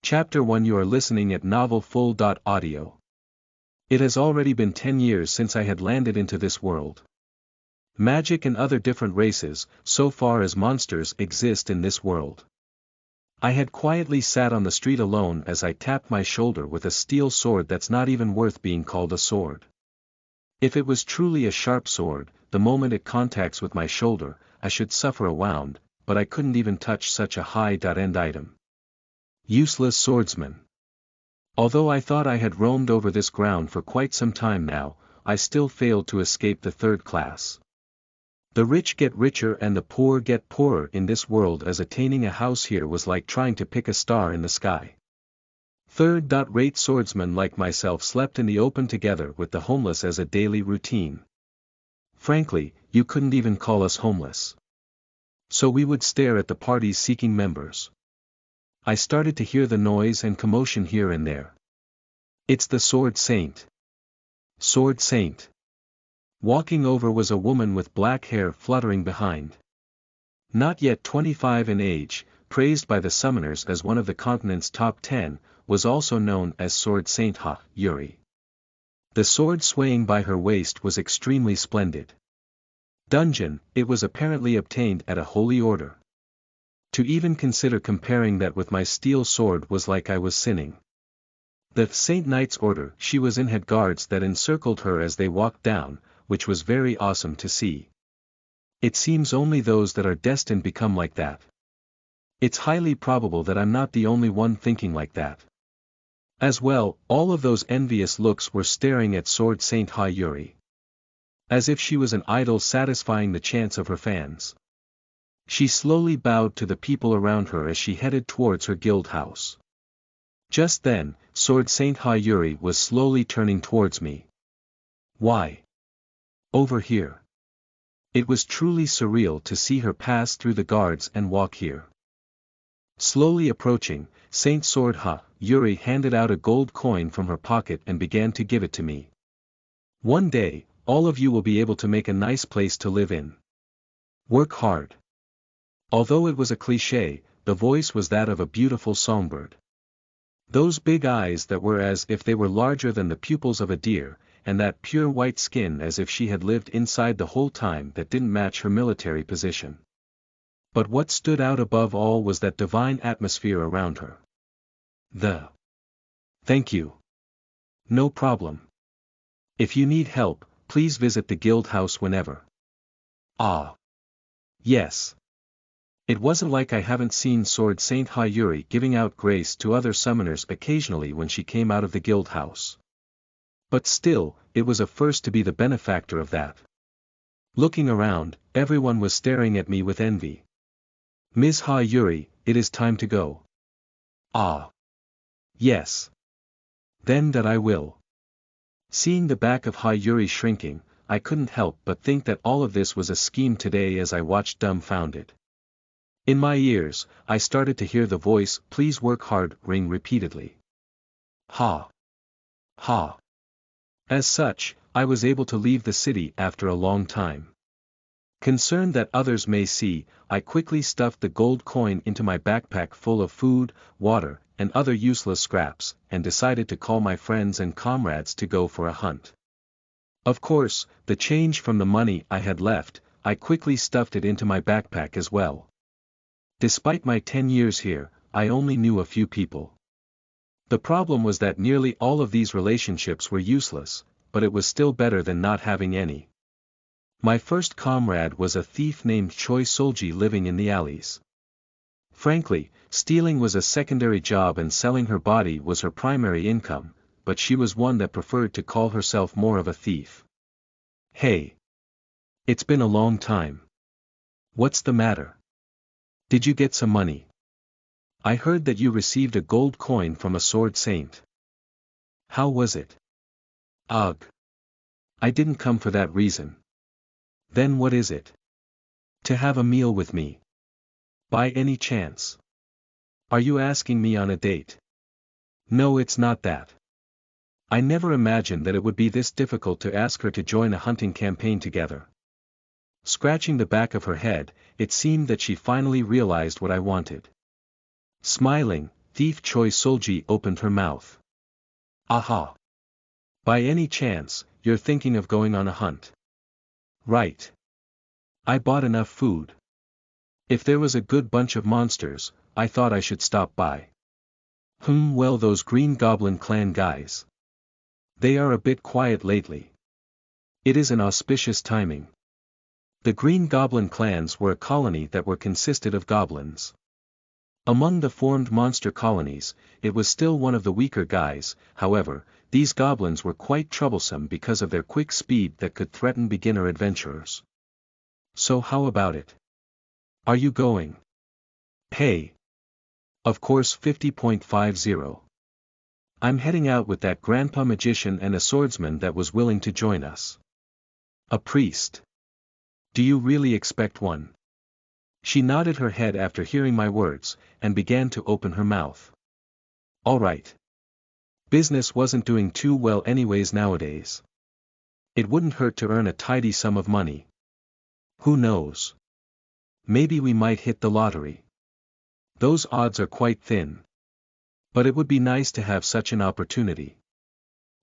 Chapter 1. You are listening at Novel Full. Audio. It has already been 10 years since I had landed into this world. Magic and other different races, so far as monsters exist in this world. I had quietly sat on the street alone as I tapped my shoulder with a steel sword that's not even worth being called a sword. If it was truly a sharp sword, the moment it contacts with my shoulder, I should suffer a wound, but I couldn't even touch such a high-end item. Useless swordsman. Although I thought I had roamed over this ground for quite some time now, I still failed to escape the third class. The rich get richer and the poor get poorer in this world, as attaining a house here was like trying to pick a star in the sky. Third-rate swordsmen like myself slept in the open together with the homeless as a daily routine. Frankly, you couldn't even call us homeless. So we would stare at the parties seeking members. I started to hear the noise and commotion here and there. It's the Sword Saint. Sword Saint. Walking over was a woman with black hair fluttering behind. Not yet 25 in age, praised by the summoners as one of the continent's top 10, was also known as Sword Saint Yuri. The sword swaying by her waist was extremely splendid. Dungeon, it was apparently obtained at a holy order. To even consider comparing that with my steel sword was like I was sinning. The Saint Knight's order she was in had guards that encircled her as they walked down, which was very awesome to see. It seems only those that are destined become like that. It's highly probable that I'm not the only one thinking like that. As well, all of those envious looks were staring at Sword Saint Yuri. As if she was an idol satisfying the chants of her fans. She slowly bowed to the people around her as she headed towards her guild house. Just then, Sword Saint Yuri was slowly turning towards me. Why? Over here. It was truly surreal to see her pass through the guards and walk here. Slowly approaching, Saint Sword Yuri handed out a gold coin from her pocket and began to give it to me. One day, all of you will be able to make a nice place to live in. Work hard. Although it was a cliché, the voice was that of a beautiful songbird. Those big eyes that were as if they were larger than the pupils of a deer, and that pure white skin as if she had lived inside the whole time that didn't match her military position. But what stood out above all was that divine atmosphere around her. Thank you. No problem. If you need help, please visit the guild house whenever. Yes. It wasn't like I haven't seen Sword Saint Yuri giving out grace to other summoners occasionally when she came out of the guild house. But still, it was a first to be the benefactor of that. Looking around, everyone was staring at me with envy. Ms. Yuri, it is time to go. Yes. Then that I will. Seeing the back of Yuri shrinking, I couldn't help but think that all of this was a scheme today as I watched dumbfounded. In my ears, I started to hear the voice, "Please work hard," ring repeatedly. As such, I was able to leave the city after a long time. Concerned that others may see, I quickly stuffed the gold coin into my backpack full of food, water, and other useless scraps, and decided to call my friends and comrades to go for a hunt. Of course, the change from the money I had left, I quickly stuffed it into my backpack as well. Despite my 10 years here, I only knew a few people. The problem was that nearly all of these relationships were useless, but it was still better than not having any. My first comrade was a thief named Choi Solji living in the alleys. Frankly, stealing was a secondary job and selling her body was her primary income, but she was one that preferred to call herself more of a thief. Hey! It's been a long time. What's the matter? Did you get some money? I heard that you received a gold coin from a sword saint. How was it? Ugh. I didn't come for that reason. Then what is it? To have a meal with me. By any chance? Are you asking me on a date? No, it's not that. I never imagined that it would be this difficult to ask her to join a hunting campaign together. Scratching the back of her head, it seemed that she finally realized what I wanted. Smiling, thief Choi Solji opened her mouth. Aha! By any chance, you're thinking of going on a hunt? Right. I bought enough food. If there was a good bunch of monsters, I thought I should stop by. Well, those Green Goblin Clan guys. They are a bit quiet lately. It is an auspicious timing. The Green Goblin clans were a colony that were consisted of goblins. Among the formed monster colonies, it was still one of the weaker guys. However, these goblins were quite troublesome because of their quick speed that could threaten beginner adventurers. So how about it? Are you going? Hey. Of course 50.50. I'm heading out with that grandpa magician and a swordsman that was willing to join us. A priest. Do you really expect one? She nodded her head after hearing my words, and began to open her mouth. All right. Business wasn't doing too well anyways nowadays. It wouldn't hurt to earn a tidy sum of money. Who knows? Maybe we might hit the lottery. Those odds are quite thin. But it would be nice to have such an opportunity.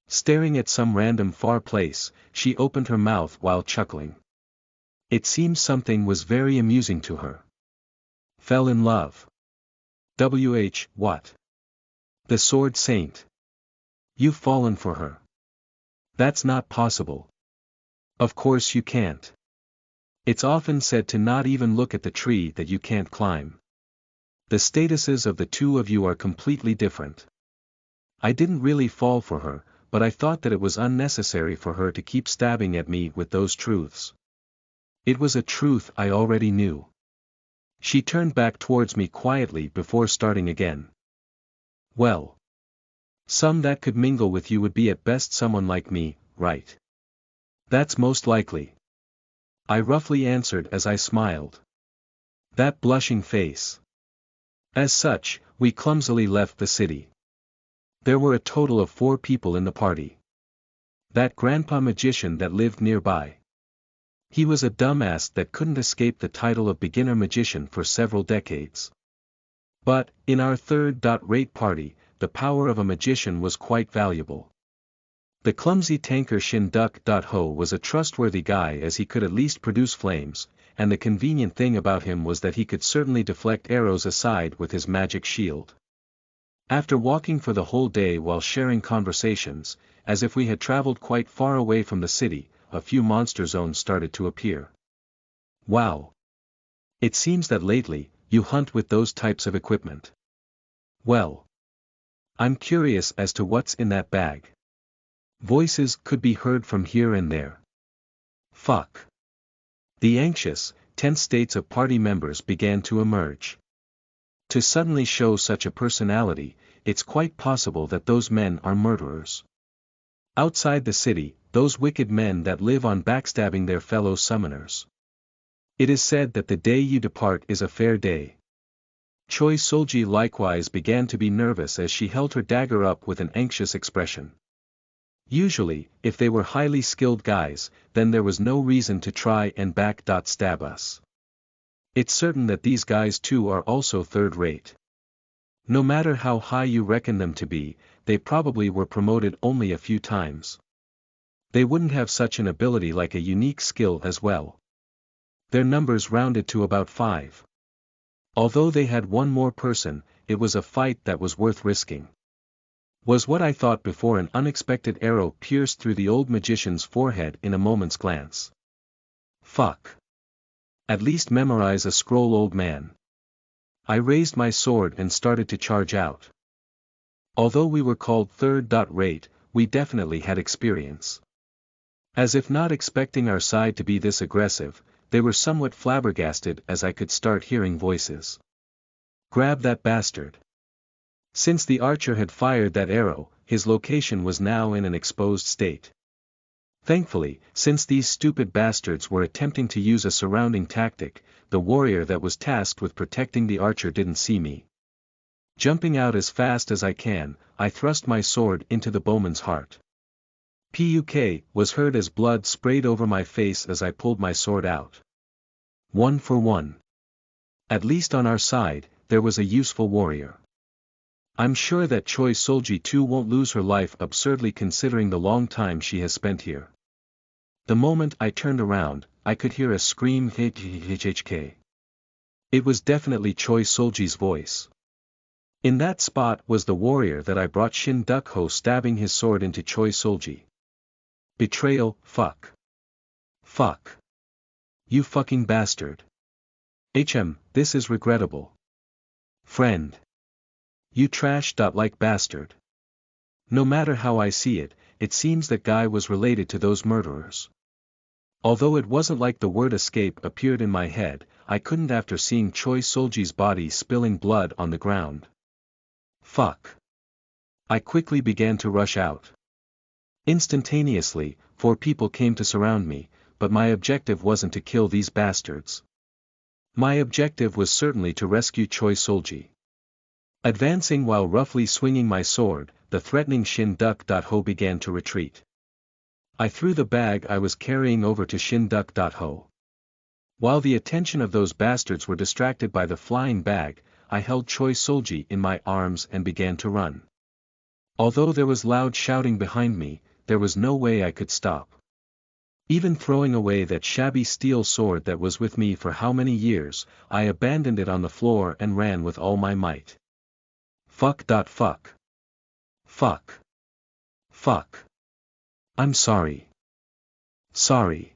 Staring at some random far place, she opened her mouth while chuckling. It seems something was very amusing to her. Fell in love. What? The Sword Saint. You've fallen for her. That's not possible. Of course you can't. It's often said to not even look at the tree that you can't climb. The statuses of the two of you are completely different. I didn't really fall for her, but I thought that it was unnecessary for her to keep stabbing at me with those truths. It was a truth I already knew. She turned back towards me quietly before starting again. Well. Some that could mingle with you would be at best someone like me, right? That's most likely. I roughly answered as I smiled. That blushing face. As such, we clumsily left the city. There were a total of 4 people in the party. That grandpa magician that lived nearby. He was a dumbass that couldn't escape the title of beginner magician for several decades. But, in our third-rate party, the power of a magician was quite valuable. The clumsy tanker Shin Duck.Ho was a trustworthy guy as he could at least produce flames, and the convenient thing about him was that he could certainly deflect arrows aside with his magic shield. After walking for the whole day while sharing conversations, as if we had traveled quite far away from the city, a few monster zones started to appear. Wow! It seems that lately, you hunt with those types of equipment. Well. I'm curious as to what's in that bag. Voices could be heard from here and there. Fuck. The anxious, tense states of party members began to emerge. To suddenly show such a personality, it's quite possible that those men are murderers. Outside the city, those wicked men that live on backstabbing their fellow summoners. It is said that the day you depart is a fair day. Choi Solji likewise began to be nervous as she held her dagger up with an anxious expression. Usually, if they were highly skilled guys, then there was no reason to try and backstab us. It's certain that these guys too are also third-rate. No matter how high you reckon them to be, they probably were promoted only a few times. They wouldn't have such an ability like a unique skill as well. Their numbers rounded to about 5. Although they had one more person, it was a fight that was worth risking. Was what I thought before an unexpected arrow pierced through the old magician's forehead in a moment's glance. Fuck. At least memorize a scroll, old man. I raised my sword and started to charge out. Although we were called third-rate, we definitely had experience. As if not expecting our side to be this aggressive, they were somewhat flabbergasted as I could start hearing voices. Grab that bastard. Since the archer had fired that arrow, his location was now in an exposed state. Thankfully, since these stupid bastards were attempting to use a surrounding tactic, the warrior that was tasked with protecting the archer didn't see me. Jumping out as fast as I can, I thrust my sword into the bowman's heart. Puk was heard as blood sprayed over my face as I pulled my sword out. 1 for 1. At least on our side, there was a useful warrior. I'm sure that Choi Solji too won't lose her life absurdly considering the long time she has spent here. The moment I turned around, I could hear a scream HHK. It was definitely Choi Solji's voice. In that spot was the warrior that I brought, Shin Duk-ho, stabbing his sword into Choi Solji. Betrayal, fuck. Fuck. You fucking bastard. This is regrettable. Friend. You trash-like bastard. No matter how I see it, it seems that guy was related to those murderers. Although it wasn't like the word escape appeared in my head, I couldn't after seeing Choi Solji's body spilling blood on the ground. Fuck. I quickly began to rush out. Instantaneously, 4 people came to surround me, but my objective wasn't to kill these bastards. My objective was certainly to rescue Choi Solji. Advancing while roughly swinging my sword, the threatening Shin Duk-ho began to retreat. I threw the bag I was carrying over to Shin Duk-ho. While the attention of those bastards were distracted by the flying bag, I held Choi Solji in my arms and began to run. Although there was loud shouting behind me, there was no way I could stop. Even throwing away that shabby steel sword that was with me for how many years, I abandoned it on the floor and ran with all my might. Fuck. Fuck. Fuck. I'm sorry. Sorry.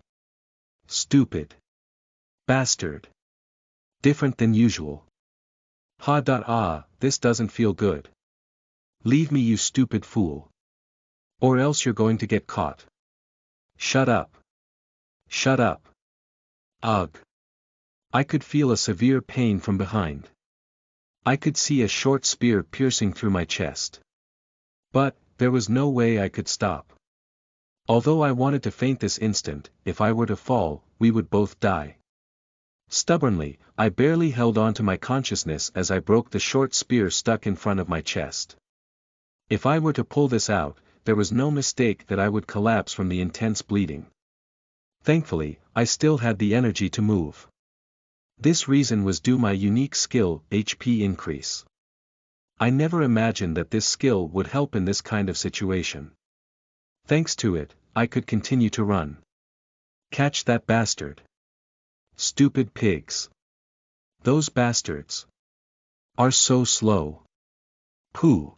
Stupid. Bastard. Different than usual. This doesn't feel good. Leave me, you stupid fool. Or else you're going to get caught. Shut up. Shut up. Ugh. I could feel a severe pain from behind. I could see a short spear piercing through my chest. But, there was no way I could stop. Although I wanted to faint this instant, if I were to fall, we would both die. Stubbornly, I barely held on to my consciousness as I broke the short spear stuck in front of my chest. If I were to pull this out, there was no mistake that I would collapse from the intense bleeding. Thankfully, I still had the energy to move. This reason was due my unique skill, HP increase. I never imagined that this skill would help in this kind of situation. Thanks to it, I could continue to run. Catch that bastard. Stupid pigs. Those bastards are so slow. Pooh.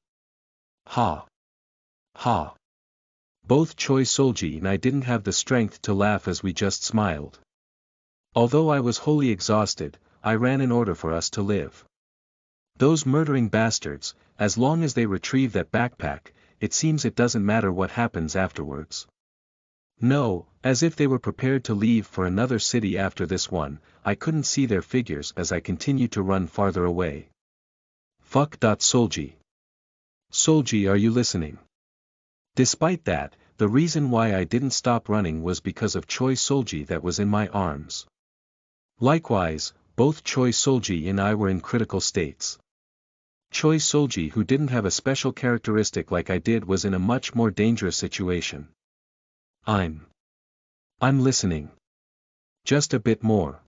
Ha. Ha. Both Choi Solji and I didn't have the strength to laugh as we just smiled. Although I was wholly exhausted, I ran in order for us to live. Those murdering bastards, as long as they retrieve that backpack, it seems it doesn't matter what happens afterwards. No, as if they were prepared to leave for another city after this one, I couldn't see their figures as I continued to run farther away. Fuck. Solji. Solji, are you listening? Despite that, the reason why I didn't stop running was because of Choi Solji that was in my arms. Likewise, both Choi Solji and I were in critical states. Choi Solji, who didn't have a special characteristic like I did, was in a much more dangerous situation. I'm listening. Just a bit more.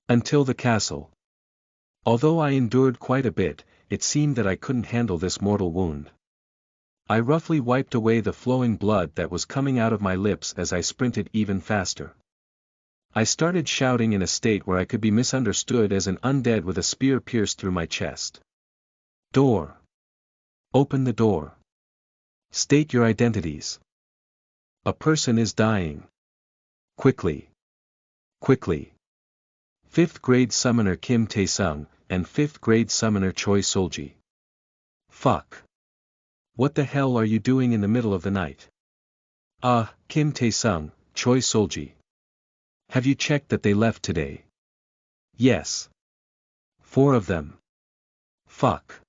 Until the castle. Although I endured quite a bit, it seemed that I couldn't handle this mortal wound. I roughly wiped away the flowing blood that was coming out of my lips as I sprinted even faster. I started shouting in a state where I could be misunderstood as an undead with a spear pierced through my chest. Door. Open the door. State your identities. A person is dying. Quickly. Quickly. 5th grade summoner Kim Tae-sung, and 5th grade summoner Choi Solji. Fuck. What the hell are you doing in the middle of the night? Kim Tae-sung, Choi Solji. Have you checked that they left today? Yes. 4 of them. Fuck.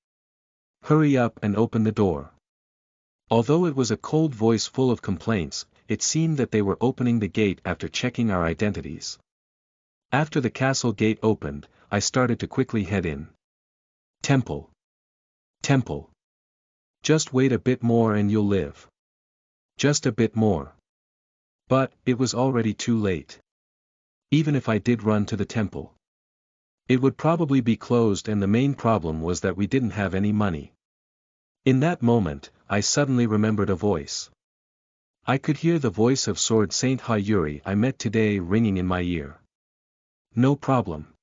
Hurry up and open the door. Although it was a cold voice full of complaints, it seemed that they were opening the gate after checking our identities. After the castle gate opened, I started to quickly head in. Temple. Temple. Just wait a bit more and you'll live. Just a bit more. But, it was already too late. Even if I did run to the temple, it would probably be closed, and the main problem was that we didn't have any money. In that moment, I suddenly remembered a voice. I could hear the voice of Sword Saint Hayuri I met today ringing in my ear. No problem.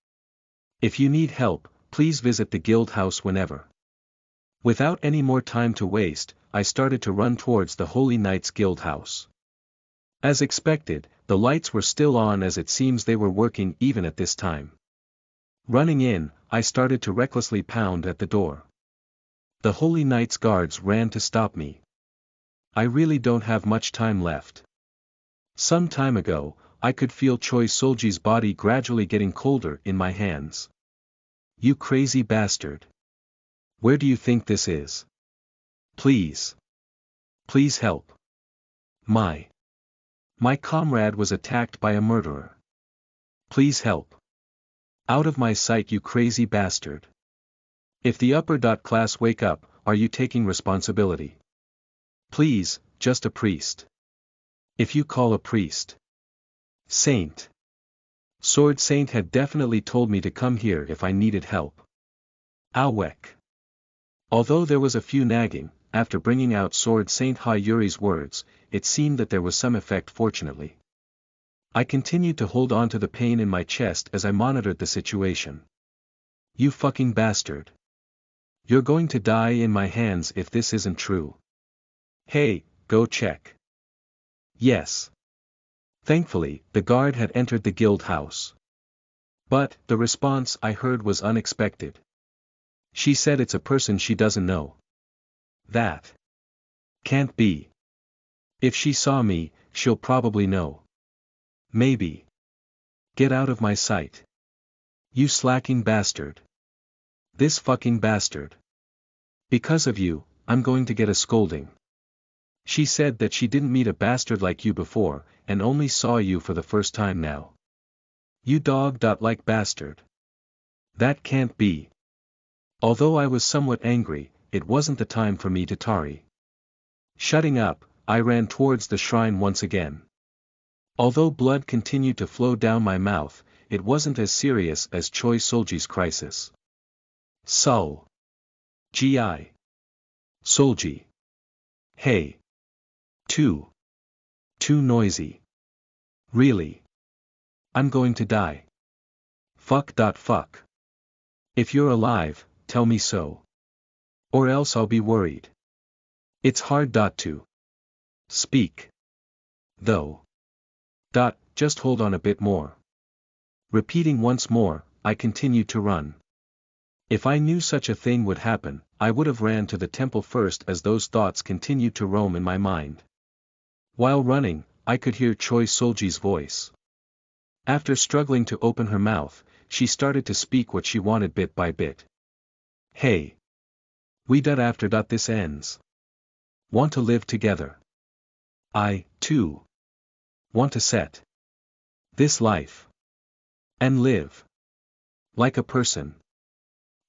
If you need help, please visit the guild house whenever. Without any more time to waste, I started to run towards the Holy Knights Guild house. As expected, the lights were still on, as it seems they were working even at this time. Running in, I started to recklessly pound at the door. The Holy Knights guards ran to stop me. I really don't have much time left. Some time ago, I could feel Choi Solji's body gradually getting colder in my hands. You crazy bastard. Where do you think this is? Please. Please help. My comrade was attacked by a murderer. Please help. Out of my sight, you crazy bastard. If the upper class wake up, are you taking responsibility? Please, just a priest. If you call a priest. Saint. Sword Saint had definitely told me to come here if I needed help. Awek. Although there was a few nagging, after bringing out Sword Saint Hayuri's words, it seemed that there was some effect fortunately. I continued to hold on to the pain in my chest as I monitored the situation. You fucking bastard. You're going to die in my hands if this isn't true. Hey, go check. Yes. Thankfully, the guard had entered the guild house. But, the response I heard was unexpected. She said it's a person she doesn't know. That can't be. If she saw me, she'll probably know. Maybe. Get out of my sight. You slacking bastard. This fucking bastard. Because of you, I'm going to get a scolding. She said that she didn't meet a bastard like you before, and only saw you for the first time now. You dog-like bastard. That can't be. Although I was somewhat angry, it wasn't the time for me to tarry. Shutting up, I ran towards the shrine once again. Although blood continued to flow down my mouth, it wasn't as serious as Choi Solji's crisis. Sul. Gi. Solji. Hey. Too noisy. Really. I'm going to die. Fuck. If you're alive, tell me so. Or else I'll be worried. It's hard to speak. Though. Just hold on a bit more. Repeating once more, I continued to run. If I knew such a thing would happen, I would have ran to the temple first, as those thoughts continued to roam in my mind. While running, I could hear Choi Solji's voice. After struggling to open her mouth, she started to speak what she wanted bit by bit. Hey. We after this ends. Want to live together. I, too. Want to set this life. And live. Like a person.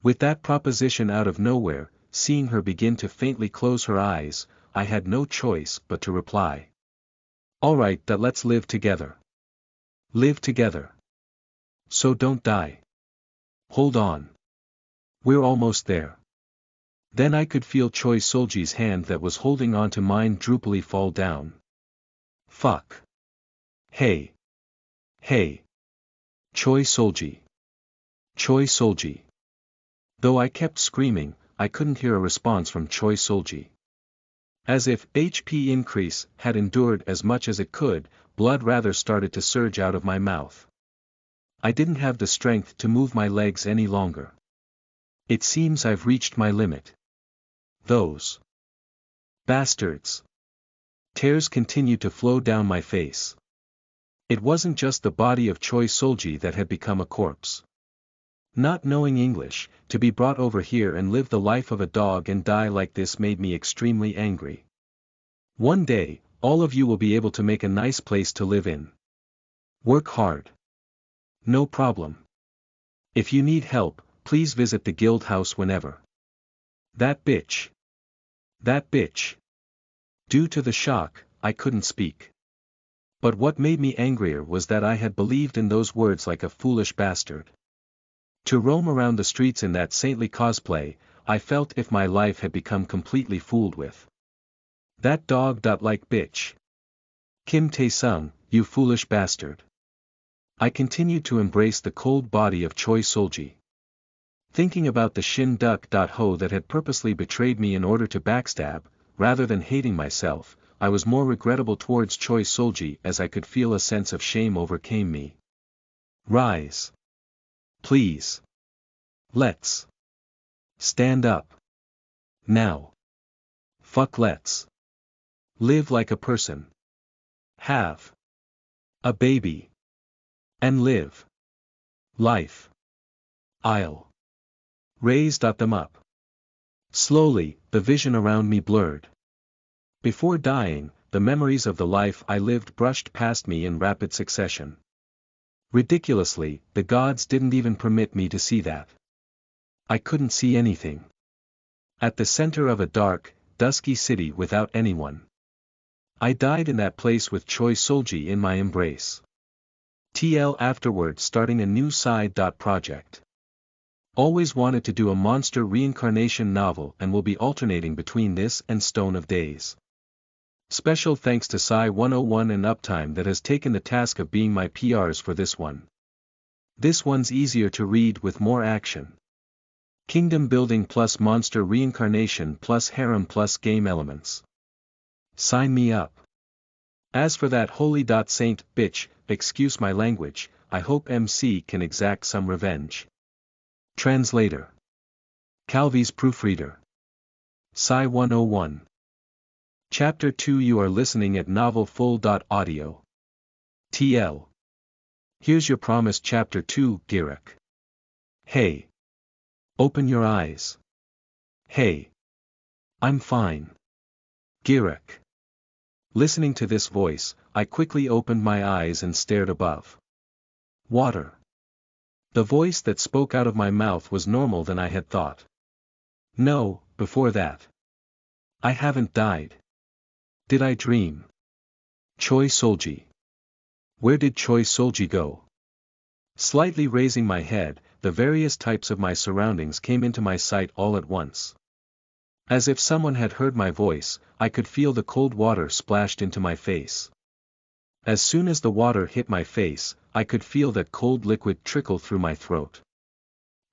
With that proposition out of nowhere, seeing her begin to faintly close her eyes, I had no choice but to reply. Alright, let's live together. Live together. So don't die. Hold on. We're almost there. Then I could feel Choi Solji's hand that was holding on to mine droopily fall down. Fuck. Hey. Choi Solji. Though I kept screaming, I couldn't hear a response from Choi Solji. As if HP increase had endured as much as it could, blood rather started to surge out of my mouth. I didn't have the strength to move my legs any longer. It seems I've reached my limit. Those bastards. Tears continued to flow down my face. It wasn't just the body of Choi Solji that had become a corpse. Not knowing English, to be brought over here and live the life of a dog and die like this made me extremely angry. One day, all of you will be able to make a nice place to live in. Work hard. No problem. If you need help, please visit the guild house whenever. That bitch. Due to the shock, I couldn't speak. But what made me angrier was that I had believed in those words like a foolish bastard. To roam around the streets in that saintly cosplay, I felt if my life had become completely fooled with. That dog. Like bitch. Kim Tae-sung, you foolish bastard. I continued to embrace the cold body of Choi Solji. Thinking about the Shin Duck. Ho that had purposely betrayed me in order to backstab, rather than hating myself, I was more regrettable towards Choi Solji as I could feel a sense of shame overcame me. Rise. Please. Let's. Stand up. Now. Fuck, let's. Live like a person. Have. A baby. And live. Life. I'll. Raise. Them up. Slowly, the vision around me blurred. Before dying, the memories of the life I lived brushed past me in rapid succession. Ridiculously, the gods didn't even permit me to see that. I couldn't see anything. At the center of a dark, dusky city without anyone. I died in that place with Choi Solji in my embrace. TL afterward starting a new side project. Always wanted to do a monster reincarnation novel and will be alternating between this and Stone of Days. Special thanks to Psy101 and Uptime that has taken the task of being my PRs for this one. This one's easier to read with more action. Kingdom building plus monster reincarnation plus harem plus game elements. Sign me up. As for that holy saint bitch, excuse my language, I hope MC can exact some revenge. Translator. Calvi's proofreader. Psy101. Chapter 2. You are listening at novelfull.audio. TL. Here's your promised Chapter 2, Girak. Hey. Open your eyes. Hey. I'm fine. Girak. Listening to this voice, I quickly opened my eyes and stared above. Water. The voice that spoke out of my mouth was normal than I had thought. No, before that. I haven't died. Did I dream? Choi Solji. Where did Choi Solji go? Slightly raising my head, the various types of my surroundings came into my sight all at once. As if someone had heard my voice, I could feel the cold water splashed into my face. As soon as the water hit my face, I could feel that cold liquid trickle through my throat.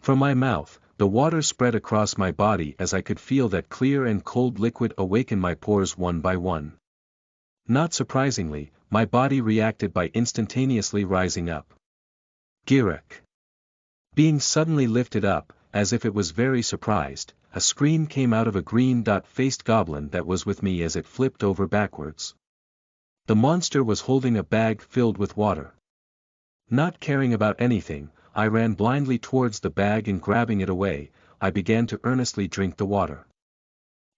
From my mouth, the water spread across my body as I could feel that clear and cold liquid awaken my pores one by one. Not surprisingly, my body reacted by instantaneously rising up. Girak. Being suddenly lifted up, as if it was very surprised, a scream came out of a green-faced goblin that was with me as it flipped over backwards. The monster was holding a bag filled with water. Not caring about anything, I ran blindly towards the bag and grabbing it away, I began to earnestly drink the water.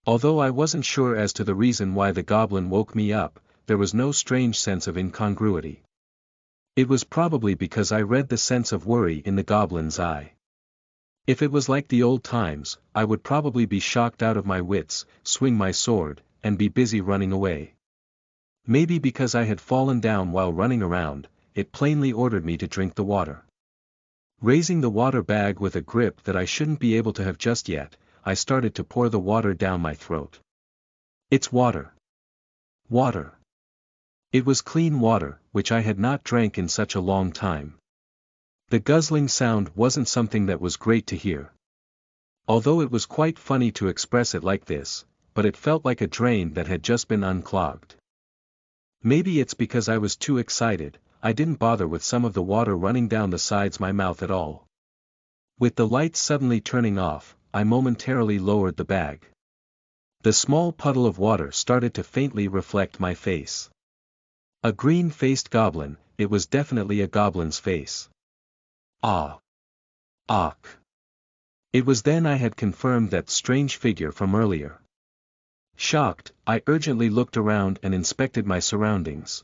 Although I wasn't sure as to the reason why the goblin woke me up, there was no strange sense of incongruity. It was probably because I read the sense of worry in the goblin's eye. If it was like the old times, I would probably be shocked out of my wits, swing my sword, and be busy running away. Maybe because I had fallen down while running around, it plainly ordered me to drink the water. Raising the water bag with a grip that I shouldn't be able to have just yet, I started to pour the water down my throat. It's water. Water. It was clean water, which I had not drank in such a long time. The guzzling sound wasn't something that was great to hear. Although it was quite funny to express it like this, but it felt like a drain that had just been unclogged. Maybe it's because I was too excited, I didn't bother with some of the water running down the sides of my mouth at all. With the lights suddenly turning off, I momentarily lowered the bag. The small puddle of water started to faintly reflect my face. A green-faced goblin, it was definitely a goblin's face. Ah. Ach. It was then I had confirmed that strange figure from earlier. Shocked, I urgently looked around and inspected my surroundings.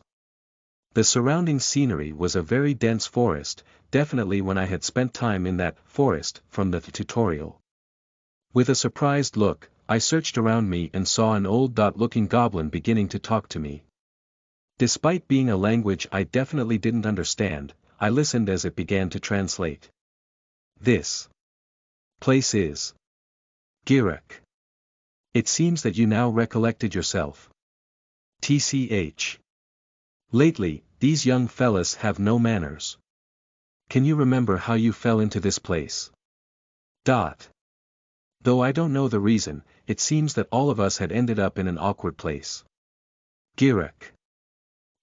The surrounding scenery was a very dense forest, definitely when I had spent time in that forest from the tutorial. With a surprised look, I searched around me and saw an old-looking goblin beginning to talk to me. Despite being a language I definitely didn't understand, I listened as it began to translate. This place is Girek. It seems that you now recollected yourself. TCH. Lately, these young fellas have no manners. Can you remember how you fell into this place? Though I don't know the reason, it seems that all of us had ended up in an awkward place. Girek.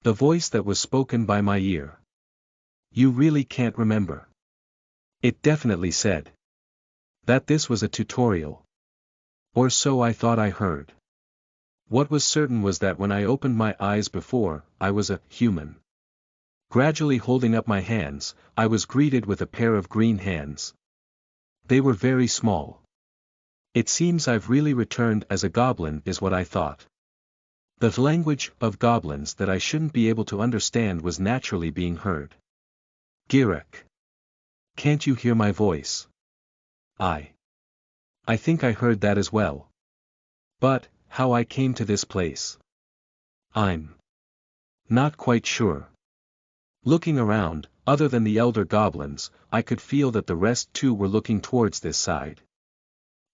The voice that was spoken by my ear. You really can't remember. It definitely said that this was a tutorial. Or so I thought I heard. What was certain was that when I opened my eyes before, I was a human. Gradually holding up my hands, I was greeted with a pair of green hands. They were very small. It seems I've really returned as a goblin is what I thought. The language of goblins that I shouldn't be able to understand was naturally being heard. Girek. Can't you hear my voice? I think I heard that as well. But, how I came to this place? I'm not quite sure. Looking around, other than the elder goblins, I could feel that the rest too were looking towards this side.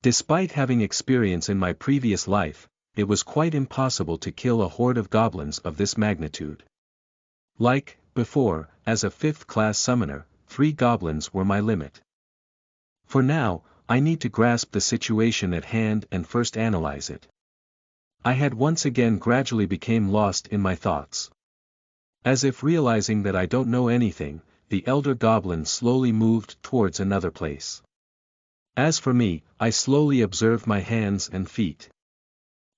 Despite having experience in my previous life, it was quite impossible to kill a horde of goblins of this magnitude. Like before, as a 5th-class summoner, 3 goblins were my limit. For now, I need to grasp the situation at hand and first analyze it. I had once again gradually became lost in my thoughts. As if realizing that I don't know anything, the elder goblin slowly moved towards another place. As for me, I slowly observed my hands and feet.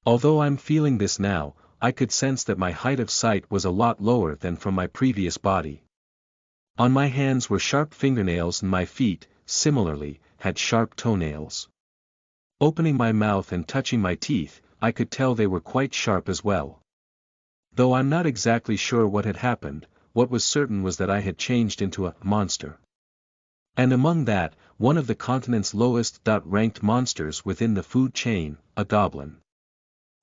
Although I'm feeling this now, I could sense that my height of sight was a lot lower than from my previous body. On my hands were sharp fingernails and my feet, similarly, had sharp toenails. Opening my mouth and touching my teeth, I could tell they were quite sharp as well. Though I'm not exactly sure what had happened, what was certain was that I had changed into a monster. And among that, one of the continent's lowest-ranked monsters within the food chain, a goblin.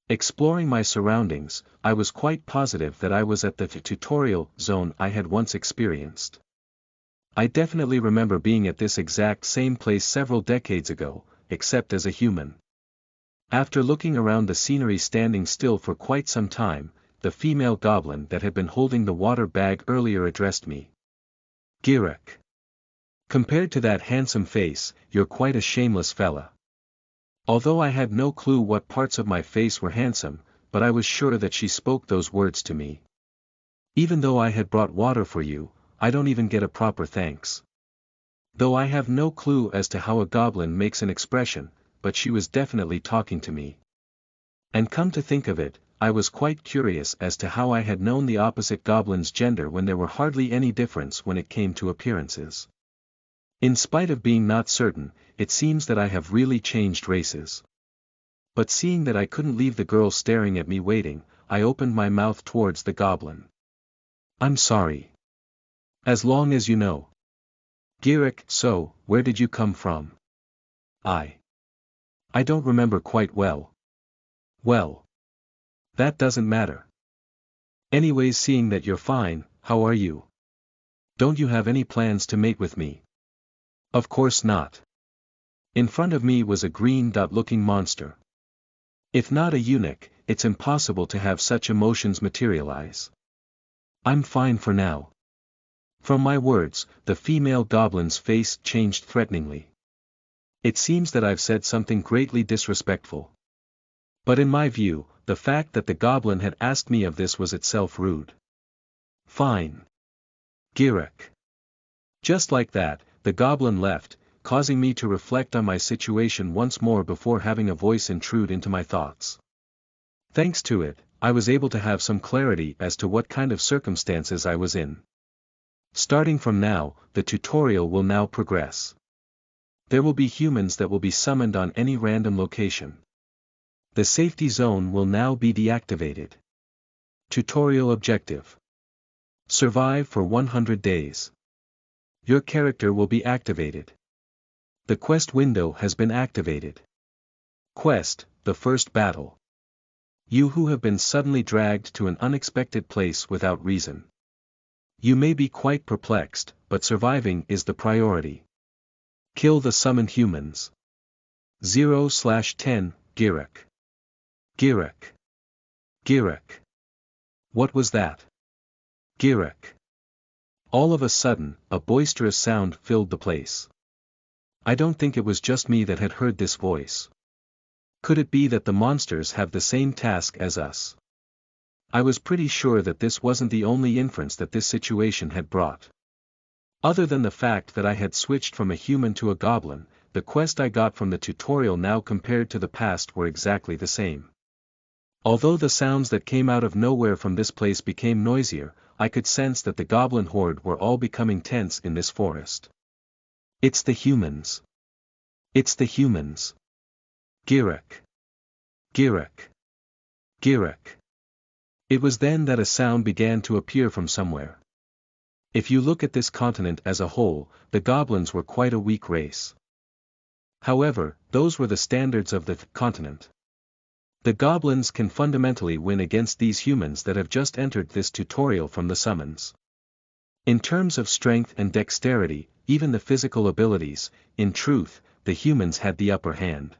Exploring my surroundings, I was quite positive that I was at the tutorial zone I had once experienced. I definitely remember being at this exact same place several decades ago, except as a human. After looking around the scenery standing still for quite some time, the female goblin that had been holding the water bag earlier addressed me. Girek. Compared to that handsome face, you're quite a shameless fella. Although I had no clue what parts of my face were handsome, but I was sure that she spoke those words to me. Even though I had brought water for you, I don't even get a proper thanks. Though I have no clue as to how a goblin makes an expression, but she was definitely talking to me. And come to think of it, I was quite curious as to how I had known the opposite goblin's gender when there were hardly any difference when it came to appearances. In spite of being not certain, it seems that I have really changed races. But seeing that I couldn't leave the girl staring at me waiting, I opened my mouth towards the goblin. I'm sorry. As long as you know. Girek, so, where did you come from? I don't remember quite well. Well. That doesn't matter. Anyways, seeing that you're fine, how are you? Don't you have any plans to mate with me? Of course not. In front of me was a green-looking monster. If not a eunuch, it's impossible to have such emotions materialize. I'm fine for now. From my words, the female goblin's face changed threateningly. It seems that I've said something greatly disrespectful. But in my view, the fact that the goblin had asked me of this was itself rude. Fine. Girek. Just like that, the goblin left, causing me to reflect on my situation once more before having a voice intrude into my thoughts. Thanks to it, I was able to have some clarity as to what kind of circumstances I was in. Starting from now, the tutorial will now progress. There will be humans that will be summoned on any random location. The safety zone will now be deactivated. Tutorial objective. Survive for 100 days. Your character will be activated. The quest window has been activated. Quest, the first battle. You who have been suddenly dragged to an unexpected place without reason. You may be quite perplexed, but surviving is the priority. Kill the summoned humans. 0/10, Girek. Girek. Girek. What was that? Girek. All of a sudden, a boisterous sound filled the place. I don't think it was just me that had heard this voice. Could it be that the monsters have the same task as us? I was pretty sure that this wasn't the only inference that this situation had brought. Other than the fact that I had switched from a human to a goblin, the quest I got from the tutorial now compared to the past were exactly the same. Although the sounds that came out of nowhere from this place became noisier, I could sense that the goblin horde were all becoming tense in this forest. It's the humans. It's the humans. Girek. Girek. Girek. It was then that a sound began to appear from somewhere. If you look at this continent as a whole, the goblins were quite a weak race. However, those were the standards of the continent. The goblins can fundamentally win against these humans that have just entered this tutorial from the summons. In terms of strength and dexterity, even the physical abilities, in truth, the humans had the upper hand.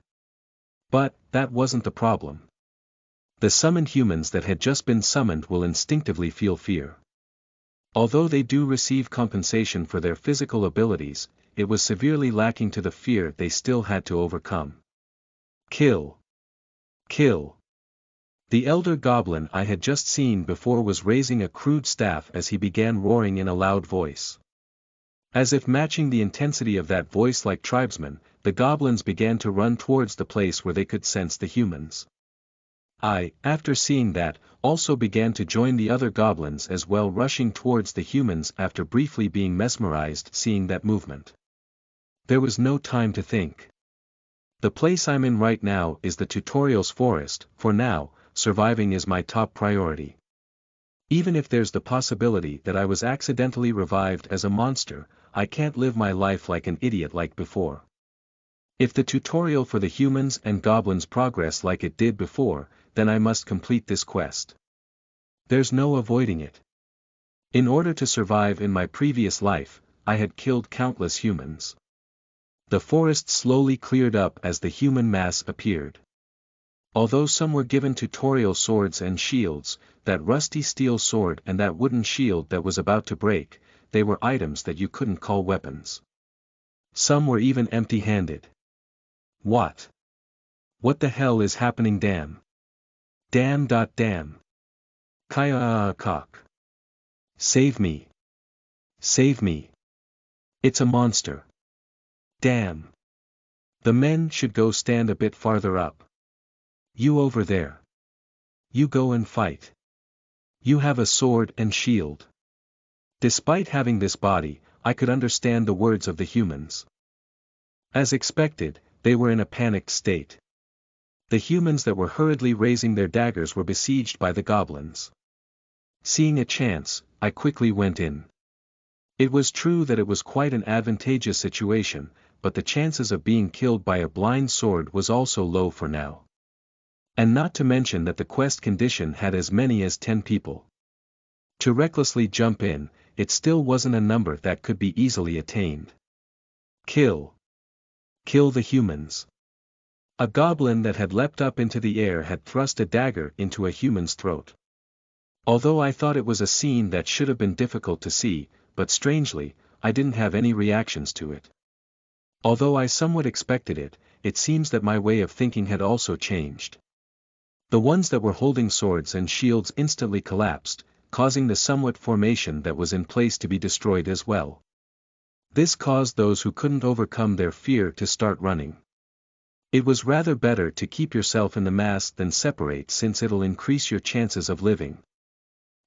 But, that wasn't the problem. The summoned humans that had just been summoned will instinctively feel fear. Although they do receive compensation for their physical abilities, it was severely lacking to the fear they still had to overcome. Kill. Kill. The elder goblin I had just seen before was raising a crude staff as he began roaring in a loud voice. As if matching the intensity of that voice like tribesmen, the goblins began to run towards the place where they could sense the humans. I, after seeing that, also began to join the other goblins as well, rushing towards the humans after briefly being mesmerized seeing that movement. There was no time to think. The place I'm in right now is the tutorial's forest. For now, surviving is my top priority. Even if there's the possibility that I was accidentally revived as a monster, I can't live my life like an idiot like before. If the tutorial for the humans and goblins progress like it did before, then I must complete this quest. There's no avoiding it. In order to survive in my previous life, I had killed countless humans. The forest slowly cleared up as the human mass appeared. Although some were given tutorial swords and shields, that rusty steel sword and that wooden shield that was about to break, they were items that you couldn't call weapons. Some were even empty-handed. What? What the hell is happening? Damn. Damn. Kaya-cock. Save me. Save me. It's a monster. Damn. The men should go stand a bit farther up. You over there. You go and fight. You have a sword and shield. Despite having this body, I could understand the words of the humans. As expected, they were in a panicked state. The humans that were hurriedly raising their daggers were besieged by the goblins. Seeing a chance, I quickly went in. It was true that it was quite an advantageous situation, but the chances of being killed by a blind sword was also low for now. And not to mention that the quest condition had as many as 10 people. To recklessly jump in, it still wasn't a number that could be easily attained. Kill. Kill the humans. A goblin that had leapt up into the air had thrust a dagger into a human's throat. Although I thought it was a scene that should have been difficult to see, but strangely, I didn't have any reactions to it. Although I somewhat expected it, it seems that my way of thinking had also changed. The ones that were holding swords and shields instantly collapsed, causing the somewhat formation that was in place to be destroyed as well. This caused those who couldn't overcome their fear to start running. It was rather better to keep yourself in the mass than separate, since it'll increase your chances of living.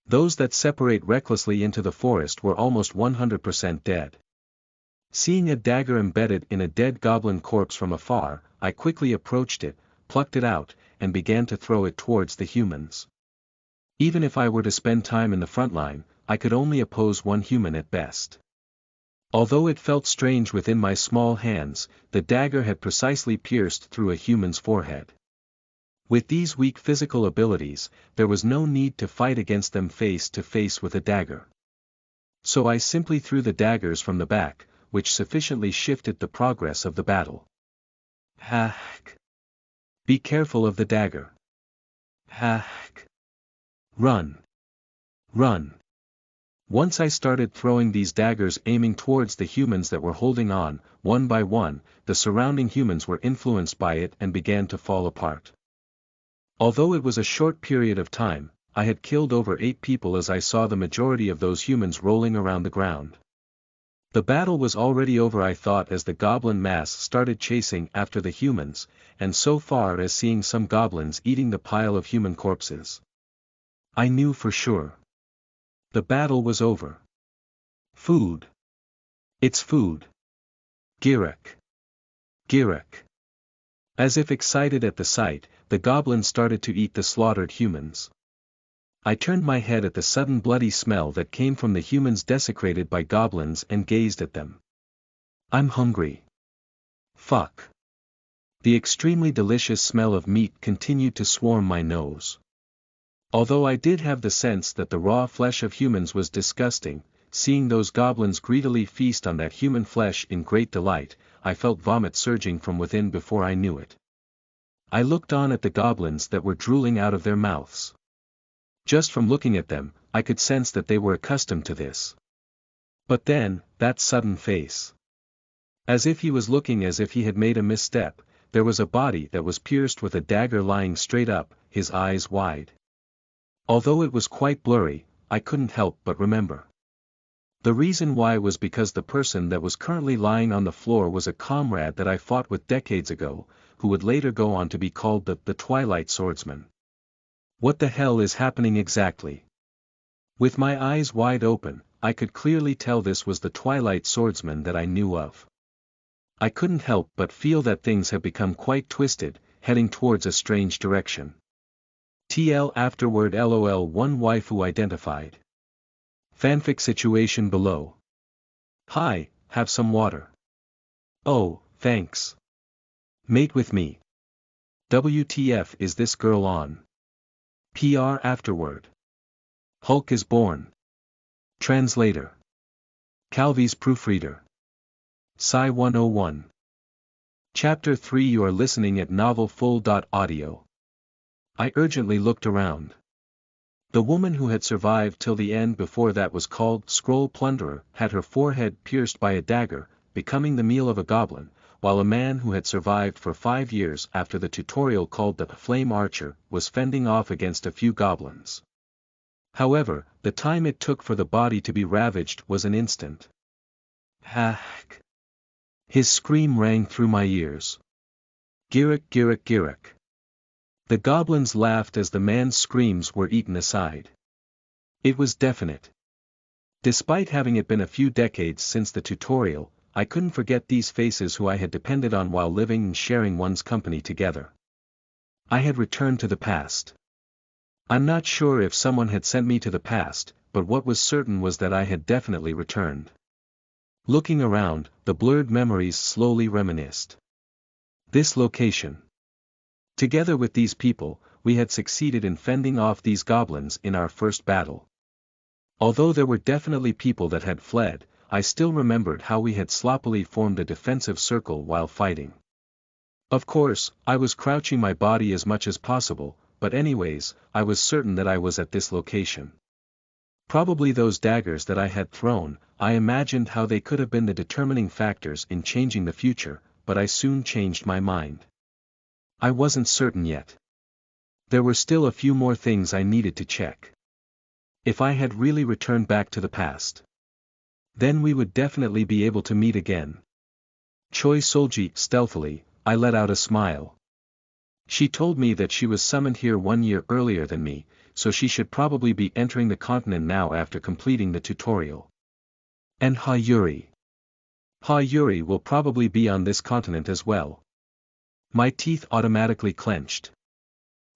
Those that separate recklessly into the forest were almost 100% dead. Seeing a dagger embedded in a dead goblin corpse from afar, I quickly approached it, plucked it out, and began to throw it towards the humans. Even if I were to spend time in the front line, I could only oppose one human at best. Although it felt strange within my small hands, the dagger had precisely pierced through a human's forehead. With these weak physical abilities, there was no need to fight against them face to face with a dagger. So I simply threw the daggers from the back, which sufficiently shifted the progress of the battle. Hack. Be careful of the dagger. Hack. Run. Run. Once I started throwing these daggers aiming towards the humans that were holding on, one by one, the surrounding humans were influenced by it and began to fall apart. Although it was a short period of time, I had killed over 8 people as I saw the majority of those humans rolling around the ground. The battle was already over, I thought, as the goblin mass started chasing after the humans, and so far as seeing some goblins eating the pile of human corpses. I knew for sure. The battle was over. Food. It's food. Girac. Girac. As if excited at the sight, the goblins started to eat the slaughtered humans. I turned my head at the sudden bloody smell that came from the humans desecrated by goblins and gazed at them. I'm hungry. Fuck. The extremely delicious smell of meat continued to swarm my nose. Although I did have the sense that the raw flesh of humans was disgusting, seeing those goblins greedily feast on that human flesh in great delight, I felt vomit surging from within before I knew it. I looked on at the goblins that were drooling out of their mouths. Just from looking at them, I could sense that they were accustomed to this. But then, that sudden face. As if he was looking as if he had made a misstep, there was a body that was pierced with a dagger lying straight up, his eyes wide. Although it was quite blurry, I couldn't help but remember. The reason why was because the person that was currently lying on the floor was a comrade that I fought with decades ago, who would later go on to be called the Twilight Swordsman. What the hell is happening exactly? With my eyes wide open, I could clearly tell this was the Twilight Swordsman that I knew of. I couldn't help but feel that things have become quite twisted, heading towards a strange direction. TL afterward LOL. One waifu identified. Fanfic situation below. Hi, have some water. Oh, thanks. Mate with me. WTF is this girl on? PR afterward. Hulk is born. Translator. Calvi's proofreader. Psi 101. Chapter 3. You are listening at novelfull.audio. I urgently looked around. The woman who had survived till the end before that was called Scroll Plunderer had her forehead pierced by a dagger, becoming the meal of a goblin, while a man who had survived for 5 years after the tutorial called the Flame Archer was fending off against a few goblins. However, the time it took for the body to be ravaged was an instant. Hack! His scream rang through my ears. Girac, Girac, Girac. The goblins laughed as the man's screams were eaten aside. It was definite. Despite having it been a few decades since the tutorial, I couldn't forget these faces who I had depended on while living and sharing one's company together. I had returned to the past. I'm not sure if someone had sent me to the past, but what was certain was that I had definitely returned. Looking around, the blurred memories slowly reminisced. This location. Together with these people, we had succeeded in fending off these goblins in our first battle. Although there were definitely people that had fled, I still remembered how we had sloppily formed a defensive circle while fighting. Of course, I was crouching my body as much as possible, but anyways, I was certain that I was at this location. Probably those daggers that I had thrown, I imagined how they could have been the determining factors in changing the future, but I soon changed my mind. I wasn't certain yet. There were still a few more things I needed to check. If I had really returned back to the past, then we would definitely be able to meet again. Choi Solji. Stealthily, I let out a smile. She told me that she was summoned here 1 year earlier than me, so she should probably be entering the continent now after completing the tutorial. And Ha Yuri. Ha Yuri will probably be on this continent as well. My teeth automatically clenched.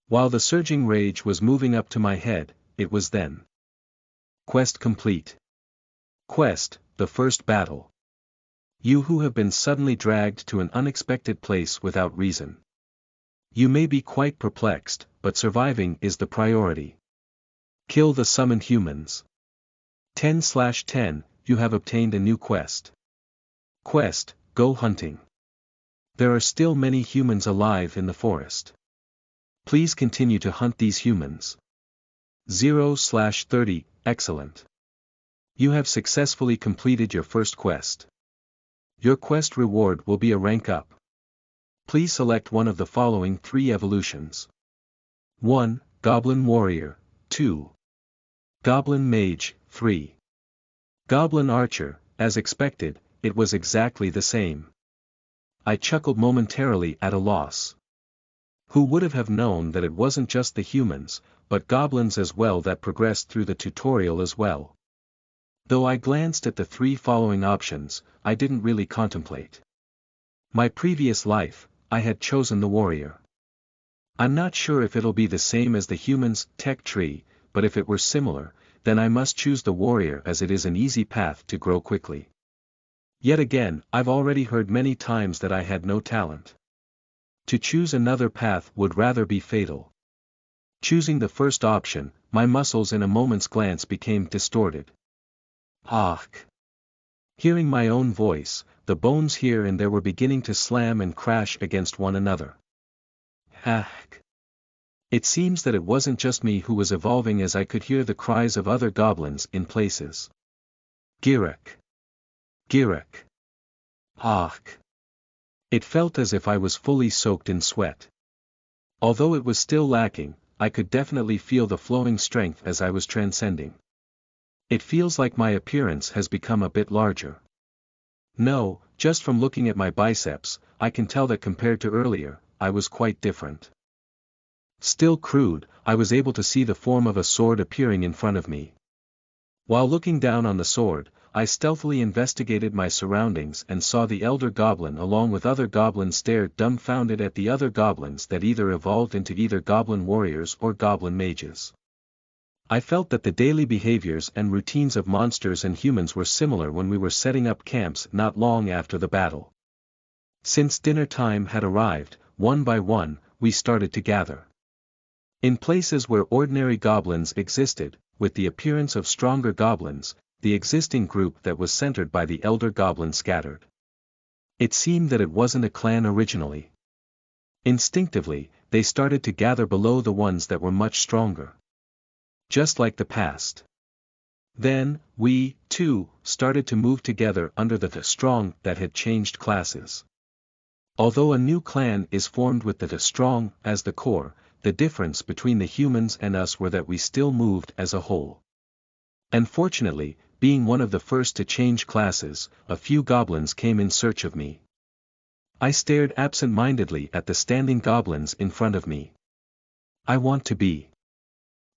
While the surging rage was moving up to my head, it was then. Quest complete. Quest, the first battle. You who have been suddenly dragged to an unexpected place without reason. You may be quite perplexed, but surviving is the priority. Kill the summoned humans. 10/10, you have obtained a new quest. Quest, go hunting. There are still many humans alive in the forest. Please continue to hunt these humans. 0/30, excellent. You have successfully completed your first quest. Your quest reward will be a rank up. Please select one of the following 3 evolutions. 1. Goblin Warrior, 2. Goblin Mage, 3. Goblin Archer. As expected, it was exactly the same. I chuckled momentarily at a loss. Who would have known that it wasn't just the humans, but goblins as well that progressed through the tutorial as well. Though I glanced at the 3 following options, I didn't really contemplate. My previous life, I had chosen the warrior. I'm not sure if it'll be the same as the humans' tech tree, but if it were similar, then I must choose the warrior as it is an easy path to grow quickly. Yet again, I've already heard many times that I had no talent. To choose another path would rather be fatal. Choosing the first option, my muscles in a moment's glance became distorted. Ah! Hearing my own voice, the bones here and there were beginning to slam and crash against one another. Ah! It seems that it wasn't just me who was evolving, as I could hear the cries of other goblins in places. Girac! Girac! Ah! It felt as if I was fully soaked in sweat. Although it was still lacking, I could definitely feel the flowing strength as I was transcending. It feels like my appearance has become a bit larger. No, just from looking at my biceps, I can tell that compared to earlier, I was quite different. Still crude, I was able to see the form of a sword appearing in front of me. While looking down on the sword, I stealthily investigated my surroundings and saw the elder goblin along with other goblins stare dumbfounded at the other goblins that either evolved into either goblin warriors or goblin mages. I felt that the daily behaviors and routines of monsters and humans were similar when we were setting up camps not long after the battle. Since dinner time had arrived, one by one, we started to gather. In places where ordinary goblins existed, with the appearance of stronger goblins, the existing group that was centered by the elder goblin scattered. It seemed that it wasn't a clan originally. Instinctively, they started to gather below the ones that were much stronger. Just like the past. Then, we, too, started to move together under the strong that had changed classes. Although a new clan is formed with the strong as the core, the difference between the humans and us were that we still moved as a whole. Unfortunately, being one of the first to change classes, a few goblins came in search of me. I stared absent-mindedly at the standing goblins in front of me. I want to be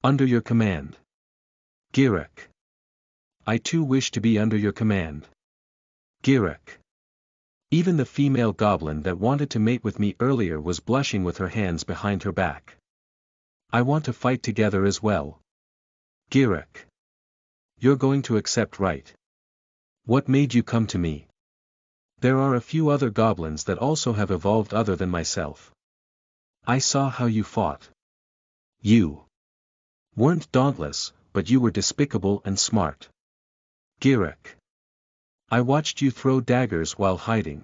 under your command. Girac. I too wish to be under your command. Girac. Even the female goblin that wanted to mate with me earlier was blushing with her hands behind her back. I want to fight together as well. Girac. You're going to accept, right? What made you come to me? There are a few other goblins that also have evolved other than myself. I saw how you fought. You weren't dauntless, but you were despicable and smart. Girac. I watched you throw daggers while hiding.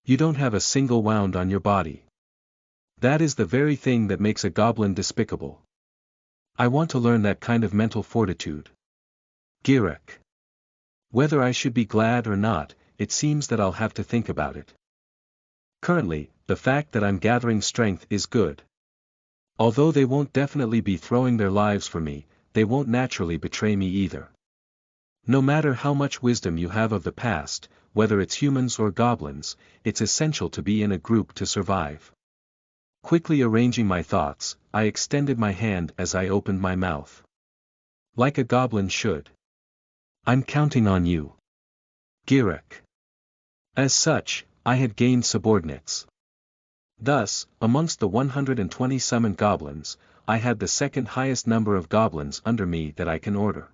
You don't have a single wound on your body. That is the very thing that makes a goblin despicable. I want to learn that kind of mental fortitude. Girac. Whether I should be glad or not, it seems that I'll have to think about it. Currently, the fact that I'm gathering strength is good. Although they won't definitely be throwing their lives for me, they won't naturally betray me either. No matter how much wisdom you have of the past, whether it's humans or goblins, it's essential to be in a group to survive. Quickly arranging my thoughts, I extended my hand as I opened my mouth. Like a goblin should. I'm counting on you. Girac. As such, I had gained subordinates. Thus, amongst the 120 summoned goblins, I had the second highest number of goblins under me that I can order.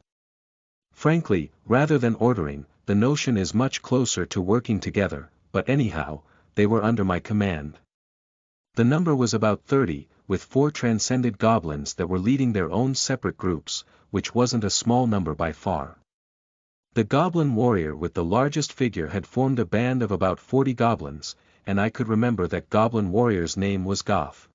Frankly, rather than ordering, the notion is much closer to working together, but anyhow, they were under my command. The number was about 30, with 4 transcended goblins that were leading their own separate groups, which wasn't a small number by far. The goblin warrior with the largest figure had formed a band of about 40 goblins, and I could remember that goblin warrior's name was Goff.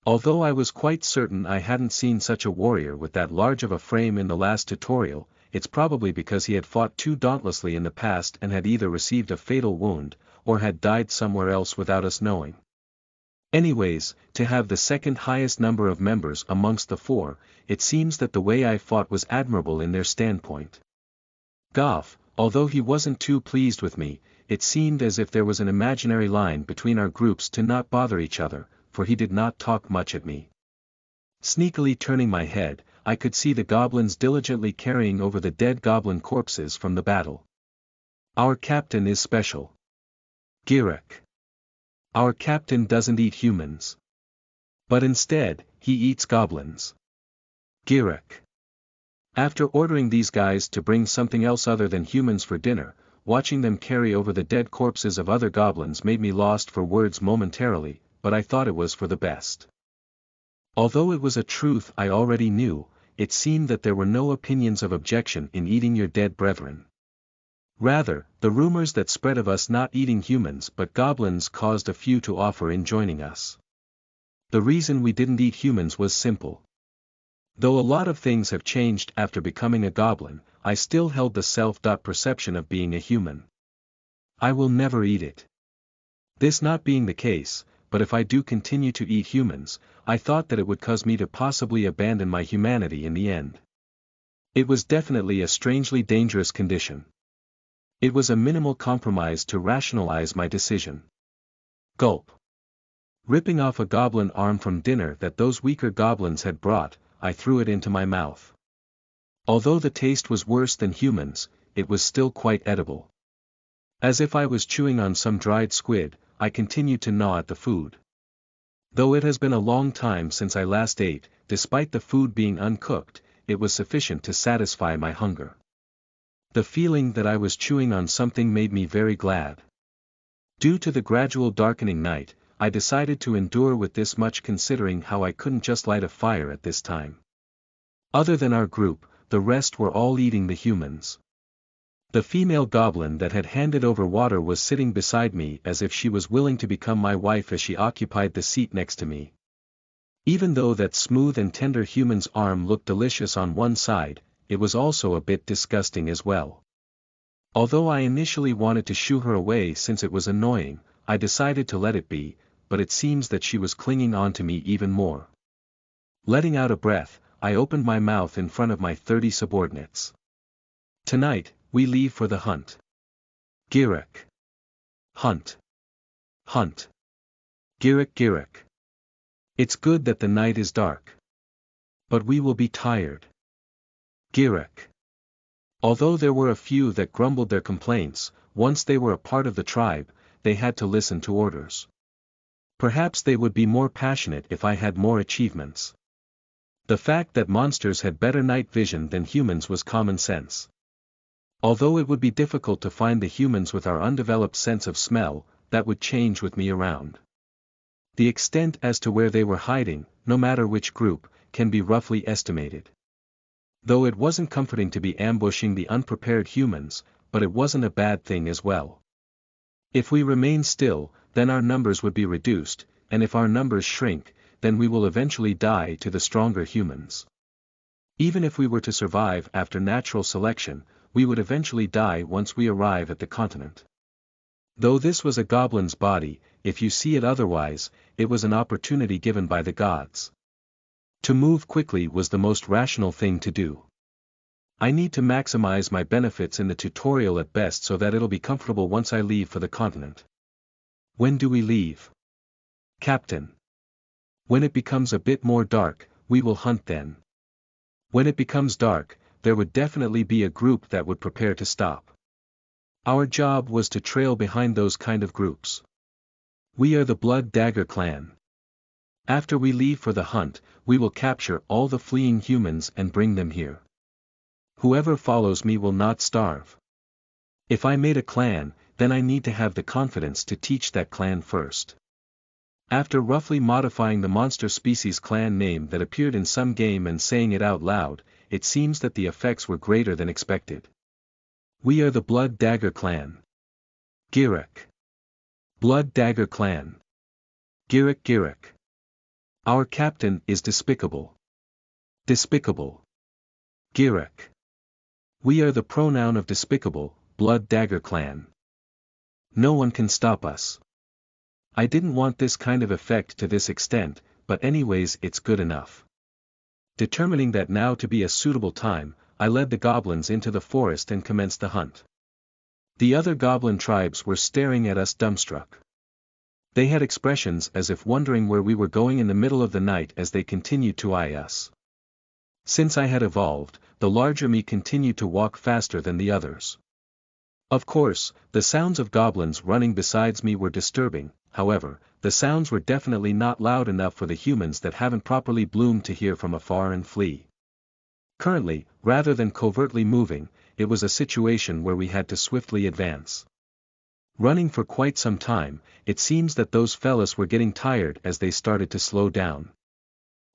Although I was quite certain I hadn't seen such a warrior with that large of a frame in the last tutorial, it's probably because he had fought too dauntlessly in the past and had either received a fatal wound, or had died somewhere else without us knowing. Anyways, to have the second highest number of members amongst the four, it seems that the way I fought was admirable in their standpoint. Goff, although he wasn't too pleased with me, it seemed as if there was an imaginary line between our groups to not bother each other, for he did not talk much at me. Sneakily turning my head, I could see the goblins diligently carrying over the dead goblin corpses from the battle. Our captain is special. Girek. Our captain doesn't eat humans. But instead, he eats goblins. Girek. After ordering these guys to bring something else other than humans for dinner, watching them carry over the dead corpses of other goblins made me lost for words momentarily, but I thought it was for the best. Although it was a truth I already knew, it seemed that there were no opinions of objection in eating your dead brethren. Rather, the rumors that spread of us not eating humans but goblins caused a few to offer in joining us. The reason we didn't eat humans was simple. Though a lot of things have changed after becoming a goblin, I still held the self-perception of being a human. I will never eat it. This not being the case, but if I do continue to eat humans, I thought that it would cause me to possibly abandon my humanity in the end. It was definitely a strangely dangerous condition. It was a minimal compromise to rationalize my decision. Gulp. Ripping off a goblin arm from dinner that those weaker goblins had brought, I threw it into my mouth. Although the taste was worse than humans, it was still quite edible. As if I was chewing on some dried squid, I continued to gnaw at the food. Though it has been a long time since I last ate, despite the food being uncooked, it was sufficient to satisfy my hunger. The feeling that I was chewing on something made me very glad. Due to the gradual darkening night, I decided to endure with this much considering how I couldn't just light a fire at this time. Other than our group, the rest were all eating the humans. The female goblin that had handed over water was sitting beside me as if she was willing to become my wife as she occupied the seat next to me. Even though that smooth and tender human's arm looked delicious on one side, it was also a bit disgusting as well. Although I initially wanted to shoo her away since it was annoying, I decided to let it be, but it seems that she was clinging on to me even more. Letting out a breath, I opened my mouth in front of my 30 subordinates. Tonight, we leave for the hunt. Girek. Hunt. Hunt. Girek Girek. It's good that the night is dark. But we will be tired. Girek. Although there were a few that grumbled their complaints, once they were a part of the tribe, they had to listen to orders. Perhaps they would be more passionate if I had more achievements. The fact that monsters had better night vision than humans was common sense. Although it would be difficult to find the humans with our undeveloped sense of smell, that would change with me around. The extent as to where they were hiding, no matter which group, can be roughly estimated. Though it wasn't comforting to be ambushing the unprepared humans, but it wasn't a bad thing as well. If we remain still, then our numbers would be reduced, and if our numbers shrink, then we will eventually die to the stronger humans. Even if we were to survive after natural selection, we would eventually die once we arrive at the continent. Though this was a goblin's body, if you see it otherwise, it was an opportunity given by the gods. To move quickly was the most rational thing to do. I need to maximize my benefits in the tutorial at best so that it'll be comfortable once I leave for the continent. When do we leave? Captain. When it becomes a bit more dark, we will hunt then. When it becomes dark, there would definitely be a group that would prepare to stop. Our job was to trail behind those kind of groups. We are the Blood Dagger clan. After we leave for the hunt, we will capture all the fleeing humans and bring them here. Whoever follows me will not starve. If I made a clan, then I need to have the confidence to teach that clan first. After roughly modifying the monster species clan name that appeared in some game and saying it out loud, it seems that the effects were greater than expected. We are the Blood Dagger clan. Girek. Blood Dagger Clan. Girick Girick. Our captain is despicable. Despicable. Girick. We are the pronoun of despicable, Blood Dagger Clan. No one can stop us. I didn't want this kind of effect to this extent, but anyways it's good enough. Determining that now to be a suitable time, I led the goblins into the forest and commenced the hunt. The other goblin tribes were staring at us dumbstruck. They had expressions as if wondering where we were going in the middle of the night as they continued to eye us. Since I had evolved, the larger me continued to walk faster than the others. Of course, the sounds of goblins running besides me were disturbing, however, the sounds were definitely not loud enough for the humans that haven't properly bloomed to hear from afar and flee. Currently, rather than covertly moving, it was a situation where we had to swiftly advance. Running for quite some time, it seems that those fellas were getting tired as they started to slow down.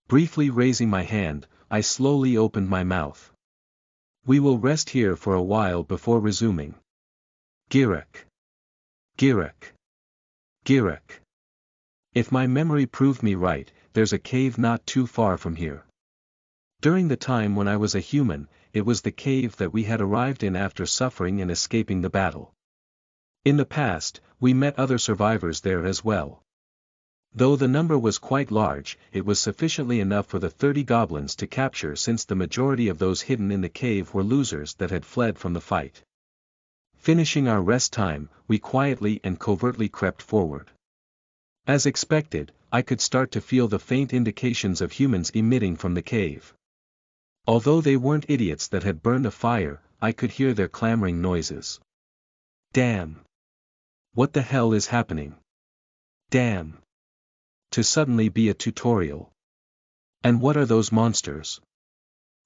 Briefly raising my hand, I slowly opened my mouth. We will rest here for a while before resuming. Girick. Girick. Girick. If my memory proved me right, there's a cave not too far from here. During the time when I was a human, it was the cave that we had arrived in after suffering and escaping the battle. In the past, we met other survivors there as well. Though the number was quite large, it was sufficiently enough for the 30 goblins to capture since the majority of those hidden in the cave were losers that had fled from the fight. Finishing our rest time, we quietly and covertly crept forward. As expected, I could start to feel the faint indications of humans emitting from the cave. Although they weren't idiots that had burned a fire, I could hear their clamoring noises. Damn! What the hell is happening? Damn! To suddenly be a tutorial. And what are those monsters?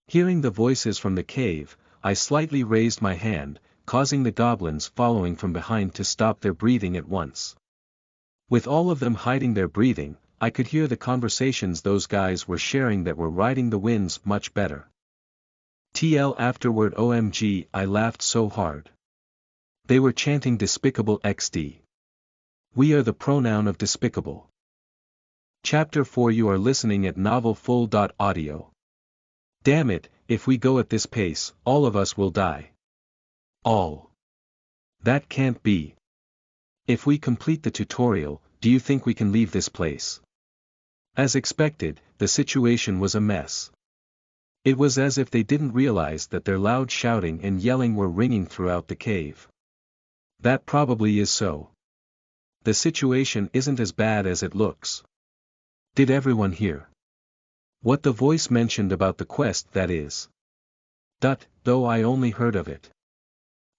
Hearing the voices from the cave, I slightly raised my hand, causing the goblins following from behind to stop their breathing at once. With all of them hiding their breathing, I could hear the conversations those guys were sharing that were riding the winds much better. TL afterward OMG, I laughed so hard. They were chanting Despicable XD. We are the pronoun of despicable. Chapter 4. You are listening at novelfull.audio. Damn it, if we go at this pace, all of us will die. All. That can't be. If we complete the tutorial, do you think we can leave this place? As expected, the situation was a mess. It was as if they didn't realize that their loud shouting and yelling were ringing throughout the cave. That probably is so. The situation isn't as bad as it looks. Did everyone hear what the voice mentioned about the quest, that is? Though I only heard of it.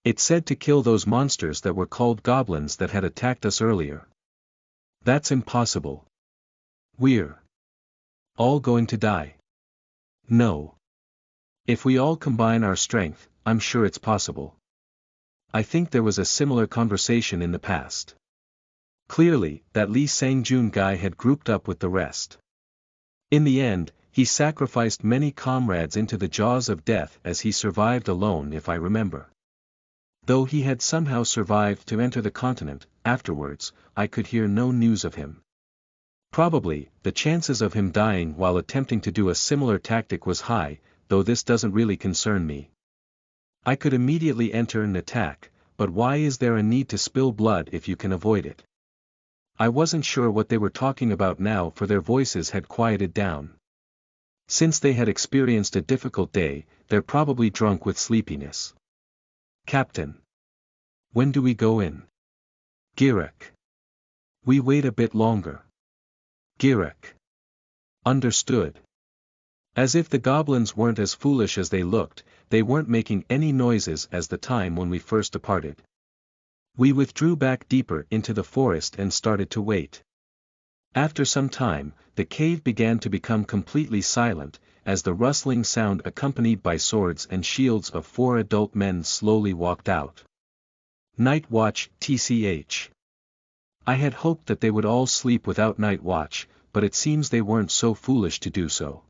It said to kill those monsters that were called goblins that had attacked us earlier. That's impossible. We're all going to die. No. If we all combine our strength, I'm sure it's possible. I think there was a similar conversation in the past. Clearly, that Lee Sang-jun guy had grouped up with the rest. In the end, he sacrificed many comrades into the jaws of death as he survived alone, if I remember. Though he had somehow survived to enter the continent, afterwards, I could hear no news of him. Probably, the chances of him dying while attempting to do a similar tactic was high, though this doesn't really concern me. I could immediately enter an attack, but why is there a need to spill blood if you can avoid it? I wasn't sure what they were talking about now, for their voices had quieted down. Since they had experienced a difficult day, they're probably drunk with sleepiness. Captain. When do we go in? Girick. We wait a bit longer. Girick. Understood. As if the goblins weren't as foolish as they looked, they weren't making any noises as the time when we first departed. We withdrew back deeper into the forest and started to wait. After some time, the cave began to become completely silent, as the rustling sound accompanied by swords and shields of 4 adult men slowly walked out. Night watch, TCH. I had hoped that they would all sleep without night watch, but it seems they weren't so foolish to do so.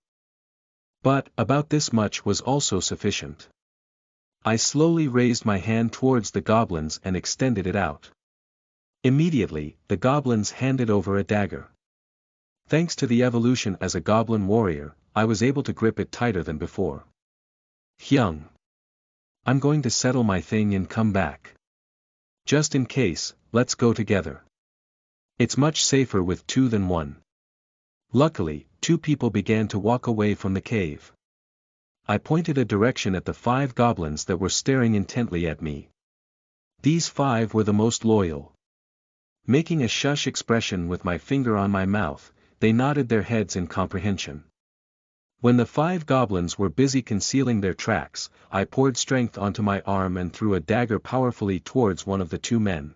But, about this much was also sufficient. I slowly raised my hand towards the goblins and extended it out. Immediately, the goblins handed over a dagger. Thanks to the evolution as a goblin warrior, I was able to grip it tighter than before. Hyung. I'm going to settle my thing and come back. Just in case, let's go together. It's much safer with two than one. Luckily, two people began to walk away from the cave. I pointed a direction at the 5 goblins that were staring intently at me. These 5 were the most loyal. Making a shush expression with my finger on my mouth, they nodded their heads in comprehension. When the 5 goblins were busy concealing their tracks, I poured strength onto my arm and threw a dagger powerfully towards one of the 2 men.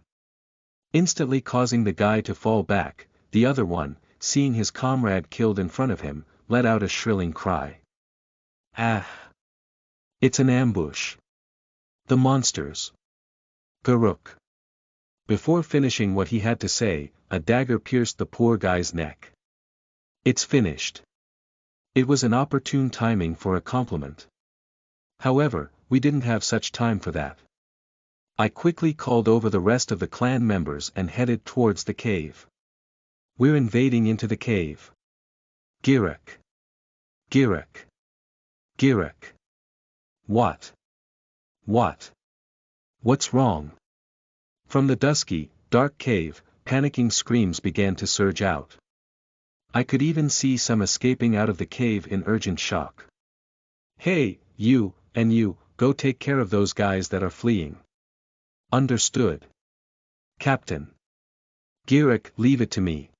Instantly causing the guy to fall back, the other one, seeing his comrade killed in front of him, let out a shrilling cry. Ah! It's an ambush. The monsters. Garuk. Before finishing what he had to say, a dagger pierced the poor guy's neck. It's finished. It was an opportune timing for a compliment. However, we didn't have such time for that. I quickly called over the rest of the clan members and headed towards the cave. We're invading into the cave. Girak. Girak. Girak. What? What? What's wrong? From the dusky, dark cave, panicking screams began to surge out. I could even see some escaping out of the cave in urgent shock. Hey, you, and you, go take care of those guys that are fleeing. Understood. Captain. Girak, leave it to me.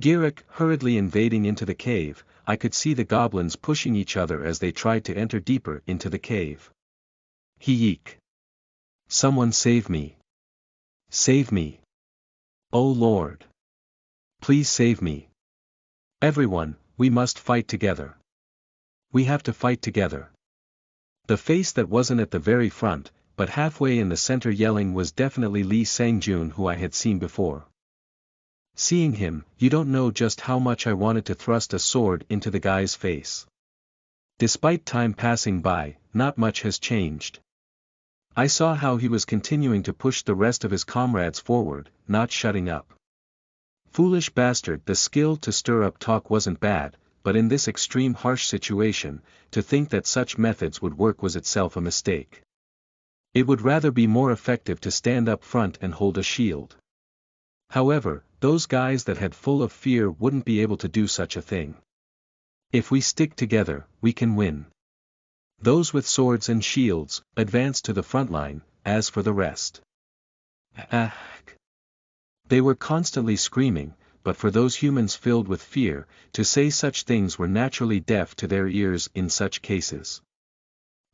Girak, hurriedly invading into the cave, I could see the goblins pushing each other as they tried to enter deeper into the cave. Yeek. Someone save me. Save me. Oh Lord. Please save me. Everyone, we must fight together. We have to fight together. The face that wasn't at the very front, but halfway in the center yelling was definitely Lee Sangjun, who I had seen before. Seeing him, you don't know just how much I wanted to thrust a sword into the guy's face. Despite time passing by, not much has changed. I saw how he was continuing to push the rest of his comrades forward, not shutting up. Foolish bastard, the skill to stir up talk wasn't bad, but in this extreme harsh situation, to think that such methods would work was itself a mistake. It would rather be more effective to stand up front and hold a shield. However, those guys that had full of fear wouldn't be able to do such a thing. If we stick together, we can win. Those with swords and shields, advance to the front line, as for the rest. Ah! They were constantly screaming, but for those humans filled with fear, to say such things were naturally deaf to their ears in such cases.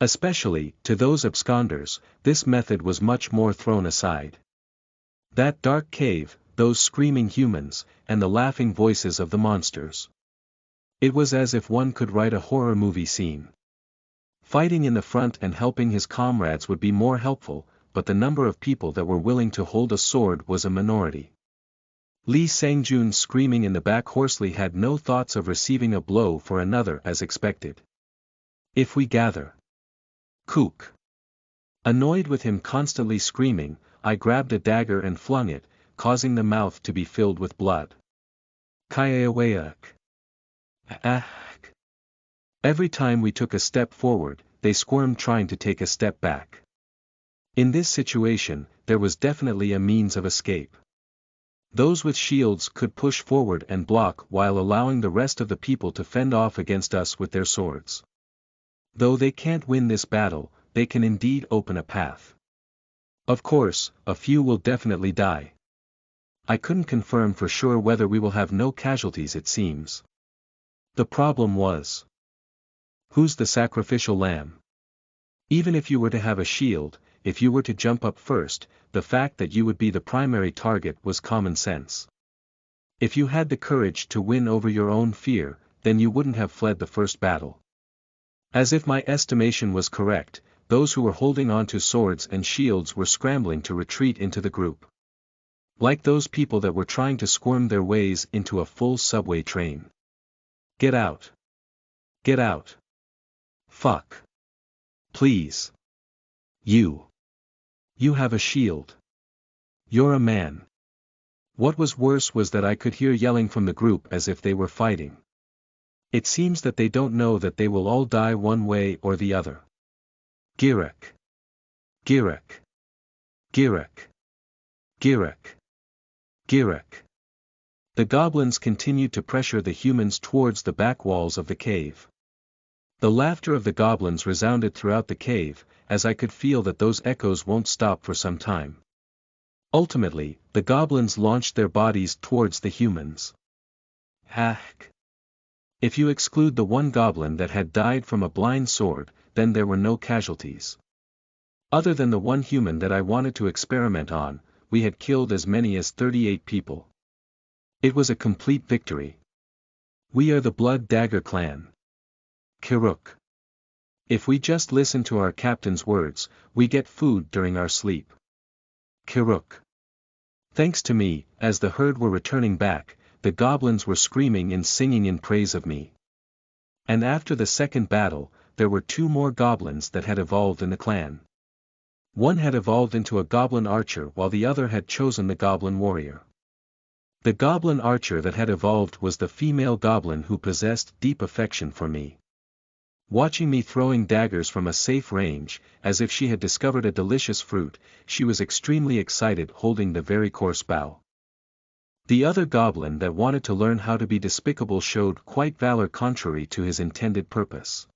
Especially, to those absconders, this method was much more thrown aside. That dark cave, those screaming humans, and the laughing voices of the monsters. It was as if one could write a horror movie scene. Fighting in the front and helping his comrades would be more helpful, but the number of people that were willing to hold a sword was a minority. Lee Sangjun screaming in the back hoarsely had no thoughts of receiving a blow for another as expected. If we gather. Kook. Annoyed with him constantly screaming, I grabbed a dagger and flung it, causing the mouth to be filled with blood. Kyawayak. Ah! Every time we took a step forward, they squirmed trying to take a step back. In this situation, there was definitely a means of escape. Those with shields could push forward and block while allowing the rest of the people to fend off against us with their swords. Though they can't win this battle, they can indeed open a path. Of course, a few will definitely die. I couldn't confirm for sure whether we will have no casualties. It seems. The problem was, who's the sacrificial lamb? Even if you were to have a shield, if you were to jump up first, the fact that you would be the primary target was common sense. If you had the courage to win over your own fear, then you wouldn't have fled the first battle. As if my estimation was correct, those who were holding on to swords and shields were scrambling to retreat into the group. Like those people that were trying to squirm their ways into a full subway train. Get out. Get out. Fuck. Please. You have a shield. You're a man. What was worse was that I could hear yelling from the group as if they were fighting. It seems that they don't know that they will all die one way or the other. Girac. Girac. Girac. Girac. Girac. The goblins continued to pressure the humans towards the back walls of the cave. The laughter of the goblins resounded throughout the cave, as I could feel that those echoes won't stop for some time. Ultimately, the goblins launched their bodies towards the humans. Hack. If you exclude the one goblin that had died from a blind sword, then there were no casualties. Other than the one human that I wanted to experiment on, we had killed as many as 38 people. It was a complete victory. We are the Blood Dagger Clan. Kiruk. If we just listen to our captain's words, we get food during our sleep. Kiruk. Thanks to me, as the herd were returning back, the goblins were screaming and singing in praise of me. And after the second battle, there were 2 more goblins that had evolved in the clan. One had evolved into a goblin archer while the other had chosen the goblin warrior. The goblin archer that had evolved was the female goblin who possessed deep affection for me. Watching me throwing daggers from a safe range, as if she had discovered a delicious fruit, she was extremely excited holding the very coarse bow. The other goblin that wanted to learn how to be despicable showed quite valor contrary to his intended purpose.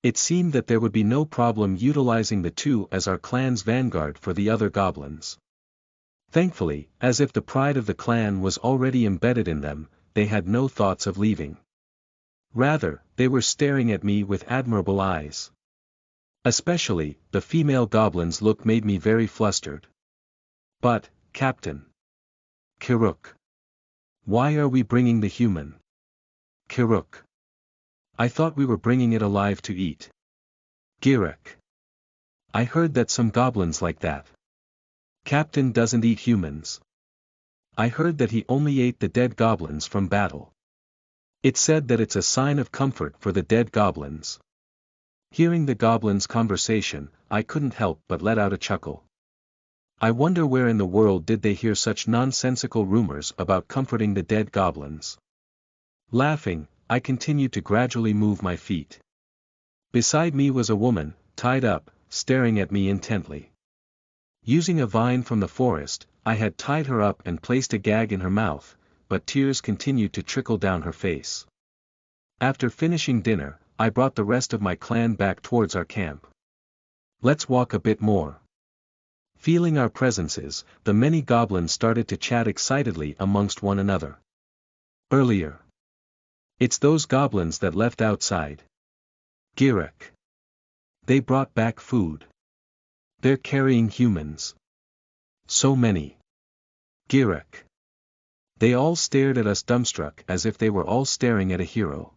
It seemed that there would be no problem utilizing the 2 as our clan's vanguard for the other goblins. Thankfully, as if the pride of the clan was already embedded in them, they had no thoughts of leaving. Rather, they were staring at me with admirable eyes. Especially, the female goblin's look made me very flustered. But, Captain. Kiruk. Why are we bringing the human? Kiruk. I thought we were bringing it alive to eat. Girac. I heard that some goblins like that. Captain doesn't eat humans. I heard that he only ate the dead goblins from battle. It said that it's a sign of comfort for the dead goblins. Hearing the goblins' conversation, I couldn't help but let out a chuckle. I wonder where in the world did they hear such nonsensical rumors about comforting the dead goblins. Laughing, I continued to gradually move my feet. Beside me was a woman, tied up, staring at me intently. Using a vine from the forest, I had tied her up and placed a gag in her mouth, but tears continued to trickle down her face. After finishing dinner, I brought the rest of my clan back towards our camp. Let's walk a bit more. Feeling our presences, the many goblins started to chat excitedly amongst one another. Earlier. It's those goblins that left outside. Girac. They brought back food. They're carrying humans. So many. Girac. They all stared at us dumbstruck as if they were all staring at a hero.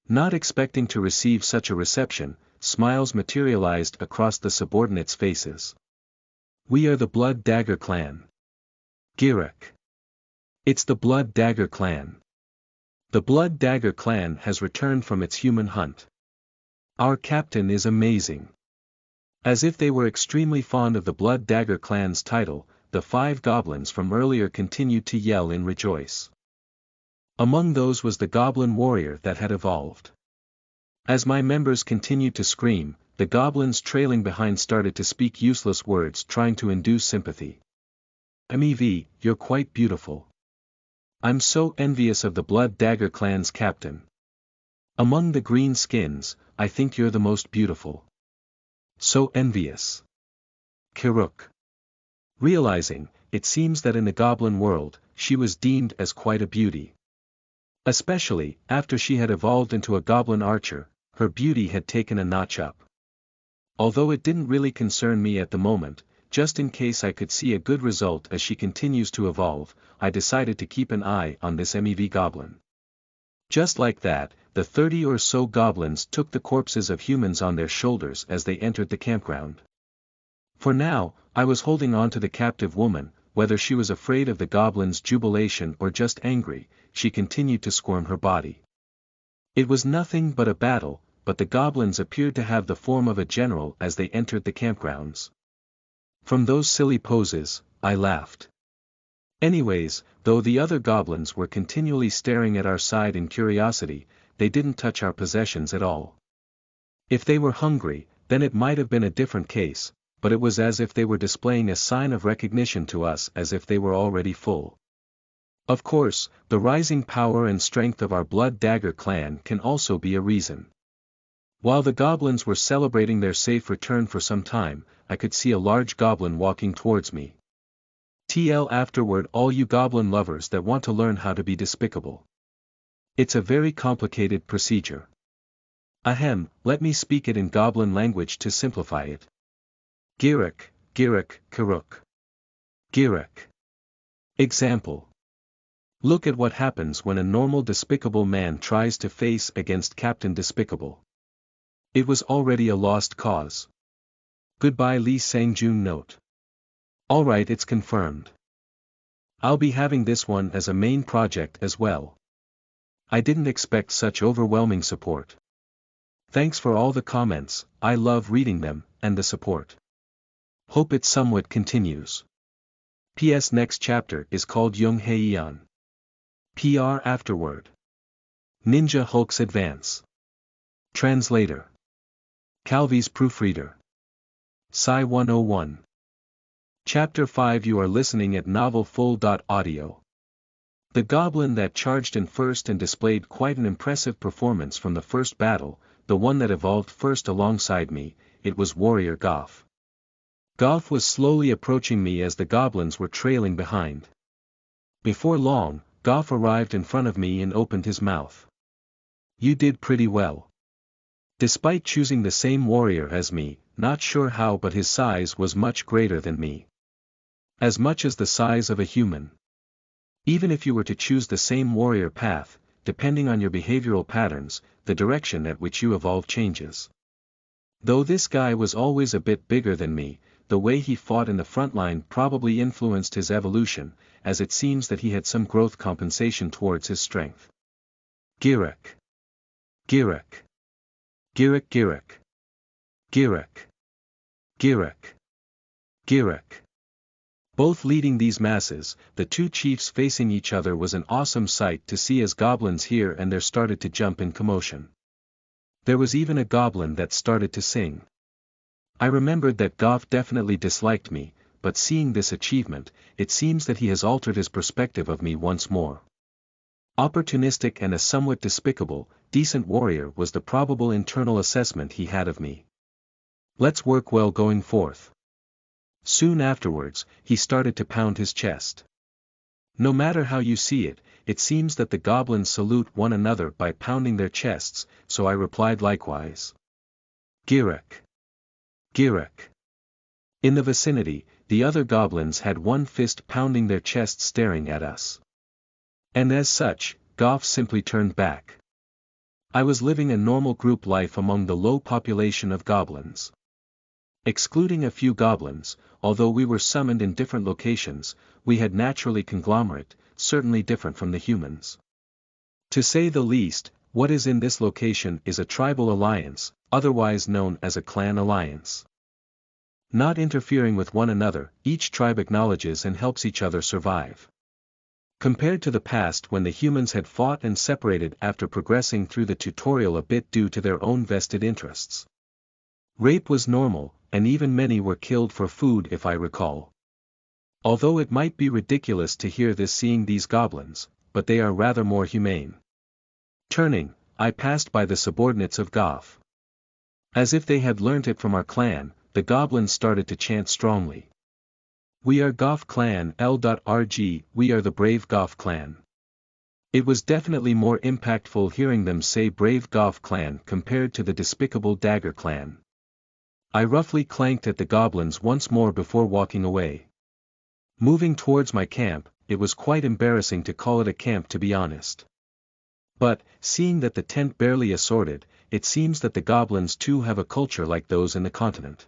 Not expecting to receive such a reception, smiles materialized across the subordinates' faces. We are the Blood Dagger Clan. Girac. It's the Blood Dagger Clan. The Blood Dagger Clan has returned from its human hunt. Our captain is amazing. As if they were extremely fond of the Blood Dagger Clan's title, the 5 goblins from earlier continued to yell and rejoice. Among those was the goblin warrior that had evolved. As my members continued to scream, the goblins trailing behind started to speak useless words trying to induce sympathy. Mev, you're quite beautiful. I'm so envious of the Blood Dagger Clan's captain. Among the green skins, I think you're the most beautiful. So envious. Kiruk. Realizing, it seems that in the goblin world, she was deemed as quite a beauty. Especially, after she had evolved into a goblin archer, her beauty had taken a notch up. Although it didn't really concern me at the moment, just in case I could see a good result as she continues to evolve, I decided to keep an eye on this MEV goblin. Just like that, the 30 or so goblins took the corpses of humans on their shoulders as they entered the campground. For now, I was holding on to the captive woman, whether she was afraid of the goblins' jubilation or just angry, she continued to squirm her body. It was nothing but a battle, but the goblins appeared to have the form of a general as they entered the campgrounds. From those silly poses, I laughed. Anyways, though the other goblins were continually staring at our side in curiosity, they didn't touch our possessions at all. If they were hungry, then it might have been a different case, but it was as if they were displaying a sign of recognition to us as if they were already full. Of course, the rising power and strength of our Blood Dagger clan can also be a reason. While the goblins were celebrating their safe return for some time, I could see a large goblin walking towards me. TL afterward, all you goblin lovers that want to learn how to be despicable. It's a very complicated procedure. Ahem, let me speak it in goblin language to simplify it. Girak, Girak, Karuk. Girak. Example. Look at what happens when a normal despicable man tries to face against Captain Despicable. It was already a lost cause. Goodbye Lee Sang-jun note. Alright, it's confirmed. I'll be having this one as a main project as well. I didn't expect such overwhelming support. Thanks for all the comments, I love reading them, and the support. Hope it somewhat continues. P.S. Next chapter is called Young Heian. PR afterward. Ninja Hulk's Advance. Translator. Calvi's Proofreader. Psi 101. Chapter 5. You are listening at novelfull.audio. The goblin that charged in first and displayed quite an impressive performance from the first battle, the one that evolved first alongside me, it was Warrior Goff. Goff was slowly approaching me as the goblins were trailing behind. Before long, Goff arrived in front of me and opened his mouth. You did pretty well. Despite choosing the same warrior as me, not sure how, but his size was much greater than me. As much as the size of a human. Even if you were to choose the same warrior path, depending on your behavioral patterns, the direction at which you evolve changes. Though this guy was always a bit bigger than me, the way he fought in the front line probably influenced his evolution, as it seems that he had some growth compensation towards his strength. Girak. Girak. Girak Girak. Girak. Girak. Girak. Both leading these masses, the two chiefs facing each other was an awesome sight to see as goblins here and there started to jump in commotion. There was even a goblin that started to sing. I remembered that Goff definitely disliked me, but seeing this achievement, it seems that he has altered his perspective of me once more. Opportunistic and a somewhat despicable, decent warrior was the probable internal assessment he had of me. Let's work well going forth. Soon afterwards, he started to pound his chest. No matter how you see it, it seems that the goblins salute one another by pounding their chests, so I replied likewise. Girak. Girak. In the vicinity, the other goblins had one fist pounding their chests staring at us. And as such, Goff simply turned back. I was living a normal group life among the low population of goblins. Excluding a few goblins, although we were summoned in different locations, we had naturally conglomerate, certainly different from the humans. To say the least, what is in this location is a tribal alliance, otherwise known as a clan alliance. Not interfering with one another, each tribe acknowledges and helps each other survive. Compared to the past when the humans had fought and separated after progressing through the tutorial a bit due to their own vested interests. Rape was normal, and even many were killed for food if I recall. Although it might be ridiculous to hear this seeing these goblins, but they are rather more humane. Turning, I passed by the subordinates of Goff. As if they had learnt it from our clan, the goblins started to chant strongly. We are Goff Clan L.RG, we are the brave Goff Clan. It was definitely more impactful hearing them say brave Goff Clan compared to the despicable Dagger Clan. I roughly clanked at the goblins once more before walking away. Moving towards my camp, it was quite embarrassing to call it a camp to be honest. But, seeing that the tent barely assorted, it seems that the goblins too have a culture like those in the continent.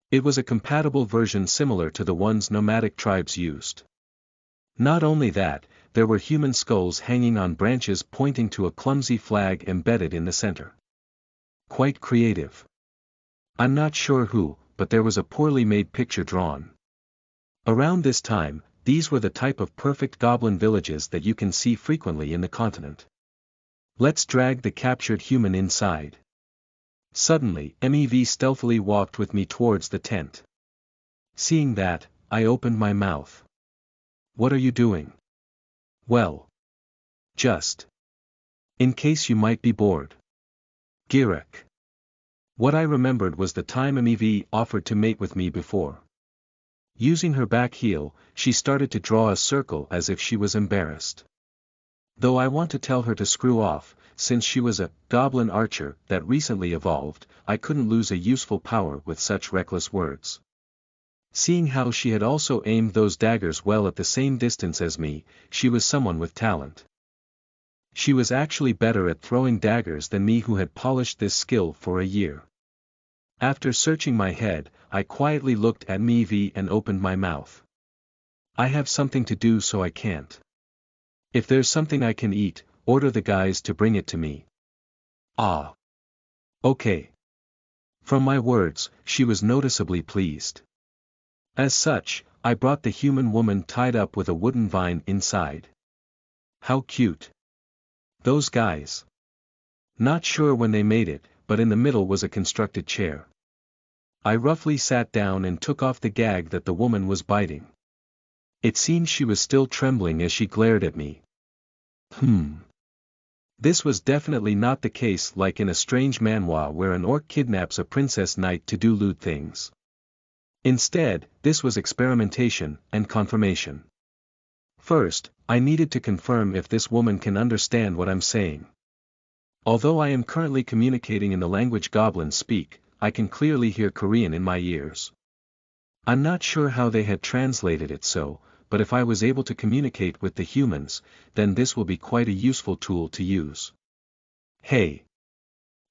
It was a compatible version similar to the ones nomadic tribes used. Not only that, there were human skulls hanging on branches pointing to a clumsy flag embedded in the center. Quite creative. I'm not sure who, but there was a poorly made picture drawn. Around this time, these were the type of perfect goblin villages that you can see frequently in the continent. Let's drag the captured human inside. Suddenly, MEV stealthily walked with me towards the tent. Seeing that, I opened my mouth. What are you doing? Well. Just. In case you might be bored. Girek. What I remembered was the time MEV offered to mate with me before. Using her back heel, she started to draw a circle as if she was embarrassed. Though I want to tell her to screw off, since she was a goblin archer that recently evolved, I couldn't lose a useful power with such reckless words. Seeing how she had also aimed those daggers well at the same distance as me, she was someone with talent. She was actually better at throwing daggers than me, who had polished this skill for a year. After searching my head, I quietly looked at MEV and opened my mouth. I have something to do, so I can't. If there's something I can eat, order the guys to bring it to me. Ah. Okay. From my words, she was noticeably pleased. As such, I brought the human woman tied up with a wooden vine inside. How cute. Those guys. Not sure when they made it, but in the middle was a constructed chair. I roughly sat down and took off the gag that the woman was biting. It seemed she was still trembling as she glared at me. This was definitely not the case like in a strange manhwa where an orc kidnaps a princess knight to do lewd things. Instead, this was experimentation and confirmation. First, I needed to confirm if this woman can understand what I'm saying. Although I am currently communicating in the language goblins speak, I can clearly hear Korean in my ears. I'm not sure how they had translated it so, but if I was able to communicate with the humans, then this will be quite a useful tool to use. Hey!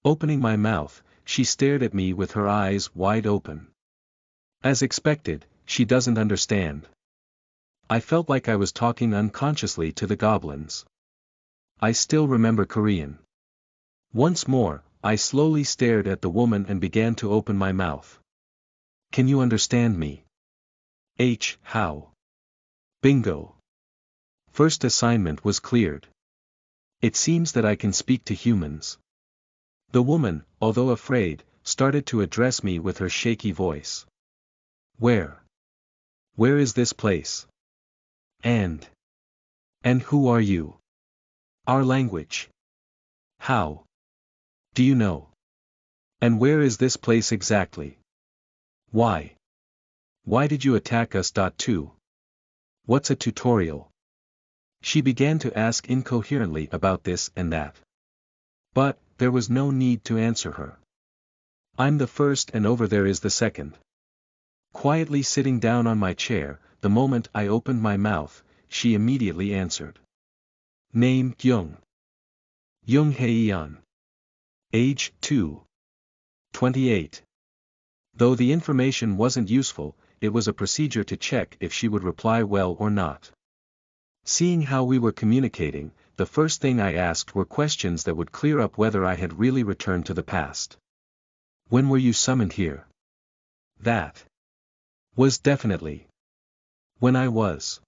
Opening my mouth, she stared at me with her eyes wide open. As expected, she doesn't understand. I felt like I was talking unconsciously to the goblins. I still remember Korean. Once more, I slowly stared at the woman and began to open my mouth. Can you understand me? How? Bingo. First assignment was cleared. It seems that I can speak to humans. The woman, although afraid, started to address me with her shaky voice. Where? Where is this place? And who are you? Our language. How? Do you know? And where is this place exactly? Why? Why did you attack us? 2. What's a tutorial? She began to ask incoherently about this and that. But, there was no need to answer her. I'm the first and over there is the second. Quietly sitting down on my chair, the moment I opened my mouth, she immediately answered. Name Young. Young Hye-yeon. Age 2. 28. Though the information wasn't useful, it was a procedure to check if she would reply well or not. Seeing how we were communicating, the first thing I asked were questions that would clear up whether I had really returned to the past. When were you summoned here? That was definitely when I was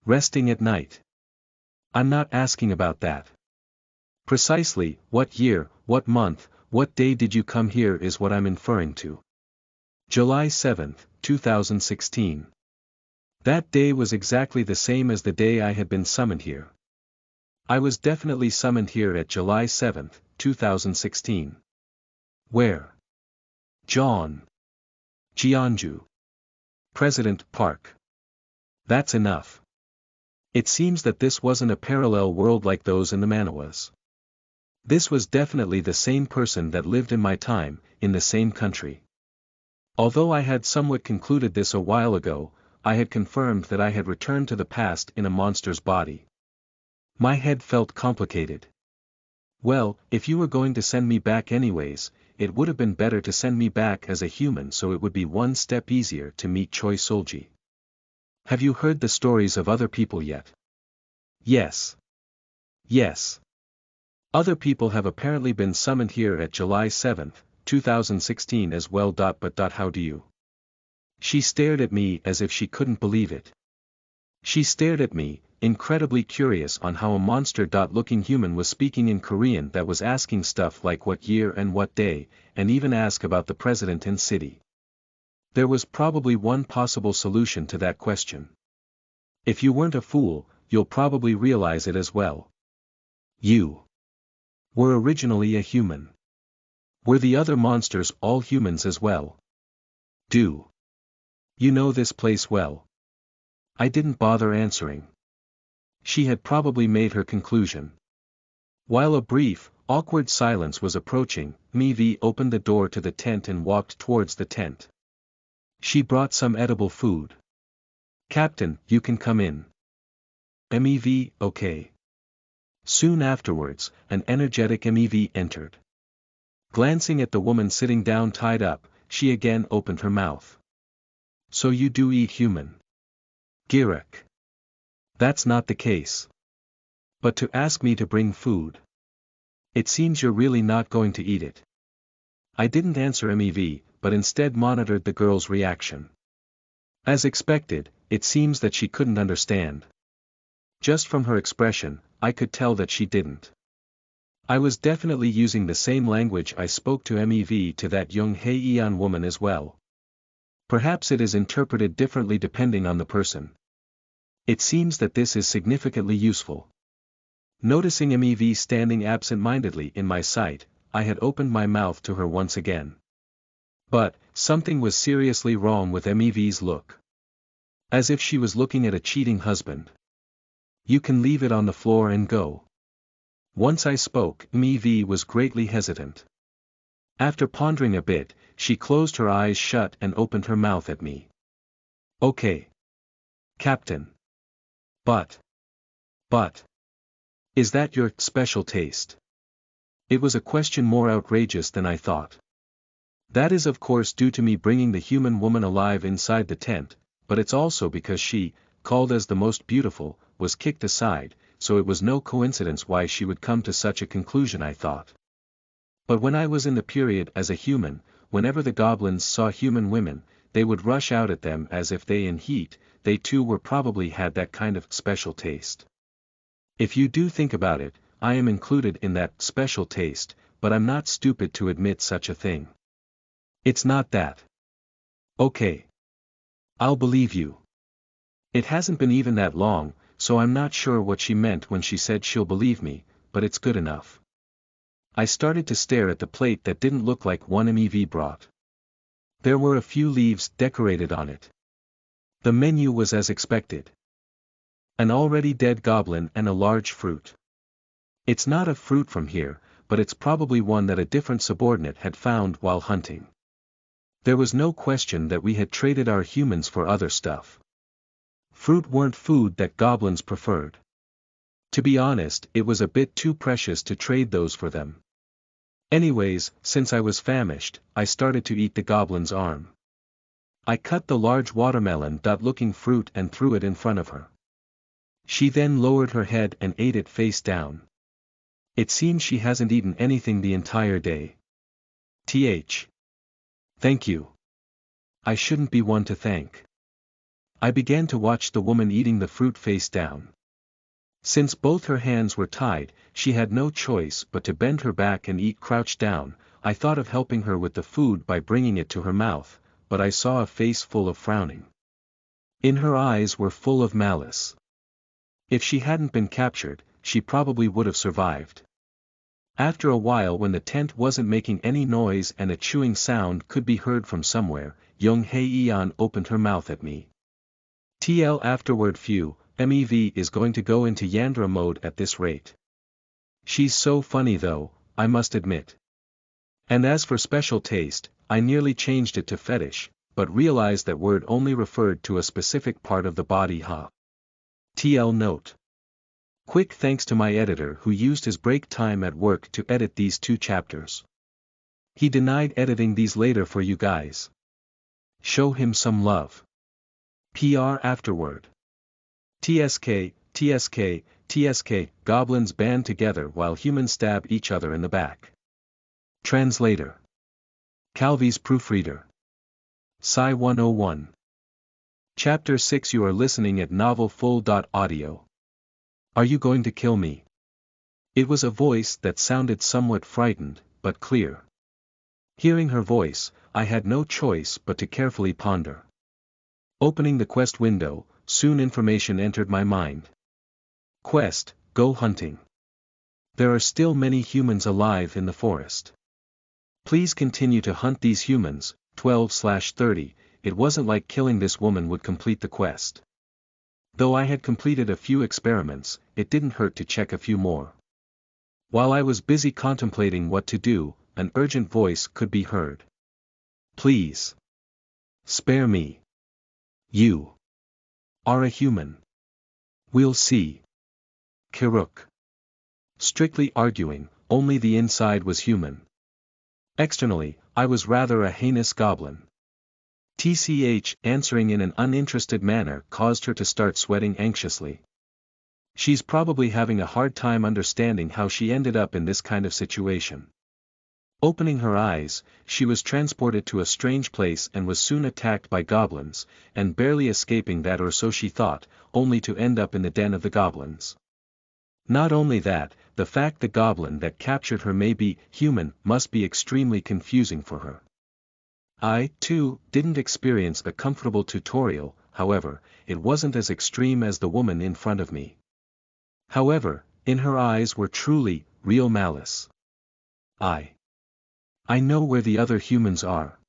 resting at night. I'm not asking about that. Precisely, what year, what month, what day did you come here is what I'm inferring to. July 7, 2016. That day was exactly the same as the day I had been summoned here. I was definitely summoned here at July 7, 2016. Where? John. Jeonju. President Park. That's enough. It seems that this wasn't a parallel world like those in the manhwas. This was definitely the same person that lived in my time, in the same country. Although I had somewhat concluded this a while ago, I had confirmed that I had returned to the past in a monster's body. My head felt complicated. Well, if you were going to send me back anyways, it would have been better to send me back as a human so it would be one step easier to meet Choi Solji. Have you heard the stories of other people yet? Yes. Yes. Other people have apparently been summoned here at July 7, 2016 as well. But how do you? She stared at me as if she couldn't believe it. She stared at me, incredibly curious on how a monster-looking human was speaking in Korean that was asking stuff like what year and what day, and even ask about the president and city. There was probably one possible solution to that question. If you weren't a fool, you'll probably realize it as well. You were originally a human. Were the other monsters all humans as well? Do you know this place well? I didn't bother answering. She had probably made her conclusion. While a brief, awkward silence was approaching, Mev opened the door to the tent and walked towards the tent. She brought some edible food. Captain, you can come in. Mev, okay. Soon afterwards, an energetic Mev entered. Glancing at the woman sitting down tied up, she again opened her mouth. So you do eat human? Girek. That's not the case. But to ask me to bring food. It seems you're really not going to eat it. I didn't answer Mev, but instead monitored the girl's reaction. As expected, it seems that she couldn't understand. Just from her expression, I could tell that she didn't. I was definitely using the same language I spoke to Mev to that young Heian woman as well. Perhaps it is interpreted differently depending on the person. It seems that this is significantly useful. Noticing Mev standing absent-mindedly in my sight, I had opened my mouth to her once again. But, something was seriously wrong with Mev's look. As if she was looking at a cheating husband. You can leave it on the floor and go. Once I spoke, Mev was greatly hesitant. After pondering a bit, she closed her eyes shut and opened her mouth at me. Okay. Captain. But. Is that your special taste? It was a question more outrageous than I thought. That is of course due to me bringing the human woman alive inside the tent, but it's also because she, called as the most beautiful, was kicked aside, so it was no coincidence why she would come to such a conclusion, I thought. But when I was in the period as a human, whenever the goblins saw human women, they would rush out at them as if they in heat, they too were probably had that kind of special taste. If you do think about it, I am included in that special taste, but I'm not stupid to admit such a thing. It's not that. Okay. I'll believe you. It hasn't been even that long, so I'm not sure what she meant when she said she'll believe me, but it's good enough. I started to stare at the plate that didn't look like one Mev brought. There were a few leaves decorated on it. The menu was as expected. An already dead goblin and a large fruit. It's not a fruit from here, but it's probably one that a different subordinate had found while hunting. There was no question that we had traded our humans for other stuff. Fruit weren't food that goblins preferred. To be honest, it was a bit too precious to trade those for them. Anyways, since I was famished, I started to eat the goblin's arm. I cut the large watermelon-looking fruit and threw it in front of her. She then lowered her head and ate it face down. It seems she hasn't eaten anything the entire day. Thank you. I shouldn't be one to thank. I began to watch the woman eating the fruit face down. Since both her hands were tied, she had no choice but to bend her back and eat crouched down. I thought of helping her with the food by bringing it to her mouth, but I saw a face full of frowning. In her eyes were full of malice. If she hadn't been captured, she probably would have survived. After a while, when the tent wasn't making any noise and a chewing sound could be heard from somewhere, young Heian opened her mouth at me. Afterward Mev is going to go into Yandra mode at this rate. She's so funny though, I must admit. And as for special taste, I nearly changed it to fetish, but realized that word only referred to a specific part of the body. Note. Quick thanks to my editor who used his break time at work to edit these 2 chapters. He denied editing these later for you guys. Show him some love. PR afterward. TSK, goblins band together while humans stab each other in the back. Translator. Calvi's proofreader. Psi 101. Chapter 6. You are listening at novelfull.audio. Are you going to kill me? It was a voice that sounded somewhat frightened, but clear. Hearing her voice, I had no choice but to carefully ponder. Opening the quest window, soon information entered my mind. Quest, go hunting. There are still many humans alive in the forest. Please continue to hunt these humans. 12/30. It wasn't like killing this woman would complete the quest. Though I had completed a few experiments, it didn't hurt to check a few more. While I was busy contemplating what to do, an urgent voice could be heard. Please. Spare me. You are a human. We'll see. Kiruk. Strictly arguing, only the inside was human. Externally, I was rather a heinous goblin. TCH, answering in an uninterested manner caused her to start sweating anxiously. She's probably having a hard time understanding how she ended up in this kind of situation. Opening her eyes, she was transported to a strange place and was soon attacked by goblins, and barely escaping that, or so she thought, only to end up in the den of the goblins. Not only that, the fact the goblin that captured her may be human must be extremely confusing for her. I, too, didn't experience a comfortable tutorial, however, it wasn't as extreme as the woman in front of me. However, in her eyes were truly, real malice. I know where the other humans are.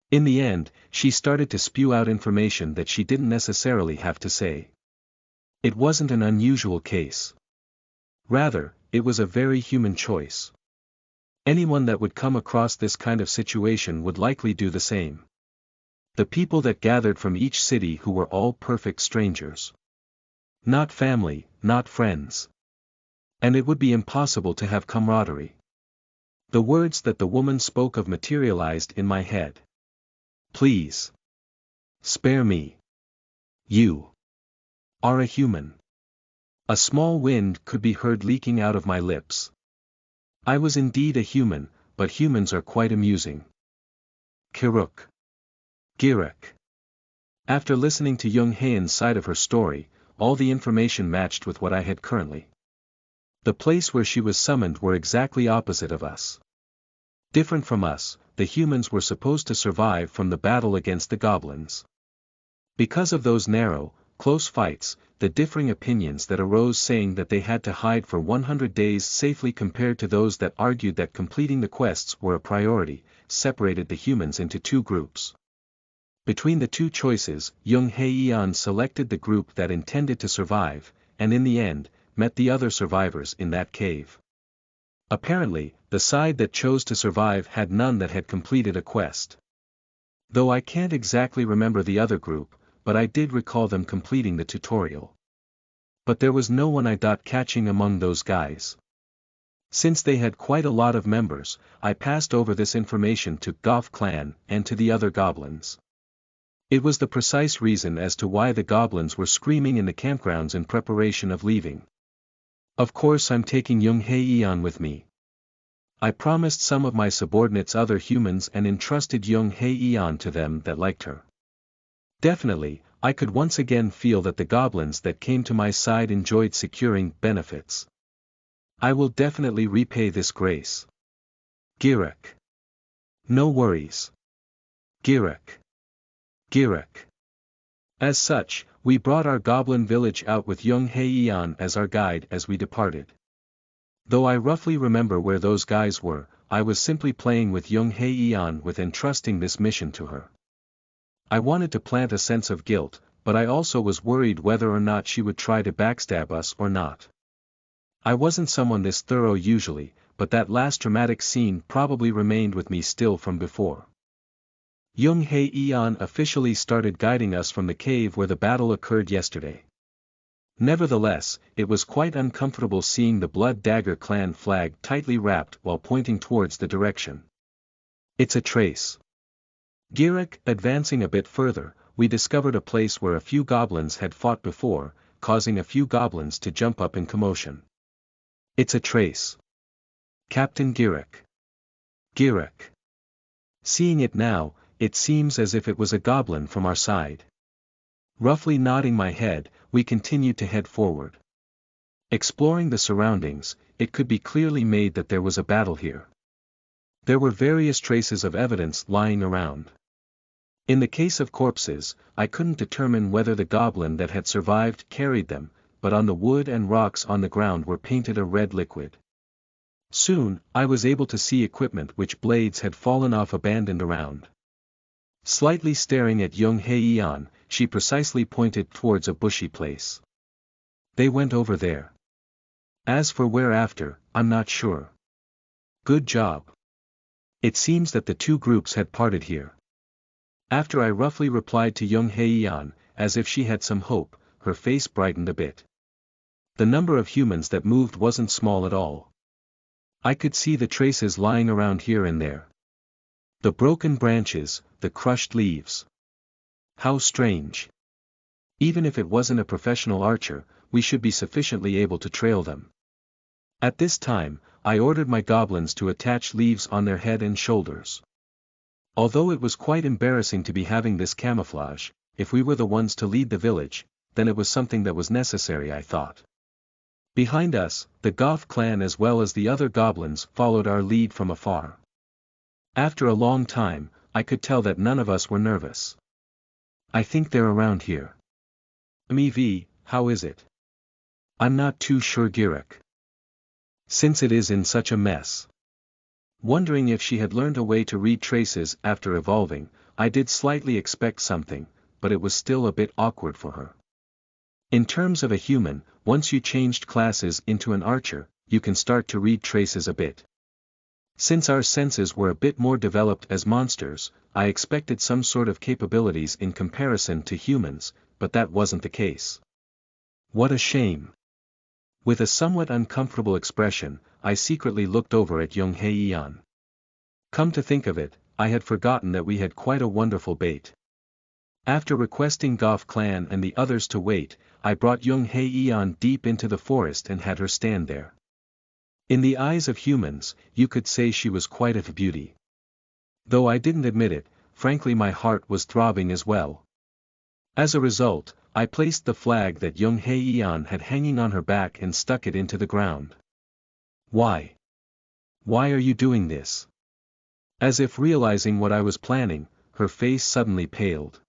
In the end, she started to spew out information that she didn't necessarily have to say. It wasn't an unusual case. Rather, it was a very human choice. Anyone that would come across this kind of situation would likely do the same. The people that gathered from each city who were all perfect strangers. Not family, not friends. And it would be impossible to have camaraderie. The words that the woman spoke of materialized in my head. Please. Spare me. You are a human. A small wind could be heard leaking out of my lips. I was indeed a human, but humans are quite amusing. Kiruk. Girek. After listening to Young Haeun's side of her story, all the information matched with what I had currently. The place where she was summoned were exactly opposite of us. Different from us, the humans were supposed to survive from the battle against the goblins. Because of those narrow, close fights, the differing opinions that arose saying that they had to hide for 100 days safely compared to those that argued that completing the quests were a priority, separated the humans into two groups. Between the two choices, Young Haeun selected the group that intended to survive, and in the end, met the other survivors in that cave. Apparently, the side that chose to survive had none that had completed a quest. Though I can't exactly remember the other group, but I did recall them completing the tutorial. But there was no one I catching among those guys. Since they had quite a lot of members, I passed over this information to Goth Clan and to the other goblins. It was the precise reason as to why the goblins were screaming in the campgrounds in preparation of leaving. Of course I'm taking Young Haeun with me. I promised some of my subordinates other humans and entrusted Young Haeun to them that liked her. Definitely, I could once again feel that the goblins that came to my side enjoyed securing benefits. I will definitely repay this grace. Girek. No worries. Girek. Girek. As such, we brought our goblin village out with Young Haeun as our guide as we departed. Though I roughly remember where those guys were, I was simply playing with Young Haeun with entrusting this mission to her. I wanted to plant a sense of guilt, but I also was worried whether or not she would try to backstab us or not. I wasn't someone this thorough usually, but that last dramatic scene probably remained with me still from before. Young Haeun officially started guiding us from the cave where the battle occurred yesterday. Nevertheless, it was quite uncomfortable seeing the Blood Dagger clan flag tightly wrapped while pointing towards the direction. It's a trace. Girek. Advancing a bit further, we discovered a place where a few goblins had fought before, causing a few goblins to jump up in commotion. It's a trace. Captain Girek. Girek. Seeing it now, it seems as if it was a goblin from our side. Roughly nodding my head, we continued to head forward. Exploring the surroundings, it could be clearly made that there was a battle here. There were various traces of evidence lying around. In the case of corpses, I couldn't determine whether the goblin that had survived carried them, but on the wood and rocks on the ground were painted a red liquid. Soon, I was able to see equipment which blades had fallen off abandoned around. Slightly staring at Young Hei-an, she precisely pointed towards a bushy place. They went over there. As for where after, I'm not sure. Good job. It seems that the two groups had parted here. After I roughly replied to Young Hei-an, as if she had some hope, her face brightened a bit. The number of humans that moved wasn't small at all. I could see the traces lying around here and there. The broken branches, the crushed leaves. How strange. Even if it wasn't a professional archer, we should be sufficiently able to trail them. At this time, I ordered my goblins to attach leaves on their head and shoulders. Although it was quite embarrassing to be having this camouflage, if we were the ones to lead the village, then it was something that was necessary, I thought. Behind us, the Goth clan as well as the other goblins followed our lead from afar. After a long time, I could tell that none of us were nervous. I think they're around here. Mev, how is it? I'm not too sure, Girek. Since it is in such a mess. Wondering if she had learned a way to read traces after evolving, I did slightly expect something, but it was still a bit awkward for her. In terms of a human, once you changed classes into an archer, you can start to read traces a bit. Since our senses were a bit more developed as monsters, I expected some sort of capabilities in comparison to humans, but that wasn't the case. What a shame. With a somewhat uncomfortable expression, I secretly looked over at Young Hei-an. Come to think of it, I had forgotten that we had quite a wonderful bait. After requesting Goth clan and the others to wait, I brought Young Hei-an deep into the forest and had her stand there. In the eyes of humans, you could say she was quite a beauty. Though I didn't admit it, frankly my heart was throbbing as well. As a result, I placed the flag that Young Hei-an had hanging on her back and stuck it into the ground. Why? Why are you doing this? As if realizing what I was planning, her face suddenly paled.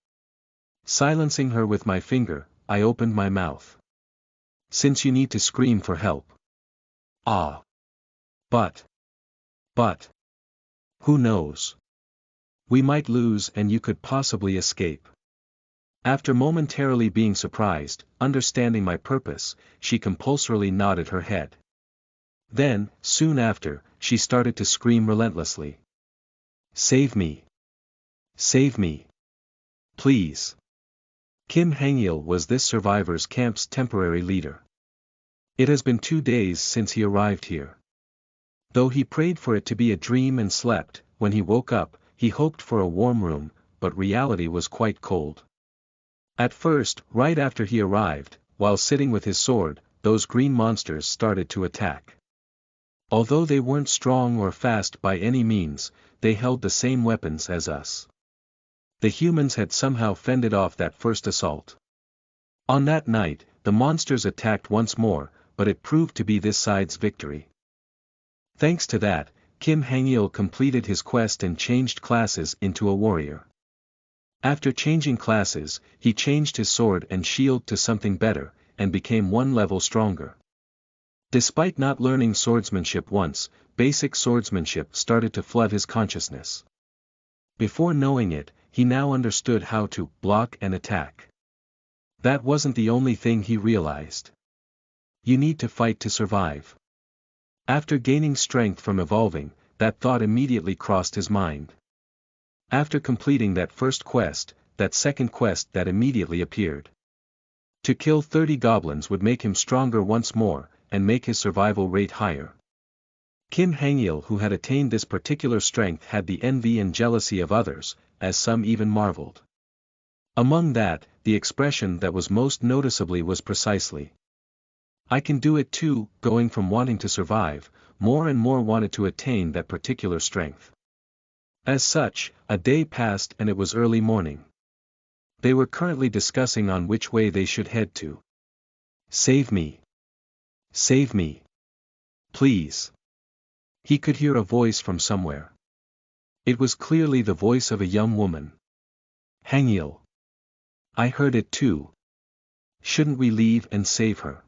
Silencing her with my finger, I opened my mouth. Since you need to scream for help. Ah. But. Who knows? We might lose and you could possibly escape. After momentarily being surprised, understanding my purpose, she compulsorily nodded her head. Then, soon after, she started to scream relentlessly. Save me. Save me. Please. Kim Hangil was this survivor's camp's temporary leader. It has been 2 days since he arrived here. Though he prayed for it to be a dream and slept, when he woke up, he hoped for a warm room, but reality was quite cold. At first, right after he arrived, while sitting with his sword, those green monsters started to attack. Although they weren't strong or fast by any means, they held the same weapons as us. The humans had somehow fended off that first assault. On that night, the monsters attacked once more, but it proved to be this side's victory. Thanks to that, Kim Hangil completed his quest and changed classes into a warrior. After changing classes, he changed his sword and shield to something better, and became 1 level stronger. Despite not learning swordsmanship once, basic swordsmanship started to flood his consciousness. Before knowing it, he now understood how to block and attack. That wasn't the only thing he realized. You need to fight to survive. After gaining strength from evolving, that thought immediately crossed his mind. After completing that first quest, that second quest that immediately appeared. To kill 30 goblins would make him stronger once more, and make his survival rate higher. Kim Hangil, who had attained this particular strength, had the envy and jealousy of others, as some even marveled. Among that, the expression that was most noticeably was precisely, I can do it too, going from wanting to survive, more and more wanted to attain that particular strength. As such, a day passed and it was early morning. They were currently discussing on which way they should head to. Save me. Save me. Please. He could hear a voice from somewhere. It was clearly the voice of a young woman. Hangil. I heard it too. Shouldn't we leave and save her?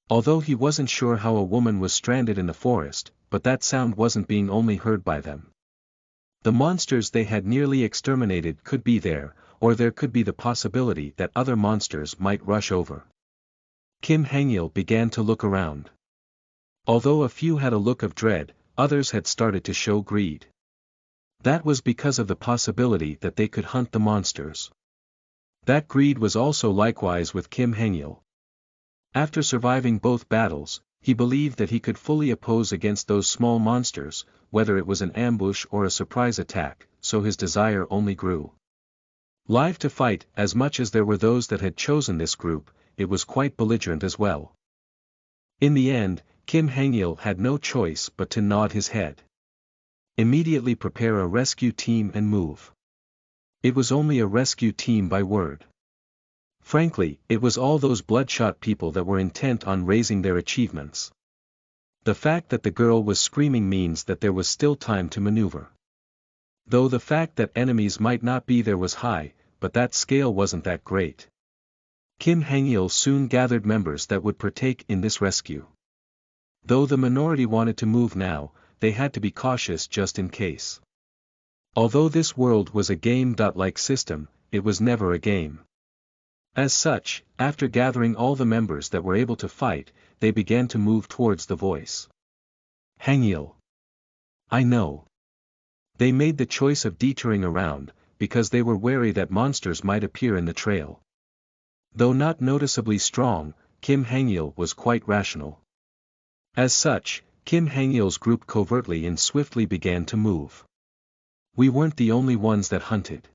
Although he wasn't sure how a woman was stranded in the forest, but that sound wasn't being only heard by them. The monsters they had nearly exterminated could be there, or there could be the possibility that other monsters might rush over. Kim Hangil began to look around. Although a few had a look of dread, others had started to show greed. That was because of the possibility that they could hunt the monsters. That greed was also likewise with Kim Hangil. After surviving both battles, he believed that he could fully oppose against those small monsters, whether it was an ambush or a surprise attack, so his desire only grew. Live to fight, as much as there were those that had chosen this group, it was quite belligerent as well. In the end, Kim Hangil had no choice but to nod his head. Immediately prepare a rescue team and move. It was only a rescue team by word. Frankly, it was all those bloodshot people that were intent on raising their achievements. The fact that the girl was screaming means that there was still time to maneuver. Though the fact that enemies might not be there was high, but that scale wasn't that great. Kim Hangil soon gathered members that would partake in this rescue. Though the minority wanted to move now, they had to be cautious just in case. Although this world was a game-like system, it was never a game. As such, after gathering all the members that were able to fight, they began to move towards the voice. Hangil. I know. They made the choice of detouring around, because they were wary that monsters might appear in the trail. Though not noticeably strong, Kim Hangil was quite rational. As such, Kim Hangil's group covertly and swiftly began to move. We weren't the only ones that hunted.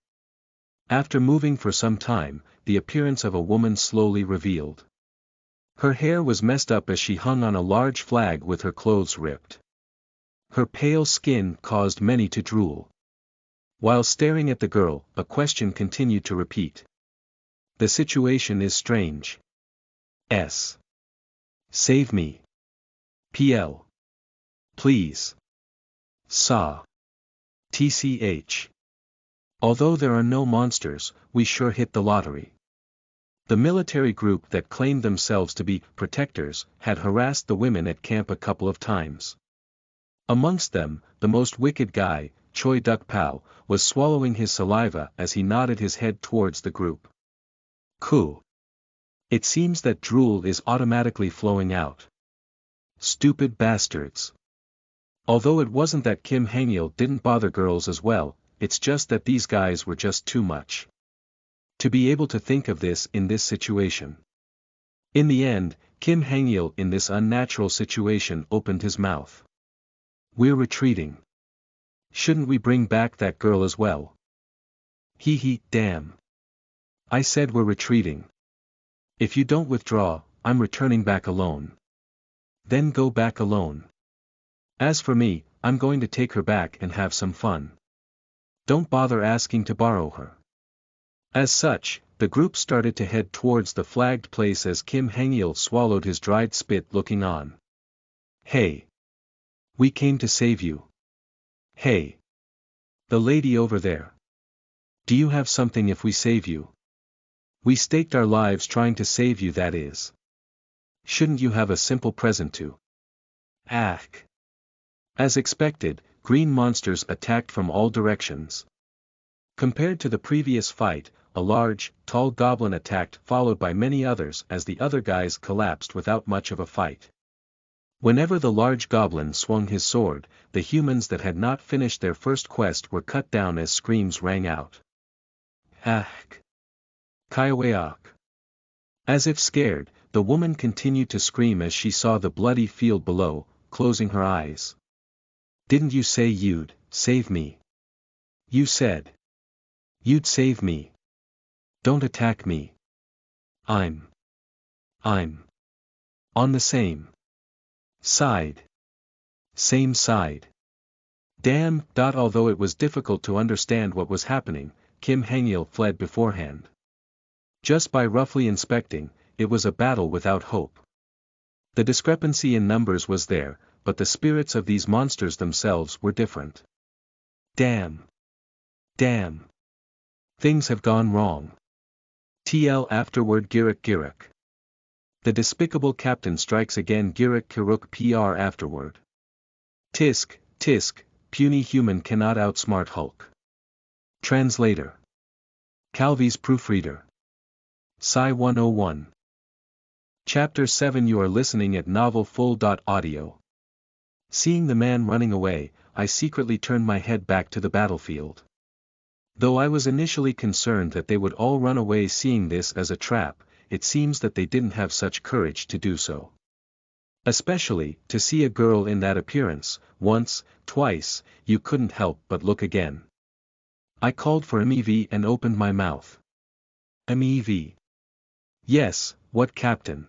After moving for some time, the appearance of a woman slowly revealed. Her hair was messed up as she hung on a large flag with her clothes ripped. Her pale skin caused many to drool. While staring at the girl, a question continued to repeat. The situation is strange. S. Save me. PL. Please. Sa. TCH. Although there are no monsters, we sure hit the lottery. The military group that claimed themselves to be protectors had harassed the women at camp a couple of times. Amongst them, the most wicked guy, Choi Duk Pao, was swallowing his saliva as he nodded his head towards the group. Cool. It seems that drool is automatically flowing out. Stupid bastards. Although it wasn't that Kim Hangil didn't bother girls as well, it's just that these guys were just too much. To be able to think of this in this situation. In the end, Kim Hangil in this unnatural situation opened his mouth. We're retreating. Shouldn't we bring back that girl as well? Damn. I said we're retreating. If you don't withdraw, I'm returning back alone. Then go back alone. As for me, I'm going to take her back and have some fun. Don't bother asking to borrow her. As such, the group started to head towards the flagged place as Kim Hangil swallowed his dried spit looking on. Hey. We came to save you. Hey. The lady over there. Do you have something if we save you? We staked our lives trying to save you, that is. Shouldn't you have a simple present to? Ack. As expected, green monsters attacked from all directions. Compared to the previous fight, a large, tall goblin attacked followed by many others as the other guys collapsed without much of a fight. Whenever the large goblin swung his sword, the humans that had not finished their first quest were cut down as screams rang out. Ack. Kaiwayak. As if scared, the woman continued to scream as she saw the bloody field below, closing her eyes. Didn't you say you'd save me? You said you'd save me. Don't attack me. I'm on the same side. Same side. Damn. Although it was difficult to understand what was happening, Kim Hangil fled beforehand. Just by roughly inspecting, it was a battle without hope. The discrepancy in numbers was there, but the spirits of these monsters themselves were different. Damn! Damn! Things have gone wrong. TL afterward Girik. The despicable captain strikes again Girik Kiruk PR afterward. Tisk, puny human cannot outsmart Hulk. Translator. Calvi's proofreader. Psi 101. Chapter 7. You are listening at novelfull.audio. Seeing the man running away, I secretly turned my head back to the battlefield. Though I was initially concerned that they would all run away seeing this as a trap, it seems that they didn't have such courage to do so. Especially, to see a girl in that appearance, once, twice, you couldn't help but look again. I called for MEV and opened my mouth. MEV. Yes, what captain?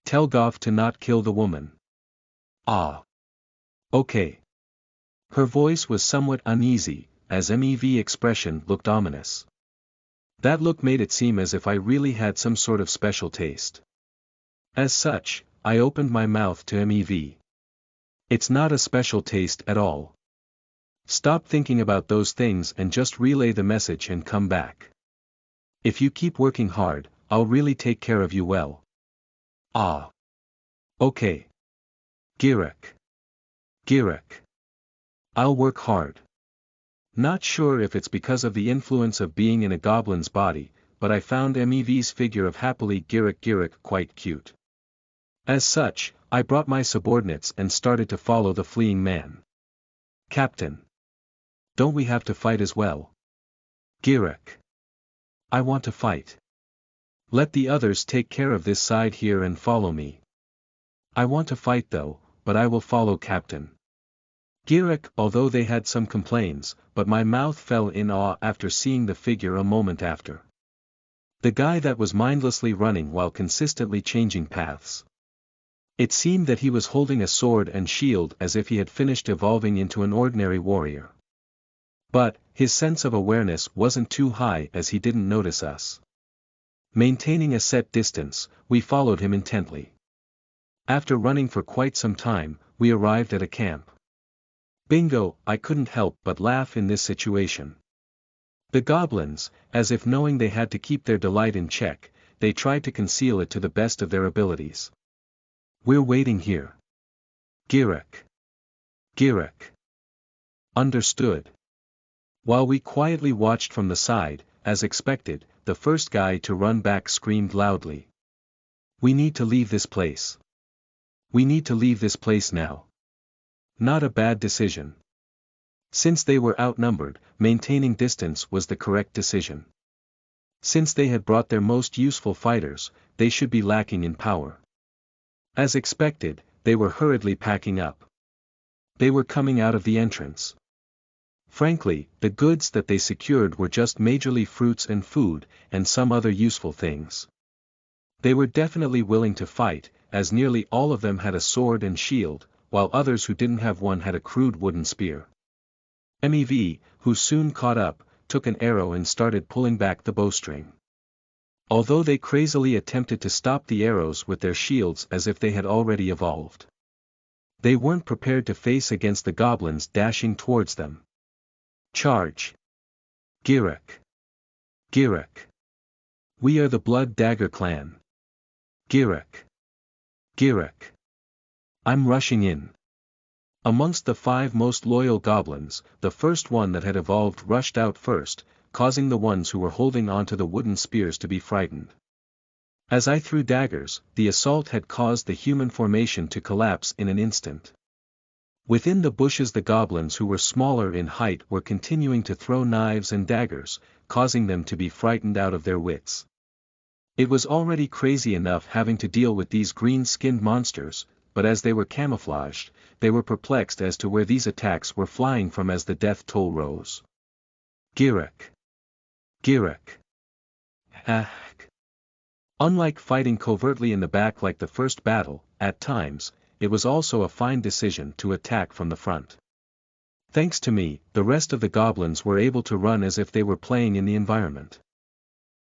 Tell Goff to not kill the woman. Ah. Okay. Her voice was somewhat uneasy, as MEV expression looked ominous. That look made it seem as if I really had some sort of special taste. As such, I opened my mouth to MEV. It's not a special taste at all. Stop thinking about those things and just relay the message and come back. If you keep working hard, I'll really take care of you well. Ah. Okay. Girik. I'll work hard. Not sure if it's because of the influence of being in a goblin's body, but I found MEV's figure of happily Girik quite cute. As such, I brought my subordinates and started to follow the fleeing man. Captain. Don't we have to fight as well? Girik. I want to fight. Let the others take care of this side here and follow me. I want to fight though, but I will follow Captain Girik. Although they had some complaints, but my mouth fell in awe after seeing the figure a moment after. The guy that was mindlessly running while consistently changing paths. It seemed that he was holding a sword and shield as if he had finished evolving into an ordinary warrior. But, his sense of awareness wasn't too high as he didn't notice us. Maintaining a set distance, we followed him intently. After running for quite some time, we arrived at a camp. Bingo, I couldn't help but laugh in this situation. The goblins, as if knowing they had to keep their delight in check, they tried to conceal it to the best of their abilities. We're waiting here. Girik. Understood. While we quietly watched from the side, as expected, the first guy to run back screamed loudly. We need to leave this place. We need to leave this place now. Not a bad decision. Since they were outnumbered, maintaining distance was the correct decision. Since they had brought their most useful fighters, they should be lacking in power. As expected, they were hurriedly packing up. They were coming out of the entrance. Frankly, the goods that they secured were just majorly fruits and food, and some other useful things. They were definitely willing to fight, as nearly all of them had a sword and shield, while others who didn't have one had a crude wooden spear. MEV, who soon caught up, took an arrow and started pulling back the bowstring. Although they crazily attempted to stop the arrows with their shields as if they had already evolved. They weren't prepared to face against the goblins dashing towards them. Charge! Girik. We are the Blood Dagger clan. Girik. I'm rushing in. Amongst the 5 most loyal goblins, the first one that had evolved rushed out first, causing the ones who were holding onto the wooden spears to be frightened. As I threw daggers, the assault had caused the human formation to collapse in an instant. Within the bushes the goblins who were smaller in height were continuing to throw knives and daggers, causing them to be frightened out of their wits. It was already crazy enough having to deal with these green-skinned monsters, but as they were camouflaged, they were perplexed as to where these attacks were flying from as the death toll rose. Girik. Unlike fighting covertly in the back like the first battle, at times, it was also a fine decision to attack from the front. Thanks to me, the rest of the goblins were able to run as if they were playing in the environment.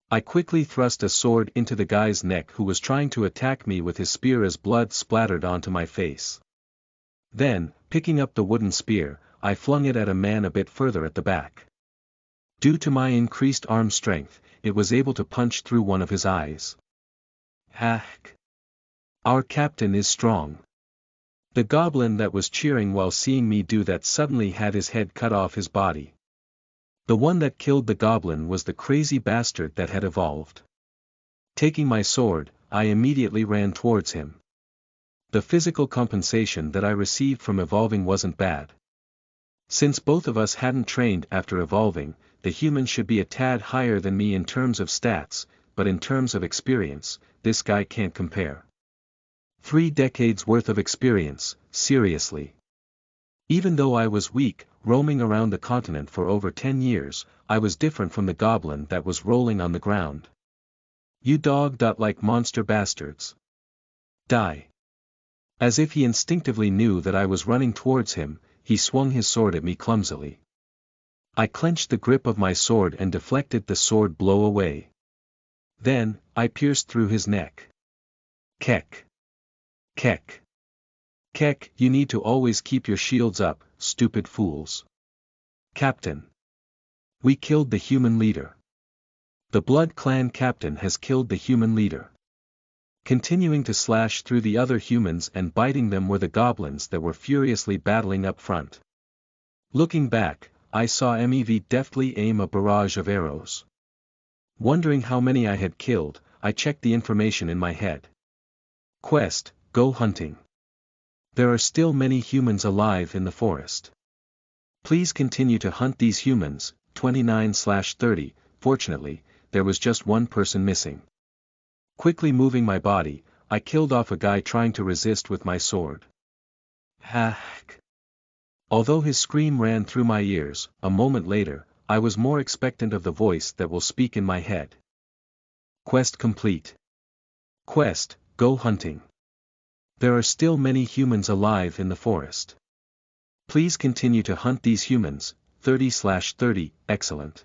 I quickly thrust a sword into the guy's neck who was trying to attack me with his spear as blood splattered onto my face. Then, picking up the wooden spear, I flung it at a man a bit further at the back. Due to my increased arm strength, it was able to punch through one of his eyes. Hack! Our captain is strong. The goblin that was cheering while seeing me do that suddenly had his head cut off his body. The one that killed the goblin was the crazy bastard that had evolved. Taking my sword, I immediately ran towards him. The physical compensation that I received from evolving wasn't bad. Since both of us hadn't trained after evolving, the human should be a tad higher than me in terms of stats, but in terms of experience, this guy can't compare. 3 decades worth of experience, seriously. Even though I was weak, roaming around the continent for over 10 years, I was different from the goblin that was rolling on the ground. You dog-like monster bastards. Die. As if he instinctively knew that I was running towards him, he swung his sword at me clumsily. I clenched the grip of my sword and deflected the sword blow away. Then, I pierced through his neck. Kek. Kek. Kek, you need to always keep your shields up, stupid fools. Captain. We killed the human leader. The Blood Clan captain has killed the human leader. Continuing to slash through the other humans and biting them were the goblins that were furiously battling up front. Looking back, I saw MEV deftly aim a barrage of arrows. Wondering how many I had killed, I checked the information in my head. Quest, go hunting. There are still many humans alive in the forest. Please continue to hunt these humans. 29/30. Fortunately, there was just one person missing. Quickly moving my body, I killed off a guy trying to resist with my sword. Hack! Although his scream ran through my ears, a moment later, I was more expectant of the voice that will speak in my head. Quest complete. Quest, go hunting. There are still many humans alive in the forest. Please continue to hunt these humans. 30/30. Excellent.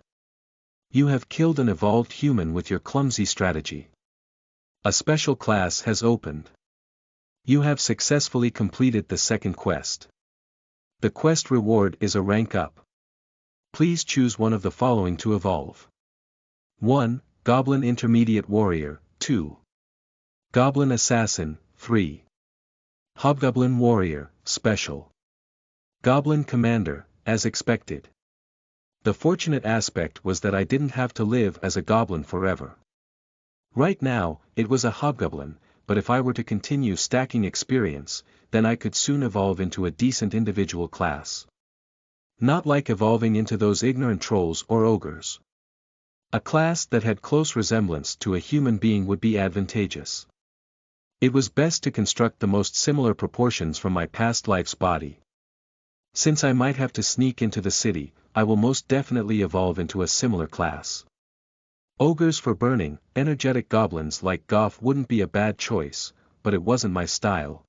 You have killed an evolved human with your clumsy strategy. A special class has opened. You have successfully completed the second quest. The quest reward is a rank up. Please choose one of the following to evolve. 1. Goblin Intermediate Warrior. 2. Goblin Assassin. 3. Hobgoblin Warrior, Special. Goblin Commander, as expected. The fortunate aspect was that I didn't have to live as a goblin forever. Right now, it was a hobgoblin, but if I were to continue stacking experience, then I could soon evolve into a decent individual class. Not like evolving into those ignorant trolls or ogres. A class that had close resemblance to a human being would be advantageous. It was best to construct the most similar proportions from my past life's body. Since I might have to sneak into the city, I will most definitely evolve into a similar class. Ogres for burning, energetic goblins like Goff wouldn't be a bad choice, but it wasn't my style.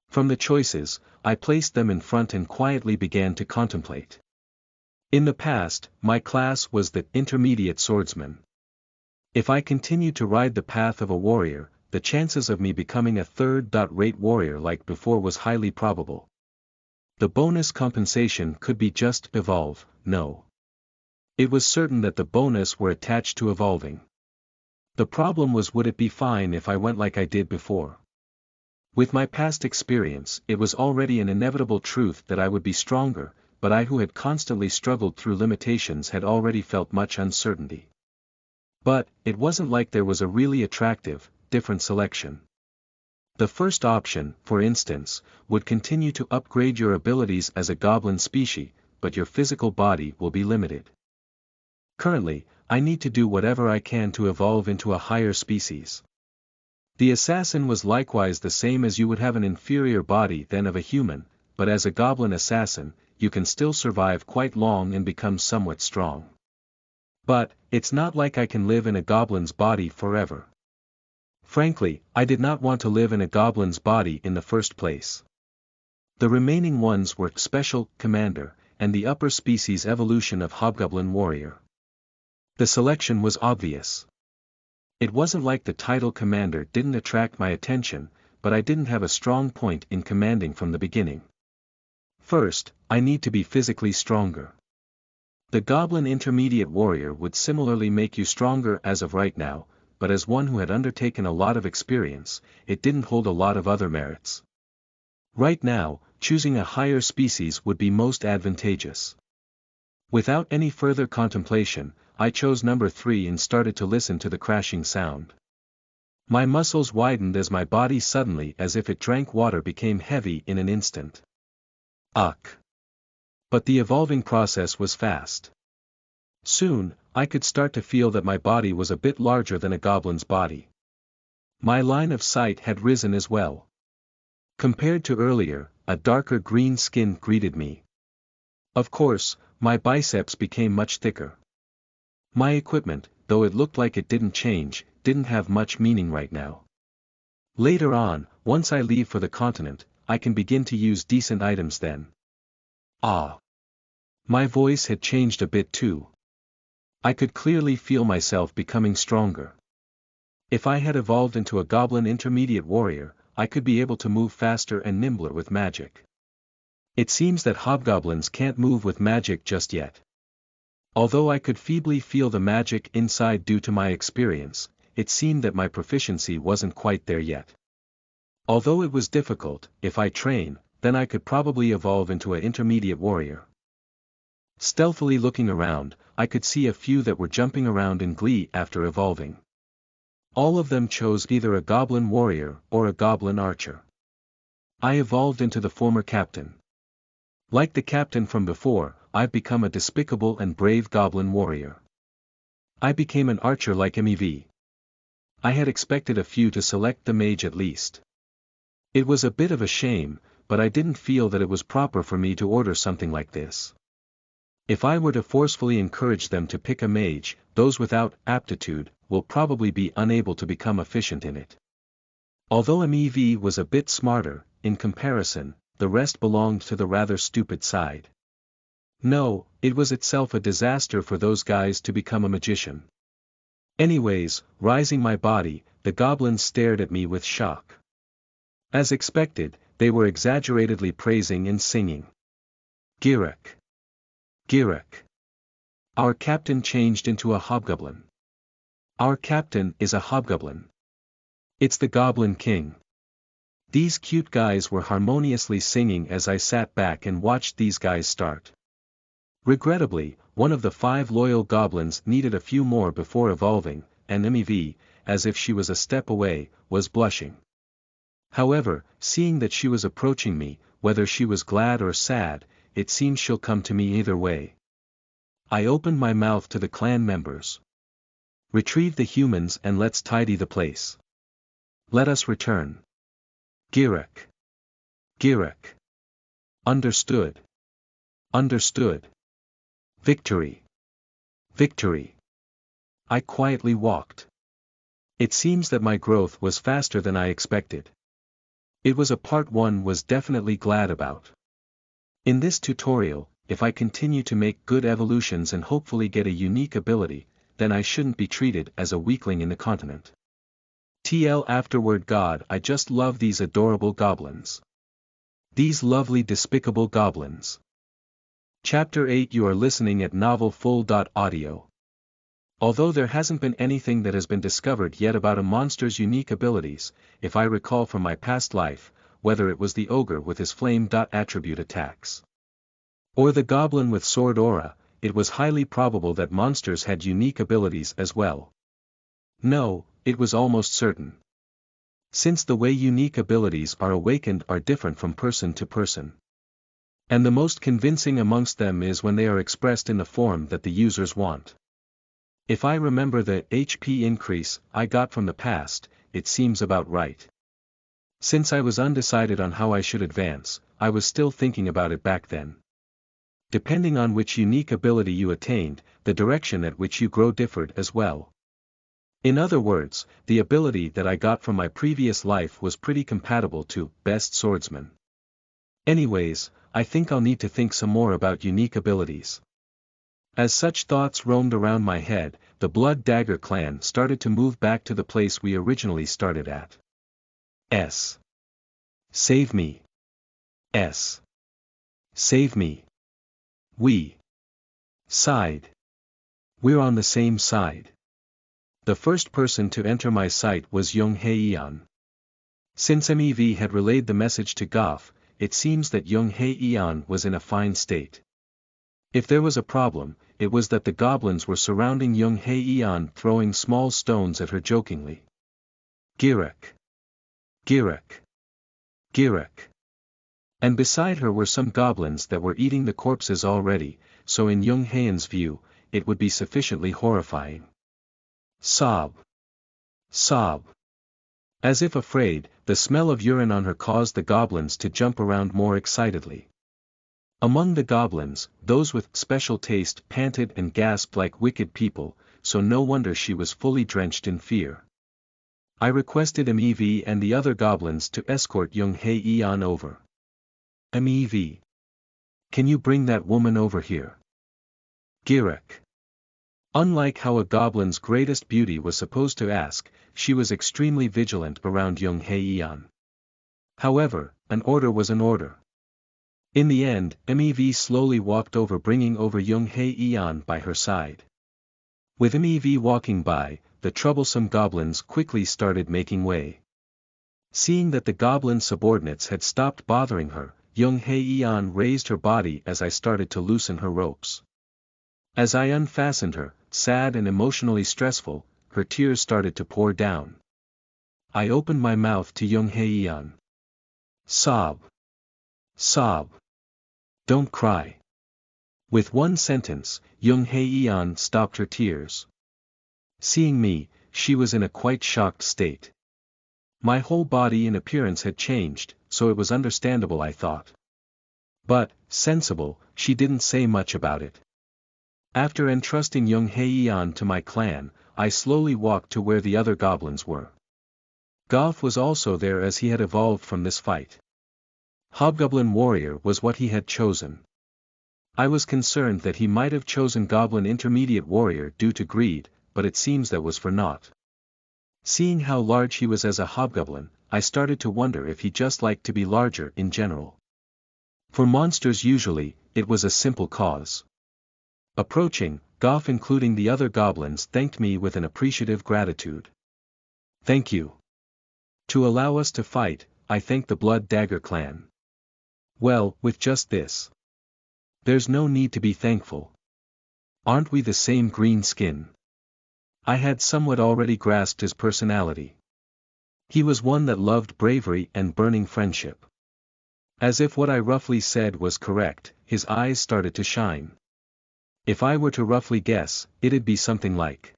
From the choices, I placed them in front and quietly began to contemplate. In the past, my class was the intermediate swordsman. If I continued to ride the path of a warrior, the chances of me becoming a third-rate warrior like before was highly probable. The bonus compensation could be just evolve, no. It was certain that the bonus were attached to evolving. The problem was, would it be fine if I went like I did before? With my past experience, it was already an inevitable truth that I would be stronger, but I who had constantly struggled through limitations had already felt much uncertainty. But, it wasn't like there was a really attractive, different selection. The first option, for instance, would continue to upgrade your abilities as a goblin species, but your physical body will be limited. Currently, I need to do whatever I can to evolve into a higher species. The assassin was likewise the same, as you would have an inferior body than of a human, but as a goblin assassin, you can still survive quite long and become somewhat strong. But, it's not like I can live in a goblin's body forever. Frankly, I did not want to live in a goblin's body in the first place. The remaining ones were Special Commander, and the upper species evolution of Hobgoblin Warrior. The selection was obvious. It wasn't like the title Commander didn't attract my attention, but I didn't have a strong point in commanding from the beginning. First, I need to be physically stronger. The Goblin Intermediate Warrior would similarly make you stronger as of right now, but as one who had undertaken a lot of experience, it didn't hold a lot of other merits. Right now, choosing a higher species would be most advantageous. Without any further contemplation, I chose number 3 and started to listen to the crashing sound. My muscles widened as my body suddenly, as if it drank water, became heavy in an instant. Ugh! But the evolving process was fast. Soon, I could start to feel that my body was a bit larger than a goblin's body. My line of sight had risen as well. Compared to earlier, a darker green skin greeted me. Of course, my biceps became much thicker. My equipment, though it looked like it didn't change, didn't have much meaning right now. Later on, once I leave for the continent, I can begin to use decent items then. Ah! My voice had changed a bit too. I could clearly feel myself becoming stronger. If I had evolved into a Goblin Intermediate Warrior, I could be able to move faster and nimbler with magic. It seems that hobgoblins can't move with magic just yet. Although I could feebly feel the magic inside due to my experience, it seemed that my proficiency wasn't quite there yet. Although it was difficult, if I train, then I could probably evolve into an intermediate warrior. Stealthily looking around, I could see a few that were jumping around in glee after evolving. All of them chose either a goblin warrior or a goblin archer. I evolved into the former captain. Like the captain from before, I've become a despicable and brave goblin warrior. I became an archer like MEV. I had expected a few to select the mage at least. It was a bit of a shame, but I didn't feel that it was proper for me to order something like this. If I were to forcefully encourage them to pick a mage, those without aptitude will probably be unable to become efficient in it. Although MEV was a bit smarter, in comparison, the rest belonged to the rather stupid side. No, it was itself a disaster for those guys to become a magician. Anyways, rising my body, the goblins stared at me with shock. As expected, they were exaggeratedly praising and singing. Girek! Girek! Our captain changed into a hobgoblin. Our captain is a hobgoblin. It's the Goblin King. These cute guys were harmoniously singing as I sat back and watched these guys start. Regrettably, one of the 5 loyal goblins needed a few more before evolving, and MEV, as if she was a step away, was blushing. However, seeing that she was approaching me, whether she was glad or sad, it seemed she'll come to me either way. I opened my mouth to the clan members. Retrieve the humans and let's tidy the place. Let us return. Girek! Girek! Understood. Understood. Victory! Victory! I quietly walked. It seems that my growth was faster than I expected. It was a part one was definitely glad about. In this tutorial, if I continue to make good evolutions and hopefully get a unique ability, then I shouldn't be treated as a weakling in the continent. TL afterward God, I just love these adorable goblins. These lovely despicable goblins. Chapter 8 You are listening at NovelFull.audio. Although there hasn't been anything that has been discovered yet about a monster's unique abilities, if I recall from my past life, whether it was the ogre with his flame attribute attacks, or the goblin with sword aura, it was highly probable that monsters had unique abilities as well. No, it was almost certain. Since the way unique abilities are awakened are different from person to person. And the most convincing amongst them is when they are expressed in the form that the users want. If I remember the HP increase I got from the past, it seems about right. Since I was undecided on how I should advance, I was still thinking about it back then. Depending on which unique ability you attained, the direction at which you grow differed as well. In other words, the ability that I got from my previous life was pretty compatible to Best Swordsman. Anyways, I think I'll need to think some more about unique abilities. As such thoughts roamed around my head, the Blood Dagger clan started to move back to the place we originally started at. Save me. Save me. We sighed. We're on the same side. The first person to enter my sight was Yonghae-eon. Since MEV had relayed the message to Goff, it seems that Yonghae-eon was in a fine state. If there was a problem, it was that the goblins were surrounding Yonghae-eon, throwing small stones at her jokingly. Girak. Girak. Girak. And beside her were some goblins that were eating the corpses already, so in Yonghaeon's view, it would be sufficiently horrifying. Sob. Sob. As if afraid, the smell of urine on her caused the goblins to jump around more excitedly. Among the goblins, those with special taste panted and gasped like wicked people, so no wonder she was fully drenched in fear. I requested MEV and the other goblins to escort Yonghae-eon over. MEV. Can you bring that woman over here? Girak. Unlike how a goblin's greatest beauty was supposed to ask, she was extremely vigilant around Yonghae-eon. However, an order was an order. In the end, MEV slowly walked over, bringing over Yonghae-eon by her side. With MEV walking by, the troublesome goblins quickly started making way. Seeing that the goblin subordinates had stopped bothering her, Yonghae-eon raised her body as I started to loosen her ropes. As I unfastened her, sad and emotionally stressful, her tears started to pour down. I opened my mouth to Yonghae-eon. Sob. Sob. Don't cry. With one sentence, Yonghae-eon stopped her tears. Seeing me, she was in a quite shocked state. My whole body and appearance had changed, so it was understandable, I thought. But, sensible, she didn't say much about it. After entrusting Yonghae-eon to my clan, I slowly walked to where the other goblins were. Goff was also there as he had evolved from this fight. Hobgoblin Warrior was what he had chosen. I was concerned that he might have chosen Goblin Intermediate Warrior due to greed, but it seems that was for naught. Seeing how large he was as a hobgoblin, I started to wonder if he just liked to be larger in general. For monsters usually, it was a simple cause. Approaching, Goff including the other goblins thanked me with an appreciative gratitude. Thank you. To allow us to fight, I thank the Blood Dagger clan. Well, with just this. There's no need to be thankful. Aren't we the same green skin? I had somewhat already grasped his personality. He was one that loved bravery and burning friendship. As if what I roughly said was correct, his eyes started to shine. If I were to roughly guess, it'd be something like,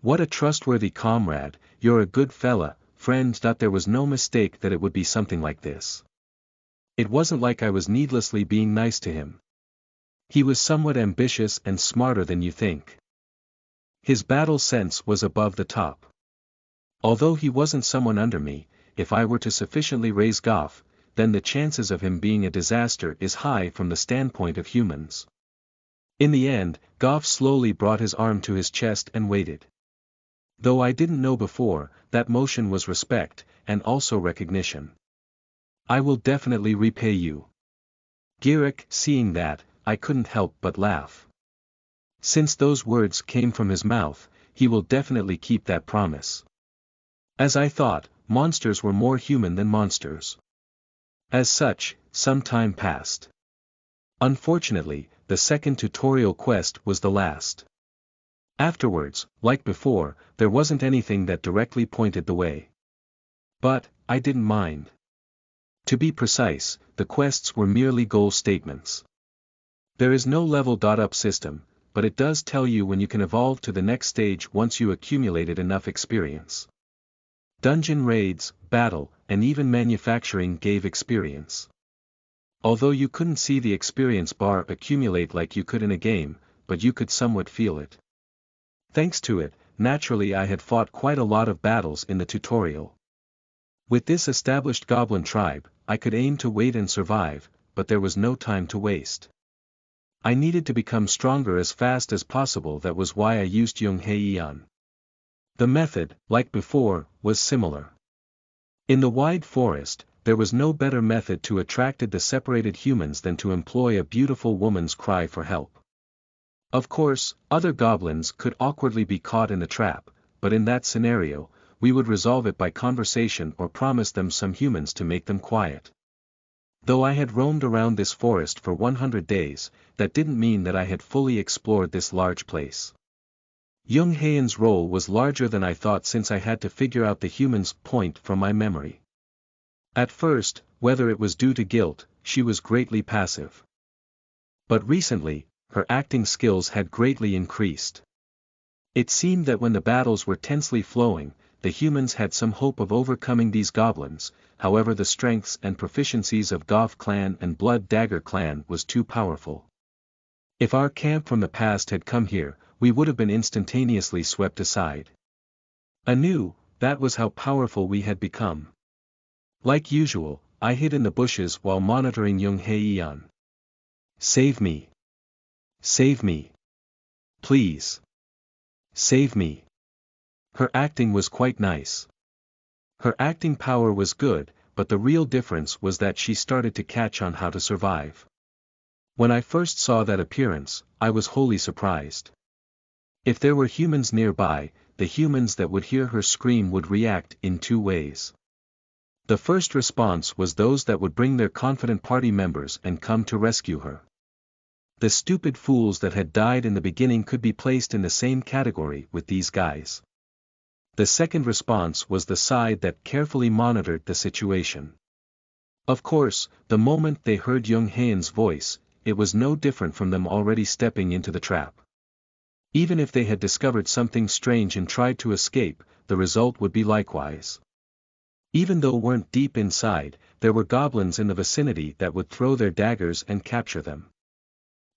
"What a trustworthy comrade, you're a good fella, friend." There was no mistake that it would be something like this. It wasn't like I was needlessly being nice to him. He was somewhat ambitious and smarter than you think. His battle sense was above the top. Although he wasn't someone under me, if I were to sufficiently raise Goff, then the chances of him being a disaster is high from the standpoint of humans. In the end, Goff slowly brought his arm to his chest and waited. Though I didn't know before, that motion was respect, and also recognition. I will definitely repay you. Girak, seeing that, I couldn't help but laugh. Since those words came from his mouth, he will definitely keep that promise. As I thought, monsters were more human than monsters. As such, some time passed. Unfortunately, the second tutorial quest was the last. Afterwards, like before, there wasn't anything that directly pointed the way. But, I didn't mind. To be precise, the quests were merely goal statements. There is no level-up system, but it does tell you when you can evolve to the next stage once you accumulated enough experience. Dungeon raids, battle, and even manufacturing gave experience. Although you couldn't see the experience bar accumulate like you could in a game, but you could somewhat feel it. Thanks to it, naturally I had fought quite a lot of battles in the tutorial. With this established goblin tribe, I could aim to wait and survive, but there was no time to waste. I needed to become stronger as fast as possible. That was why I used Yung Heian. The method, like before, was similar. In the wide forest, there was no better method to attract the separated humans than to employ a beautiful woman's cry for help. Of course, other goblins could awkwardly be caught in the trap, but in that scenario, we would resolve it by conversation or promise them some humans to make them quiet. Though I had roamed around this forest for 100 days, that didn't mean that I had fully explored this large place. Yung Heian's role was larger than I thought, since I had to figure out the human's point from my memory. At first, whether it was due to guilt, she was greatly passive. But recently, her acting skills had greatly increased. It seemed that when the battles were tensely flowing, the humans had some hope of overcoming these goblins. However, the strengths and proficiencies of Goth clan and Blood Dagger clan was too powerful. If our camp from the past had come here, we would have been instantaneously swept aside. Anew, that was how powerful we had become. Like usual, I hid in the bushes while monitoring Yung Heian. Save me. Save me. Please. Save me. Her acting was quite nice. Her acting power was good, but the real difference was that she started to catch on how to survive. When I first saw that appearance, I was wholly surprised. If there were humans nearby, the humans that would hear her scream would react in two ways. The first response was those that would bring their confident party members and come to rescue her. The stupid fools that had died in the beginning could be placed in the same category with these guys. The second response was the side that carefully monitored the situation. Of course, the moment they heard Yung Heian's voice, it was no different from them already stepping into the trap. Even if they had discovered something strange and tried to escape, the result would be likewise. Even though weren't deep inside, there were goblins in the vicinity that would throw their daggers and capture them.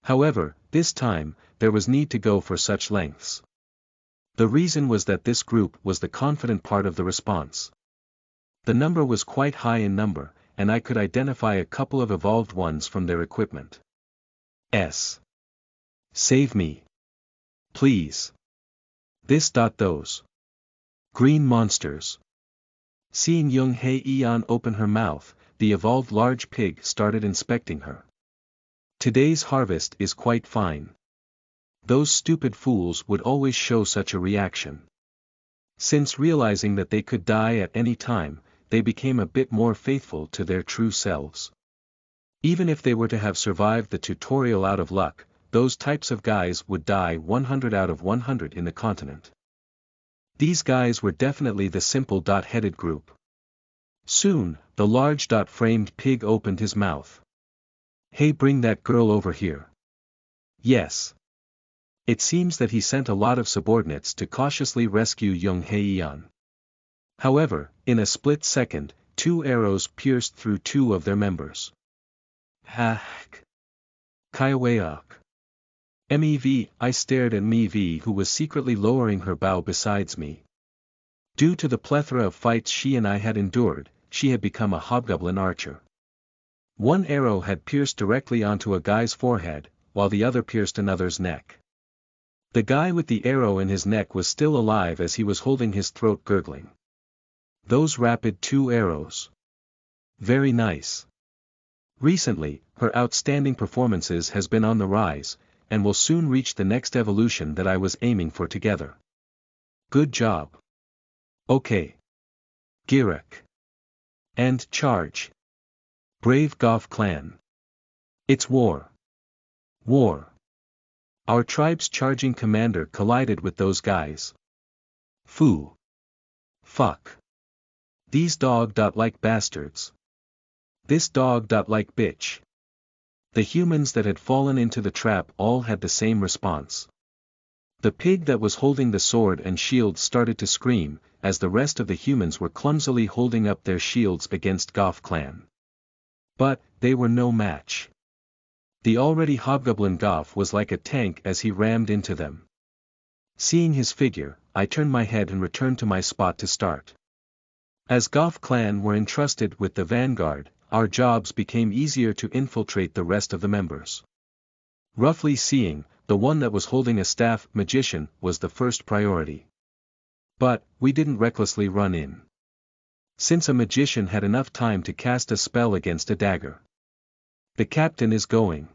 However, this time, there was need to go for such lengths. The reason was that this group was the confident part of the response. The number was quite high in number, and I could identify a couple of evolved ones from their equipment. Save me. Please. Those. Green monsters. Seeing Yung Heian open her mouth, the evolved large pig started inspecting her. Today's harvest is quite fine. Those stupid fools would always show such a reaction. Since realizing that they could die at any time, they became a bit more faithful to their true selves. Even if they were to have survived the tutorial out of luck, those types of guys would die 100 out of 100 in the continent. These guys were definitely the simple dot-headed group. Soon, the large dot-framed pig opened his mouth. Hey, bring that girl over here. Yes. It seems that he sent a lot of subordinates to cautiously rescue Yung Heian. However, in a split second, 2 arrows pierced through 2 of their members. Hack. Kaiwayak. MEV, I stared at MEV, who was secretly lowering her bow besides me. Due to the plethora of fights she and I had endured, she had become a hobgoblin archer. One arrow had pierced directly onto a guy's forehead, while the other pierced another's neck. The guy with the arrow in his neck was still alive as he was holding his throat gurgling. Those rapid 2 arrows. Very nice. Recently, her outstanding performances has been on the rise, and will soon reach the next evolution that I was aiming for together. Good job. Okay. Girac. And charge. Brave Goth clan. It's war. War. Our tribe's charging commander collided with those guys. Foo. Fuck. These dog-like bastards. This dog-like bitch. The humans that had fallen into the trap all had the same response. The pig that was holding the sword and shield started to scream, as the rest of the humans were clumsily holding up their shields against Goth clan. But, they were no match. The already hobgoblin Goth was like a tank as he rammed into them. Seeing his figure, I turned my head and returned to my spot to start. As Goth clan were entrusted with the vanguard, our jobs became easier to infiltrate the rest of the members. Roughly seeing, the one that was holding a staff magician was the first priority. But, we didn't recklessly run in. Since a magician had enough time to cast a spell against a dagger. The captain is going.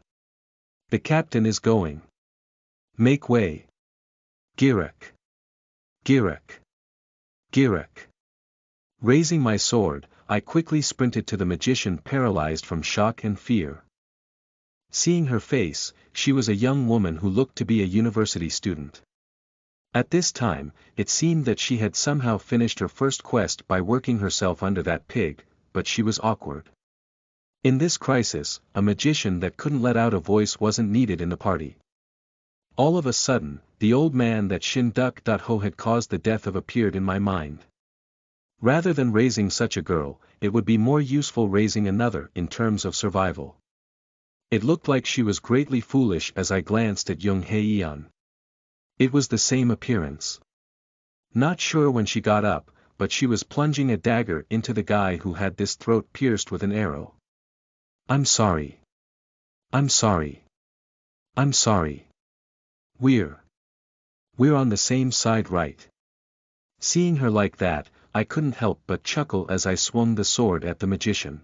The captain is going. Make way. Girek. Girek. Girek. Raising my sword, I quickly sprinted to the magician paralyzed from shock and fear. Seeing her face, she was a young woman who looked to be a university student. At this time, it seemed that she had somehow finished her first quest by working herself under that pig, but she was awkward. In this crisis, a magician that couldn't let out a voice wasn't needed in the party. All of a sudden, the old man that Shin-Duk-Ho had caused the death of appeared in my mind. Rather than raising such a girl, it would be more useful raising another in terms of survival. It looked like she was greatly foolish as I glanced at Young Hae-yeon. It was the same appearance. Not sure when she got up, but she was plunging a dagger into the guy who had this throat pierced with an arrow. I'm sorry. I'm sorry. I'm sorry. We're on the same side, right? Seeing her like that, I couldn't help but chuckle as I swung the sword at the magician.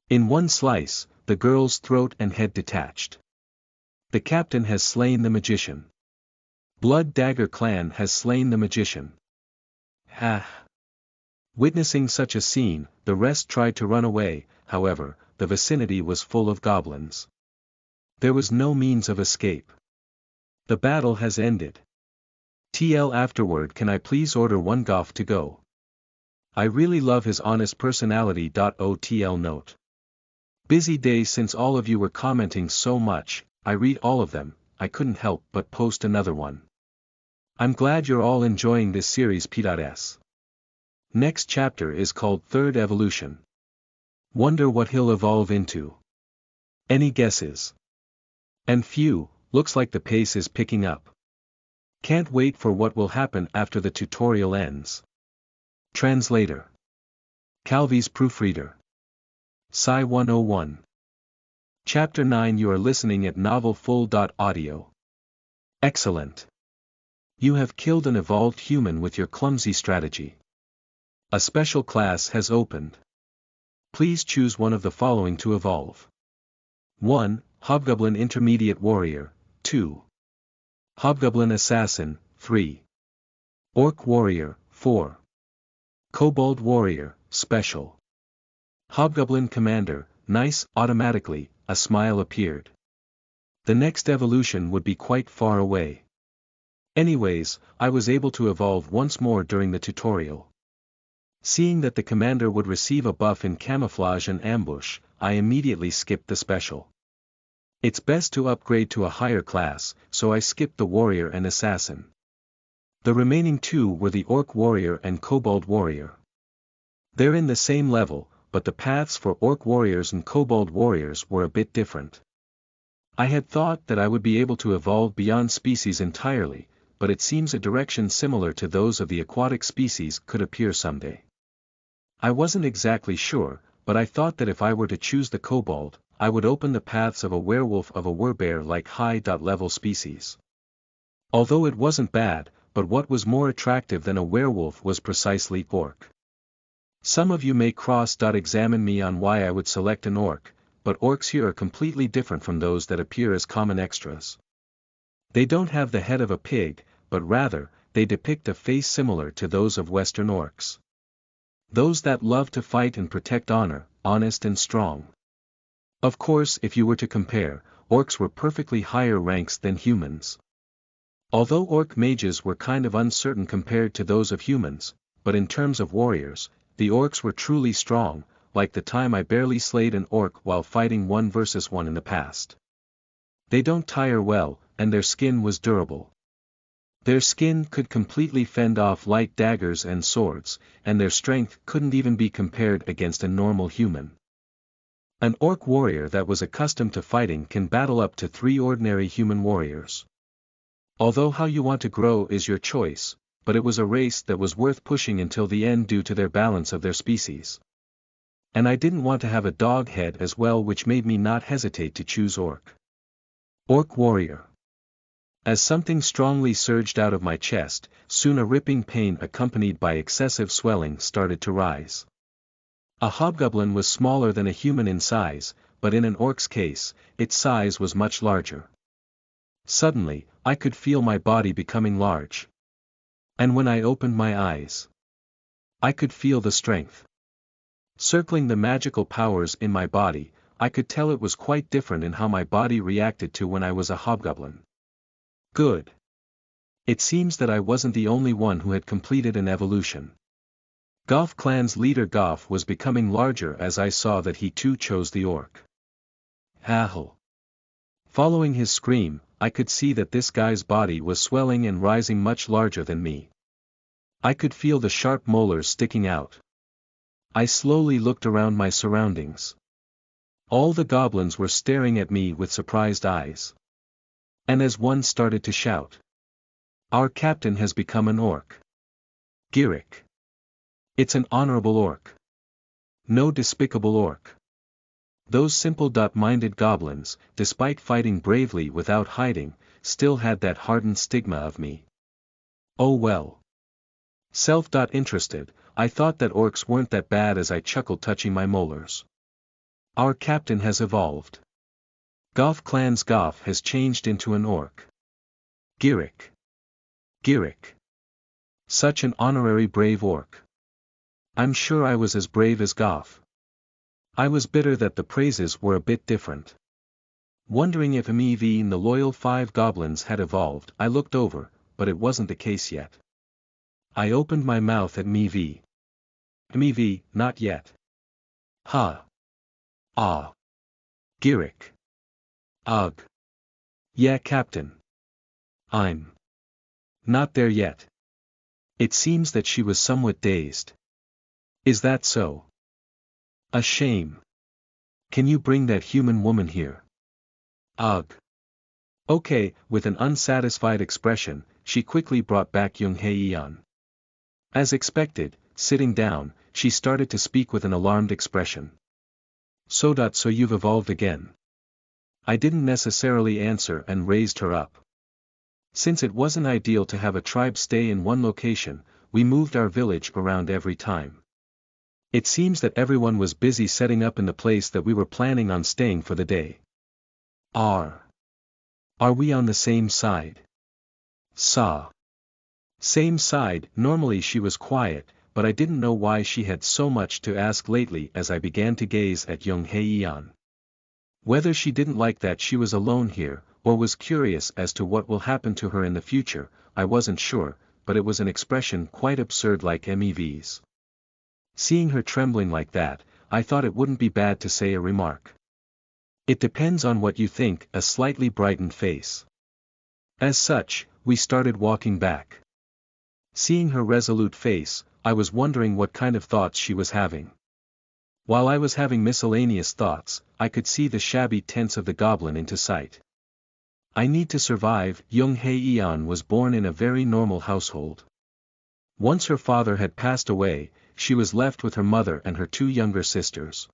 In one slice, the girl's throat and head detached. The captain has slain the magician. Blood Dagger Clan has slain the magician. Ha! Witnessing such a scene, the rest tried to run away, however, the vicinity was full of goblins. There was no means of escape. The battle has ended. TL afterward, can I please order one Goth to go? I really love his honest personality. OTL note. Busy day since all of you were commenting so much, I read all of them, I couldn't help but post another one. I'm glad you're all enjoying this series. P.S. Next chapter is called Third Evolution. Wonder what he'll evolve into. Any guesses? And phew, looks like the pace is picking up. Can't wait for what will happen after the tutorial ends. Translator. Calvi's proofreader. Psi 101. Chapter 9. You are listening at novelfull.audio. Excellent. You have killed an evolved human with your clumsy strategy. A special class has opened. Please choose one of the following to evolve. 1. Hobgoblin Intermediate Warrior, 2. Hobgoblin Assassin, 3. Orc Warrior, 4. Kobold Warrior, Special. Hobgoblin Commander, nice. Automatically, a smile appeared. The next evolution would be quite far away. Anyways, I was able to evolve once more during the tutorial. Seeing that the commander would receive a buff in camouflage and ambush, I immediately skipped the special. It's best to upgrade to a higher class, so I skipped the warrior and assassin. The remaining two were the orc warrior and kobold warrior. They're in the same level, but the paths for orc warriors and kobold warriors were a bit different. I had thought that I would be able to evolve beyond species entirely, but it seems a direction similar to those of the aquatic species could appear someday. I wasn't exactly sure, but I thought that if I were to choose the kobold, I would open the paths of a werewolf of a werebear like high-level species. Although it wasn't bad, but what was more attractive than a werewolf was precisely orc. Some of you may cross-examine me on why I would select an orc, but orcs here are completely different from those that appear as common extras. They don't have the head of a pig, but rather, they depict a face similar to those of Western orcs. Those that love to fight and protect honor, honest and strong. Of course, if you were to compare, orcs were perfectly higher ranks than humans. Although orc mages were kind of uncertain compared to those of humans, but in terms of warriors, the orcs were truly strong, like the time I barely slayed an orc while fighting 1 versus 1 in the past. They don't tire well, and their skin was durable. Their skin could completely fend off light daggers and swords, and their strength couldn't even be compared against a normal human. An orc warrior that was accustomed to fighting can battle up to 3 ordinary human warriors. Although how you want to grow is your choice, but it was a race that was worth pushing until the end due to their balance of their species. And I didn't want to have a dog head as well, which made me not hesitate to choose Orc. Orc Warrior. As something strongly surged out of my chest, soon a ripping pain accompanied by excessive swelling started to rise. A hobgoblin was smaller than a human in size, but in an orc's case, its size was much larger. Suddenly, I could feel my body becoming large. And when I opened my eyes, I could feel the strength circling the magical powers in my body. I could tell it was quite different in how my body reacted to when I was a hobgoblin. Good. It seems that I wasn't the only one who had completed an evolution. Goth clan's leader Goth was becoming larger as I saw that he too chose the orc. Hahl. Following his scream, I could see that this guy's body was swelling and rising much larger than me. I could feel the sharp molars sticking out. I slowly looked around my surroundings. All the goblins were staring at me with surprised eyes. And as one started to shout, "Our captain has become an orc. Giric. It's an honorable orc. No despicable orc." Those simple-minded goblins, despite fighting bravely without hiding, still had that hardened stigma of me. Oh well. Self-interested, I thought that orcs weren't that bad as I chuckled, touching my molars. Our captain has evolved. Goth clan's Goth has changed into an orc. Giric. Giric. Such an honorary brave orc. I'm sure I was as brave as Goth. I was bitter that the praises were a bit different. Wondering if MEV and the loyal 5 goblins had evolved, I looked over, but it wasn't the case yet. I opened my mouth at MEV. MEV, not yet. Ha. Ah. Giric. Ugh. Yeah, Captain. I'm not there yet. It seems that she was somewhat dazed. Is that so? A shame. Can you bring that human woman here? Ugh. Okay, with an unsatisfied expression, she quickly brought back Young Hei-Eon. As expected, sitting down, she started to speak with an alarmed expression. So you've evolved again. I didn't necessarily answer and raised her up. Since it wasn't ideal to have a tribe stay in one location, we moved our village around every time. It seems that everyone was busy setting up in the place that we were planning on staying for the day. Are we on the same side? Same side. Normally she was quiet, but I didn't know why she had so much to ask lately as I began to gaze at Young Hei-Eon. Whether she didn't like that she was alone here, or was curious as to what will happen to her in the future, I wasn't sure, but it was an expression quite absurd like MEV's. Seeing her trembling like that, I thought it wouldn't be bad to say a remark. It depends on what you think. A slightly brightened face. As such, we started walking back. Seeing her resolute face, I was wondering what kind of thoughts she was having. While I was having miscellaneous thoughts, I could see the shabby tents of the goblin into sight. I need to survive. Young Hei-Eon was born in a very normal household. Once her father had passed away, she was left with her mother and her 2 younger sisters.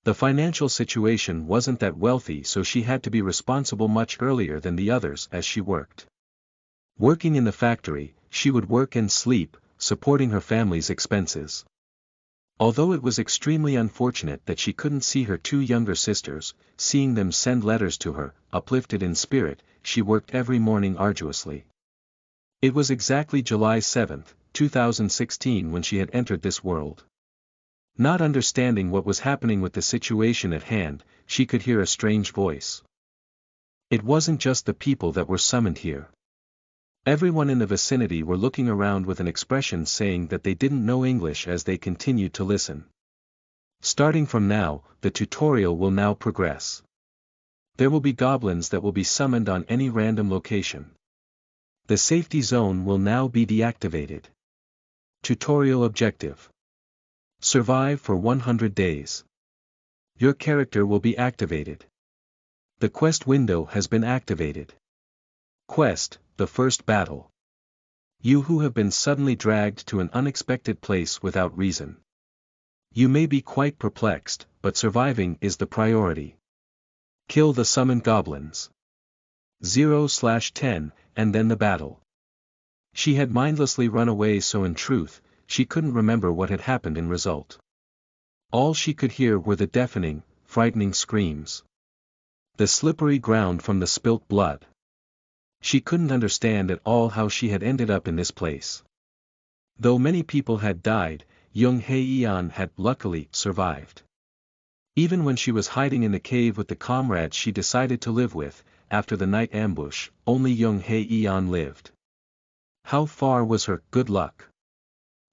The financial situation wasn't that wealthy, so she had to be responsible much earlier than the others as she worked. Working in the factory, she would work and sleep, supporting her family's expenses. Although it was extremely unfortunate that she couldn't see her 2 younger sisters, seeing them send letters to her, uplifted in spirit, she worked every morning arduously. It was exactly July 7, 2016 when she had entered this world. Not understanding what was happening with the situation at hand, she could hear a strange voice. It wasn't just the people that were summoned here. Everyone in the vicinity were looking around with an expression saying that they didn't know English as they continued to listen. Starting from now, the tutorial will now progress. There will be goblins that will be summoned on any random location. The safety zone will now be deactivated. Tutorial objective. Survive for 100 days. Your character will be activated. The quest window has been activated. Quest, the first battle. You who have been suddenly dragged to an unexpected place without reason. You may be quite perplexed, but surviving is the priority. Kill the summoned goblins. 0/10, and then the battle. She had mindlessly run away, so in truth, she couldn't remember what had happened in result. All she could hear were the deafening, frightening screams. The slippery ground from the spilt blood. She couldn't understand at all how she had ended up in this place. Though many people had died, Young Heian had luckily survived. Even when she was hiding in the cave with the comrades she decided to live with, after the night ambush, only Young Heian lived. How far was her good luck?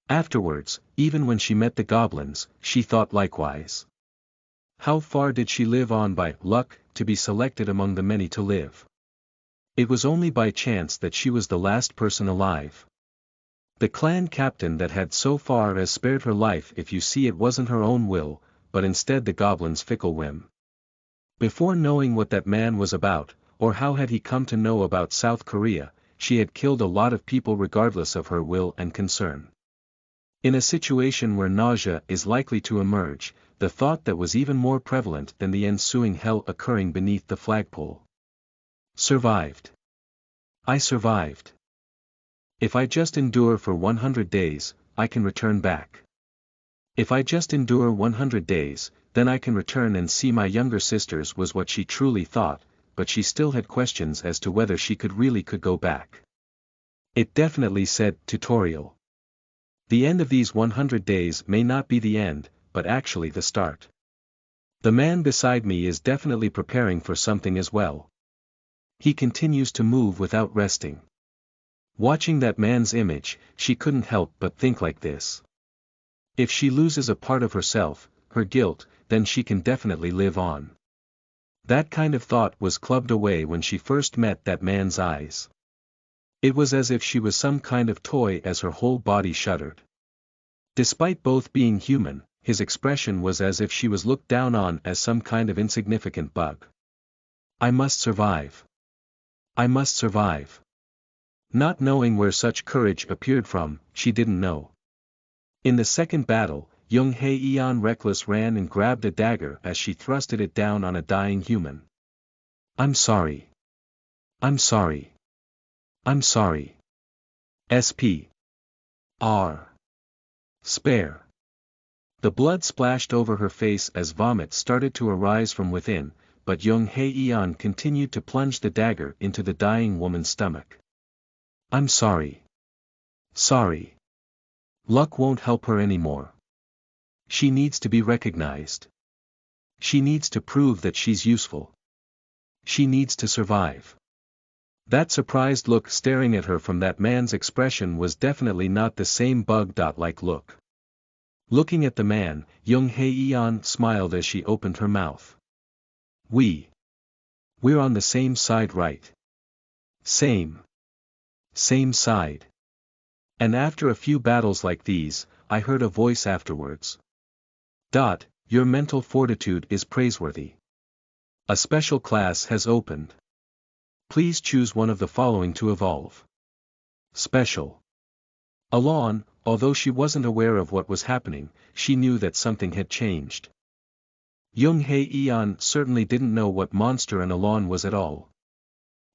Afterwards, even when she met the goblins, she thought likewise. How far did she live on by luck to be selected among the many to live? It was only by chance that she was the last person alive. The clan captain that had so far as spared her life, if you see, it wasn't her own will, but instead the goblin's fickle whim. Before knowing what that man was about, or how had he come to know about South Korea, she had killed a lot of people regardless of her will and concern. In a situation where nausea is likely to emerge, the thought that was even more prevalent than the ensuing hell occurring beneath the flagpole. Survived. I survived. If I just endure for 100 days, I can return back. If I just endure 100 days, then I can return and see my younger sisters, was what she truly thought, but she still had questions as to whether she could go back. It definitely said, tutorial. The end of these 100 days may not be the end, but actually the start. The man beside me is definitely preparing for something as well. He continues to move without resting. Watching that man's image, she couldn't help but think like this. If she loses a part of herself, her guilt, then she can definitely live on. That kind of thought was clubbed away when she first met that man's eyes. It was as if she was some kind of toy as her whole body shuddered. Despite both being human, his expression was as if she was looked down on as some kind of insignificant bug. I must survive. I must survive. Not knowing where such courage appeared from, she didn't know. In the second battle, Young Heian reckless ran and grabbed a dagger as she thrusted it down on a dying human. I'm sorry. I'm sorry. I'm sorry. SP. R. Spare. The blood splashed over her face as vomit started to arise from within, but Young Heian continued to plunge the dagger into the dying woman's stomach. I'm sorry. Sorry. Luck won't help her anymore. She needs to be recognized. She needs to prove that she's useful. She needs to survive. That surprised look staring at her from that man's expression was definitely not the same bug-like look. Looking at the man, Young Heian smiled as she opened her mouth. We're on the same side, right? Same side. And after a few battles like these, I heard a voice afterwards. Your mental fortitude is praiseworthy. A special class has opened. Please choose one of the following to evolve. Special. Alon, although she wasn't aware of what was happening, she knew that something had changed. Young Heian certainly didn't know what monster an Alon was at all.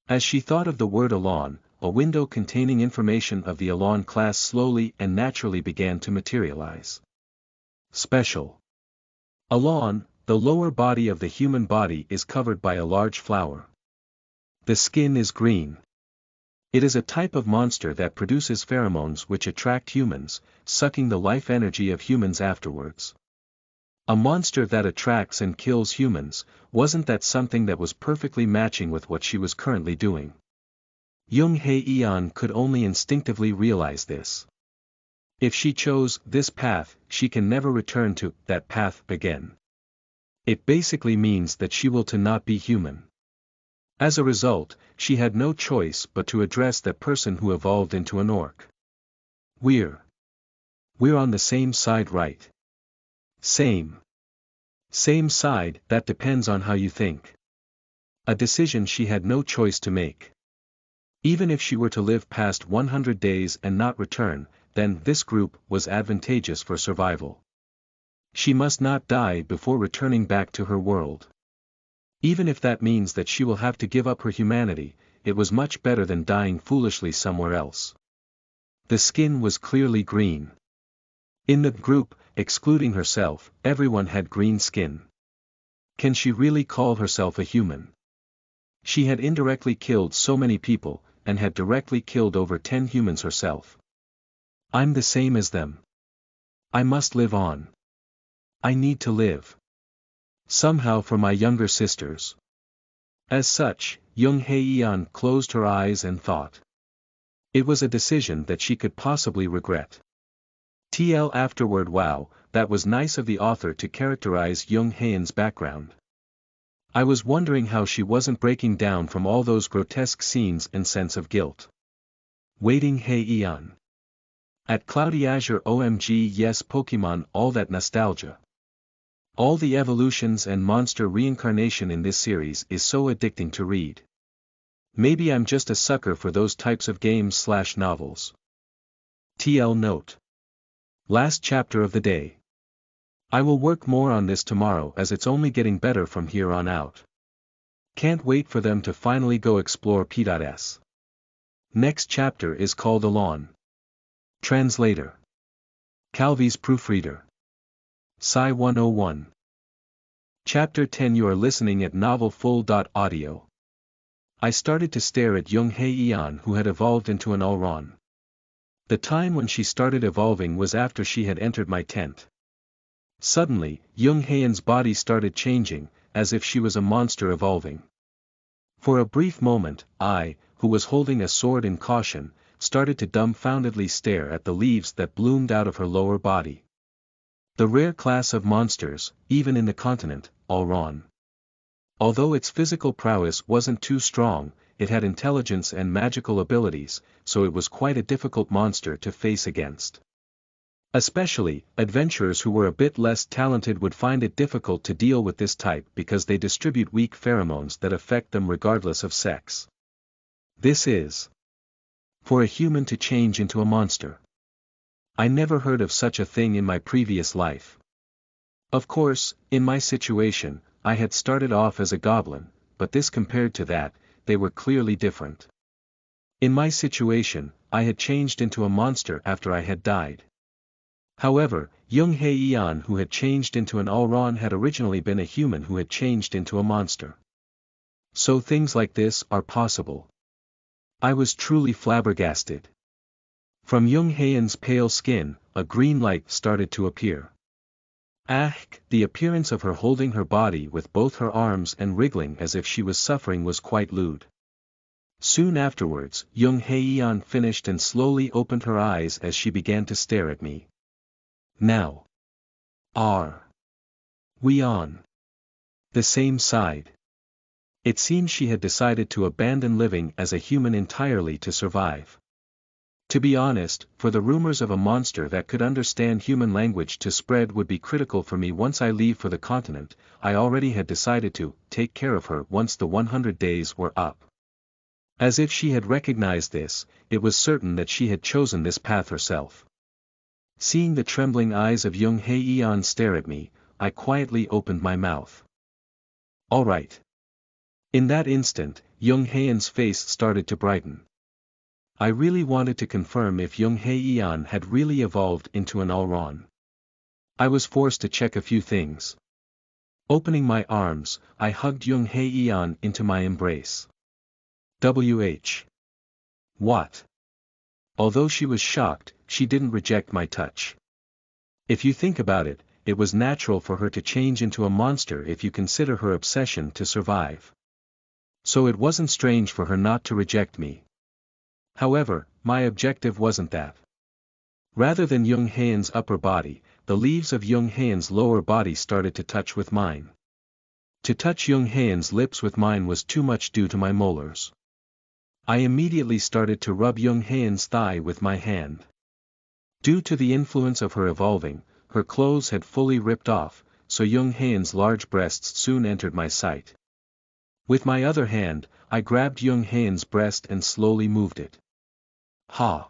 As she thought of the word Alon, a window containing information of the Alon class slowly and naturally began to materialize. Special. Alon, the lower body of the human body is covered by a large flower. The skin is green. It is a type of monster that produces pheromones which attract humans, sucking the life energy of humans afterwards. A monster that attracts and kills humans, wasn't that something that was perfectly matching with what she was currently doing? Young Heian could only instinctively realize this. If she chose this path, she can never return to that path again. It basically means that she will to not be human. As a result, she had no choice but to address that person who evolved into an orc. We're on the same side, right? Same side, that depends on how you think. A decision she had no choice to make. Even if she were to live past 100 days and not return, then this group was advantageous for survival. She must not die before returning back to her world. Even if that means that she will have to give up her humanity, it was much better than dying foolishly somewhere else. The skin was clearly green. In the group, excluding herself, everyone had green skin. Can she really call herself a human? She had indirectly killed so many people, and had directly killed over 10 humans herself. I'm the same as them. I must live on. I need to live. Somehow for my younger sisters. As such, Young Hye-yeon closed her eyes and thought. It was a decision that she could possibly regret. TL afterward. Wow, that was nice of the author to characterize Young Haeun's background. I was wondering how she wasn't breaking down from all those grotesque scenes and sense of guilt. Waiting Hye-yeon. At Cloudy Azure. OMG, yes, Pokemon, all that nostalgia. All the evolutions and monster reincarnation in this series is so addicting to read. Maybe I'm just a sucker for those types of games/novels. TL note. Last chapter of the day. I will work more on this tomorrow as it's only getting better from here on out. Can't wait for them to finally go explore P.S. Next chapter is called Alon. Translator. Calvi's proofreader. Psi 101. Chapter 10. You are listening at NovelFull.audio. I started to stare at Young Hye-yeon, who had evolved into an Alron. The time when she started evolving was after she had entered my tent. Suddenly, Young Haeun's body started changing, as if she was a monster evolving. For a brief moment, I, who was holding a sword in caution, started to dumbfoundedly stare at the leaves that bloomed out of her lower body. The rare class of monsters, even in the continent, Alron. Although its physical prowess wasn't too strong, it had intelligence and magical abilities, so it was quite a difficult monster to face against. Especially, adventurers who were a bit less talented would find it difficult to deal with this type because they distribute weak pheromones that affect them regardless of sex. This is for a human to change into a monster. I never heard of such a thing in my previous life. Of course, in my situation, I had started off as a goblin, but this compared to that, they were clearly different. In my situation, I had changed into a monster after I had died. However, Young Hye-yeon, who had changed into an Alron, had originally been a human who had changed into a monster. So things like this are possible. I was truly flabbergasted. From Young Haeun's pale skin, a green light started to appear. The appearance of her holding her body with both her arms and wriggling as if she was suffering was quite lewd. Soon afterwards, Young Hye-yeon finished and slowly opened her eyes as she began to stare at me. Now. Are we on the same side? It seemed she had decided to abandon living as a human entirely to survive. To be honest, for the rumors of a monster that could understand human language to spread would be critical for me once I leave for the continent. I already had decided to take care of her once the 100 days were up. As if she had recognized this, it was certain that she had chosen this path herself. Seeing the trembling eyes of Young Hye-yeon stare at me, I quietly opened my mouth. All right. In that instant, Young Haeun's face started to brighten. I really wanted to confirm if Young Hye-yeon had really evolved into an Alron. I was forced to check a few things. Opening my arms, I hugged Young Hye-yeon into my embrace. What? Although she was shocked, she didn't reject my touch. If you think about it, it was natural for her to change into a monster if you consider her obsession to survive. So it wasn't strange for her not to reject me. However, my objective wasn't that. Rather than Young Haeun's upper body, the leaves of Young Haeun's lower body started to touch with mine. To touch Young Haeun's lips with mine was too much due to my molars. I immediately started to rub Young Haeun's thigh with my hand. Due to the influence of her evolving, her clothes had fully ripped off, so Young Haeun's large breasts soon entered my sight. With my other hand, I grabbed Young Haen's breast and slowly moved it. Ha!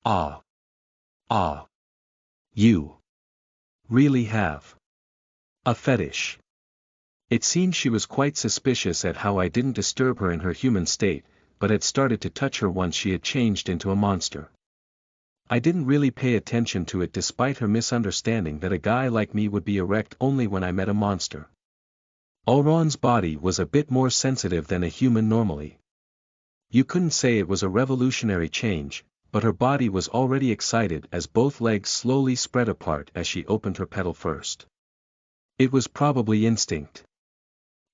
Ah! Ah! You really have a fetish. It seemed she was quite suspicious at how I didn't disturb her in her human state, but had started to touch her once she had changed into a monster. I didn't really pay attention to it despite her misunderstanding that a guy like me would be erect only when I met a monster. Elrond's body was a bit more sensitive than a human normally. You couldn't say it was a revolutionary change, but her body was already excited as both legs slowly spread apart as she opened her petal first. It was probably instinct.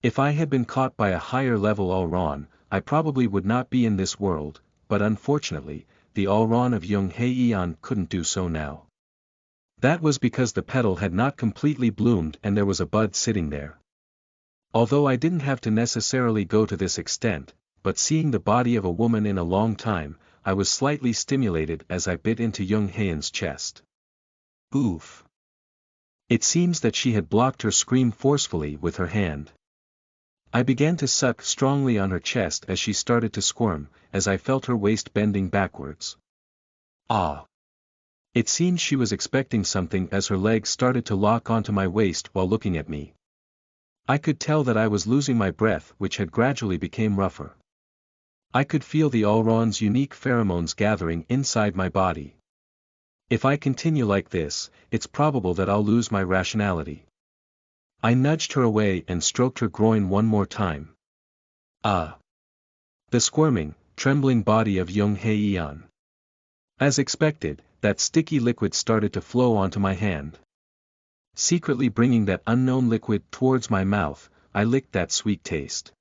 If I had been caught by a higher level Elrond, I probably would not be in this world, but unfortunately, the Elrond of Young Haeon couldn't do so now. That was because the petal had not completely bloomed and there was a bud sitting there. Although I didn't have to necessarily go to this extent, but seeing the body of a woman in a long time, I was slightly stimulated as I bit into Young Haeon's chest. Oof. It seems that she had blocked her scream forcefully with her hand. I began to suck strongly on her chest as she started to squirm, as I felt her waist bending backwards. Ah! It seemed she was expecting something as her legs started to lock onto my waist while looking at me. I could tell that I was losing my breath, which had gradually become rougher. I could feel the Elrond's unique pheromones gathering inside my body. If I continue like this, it's probable that I'll lose my rationality. I nudged her away and stroked her groin one more time. Ah! The squirming, trembling body of Young Haeon. As expected, that sticky liquid started to flow onto my hand. Secretly bringing that unknown liquid towards my mouth, I licked that sweet taste.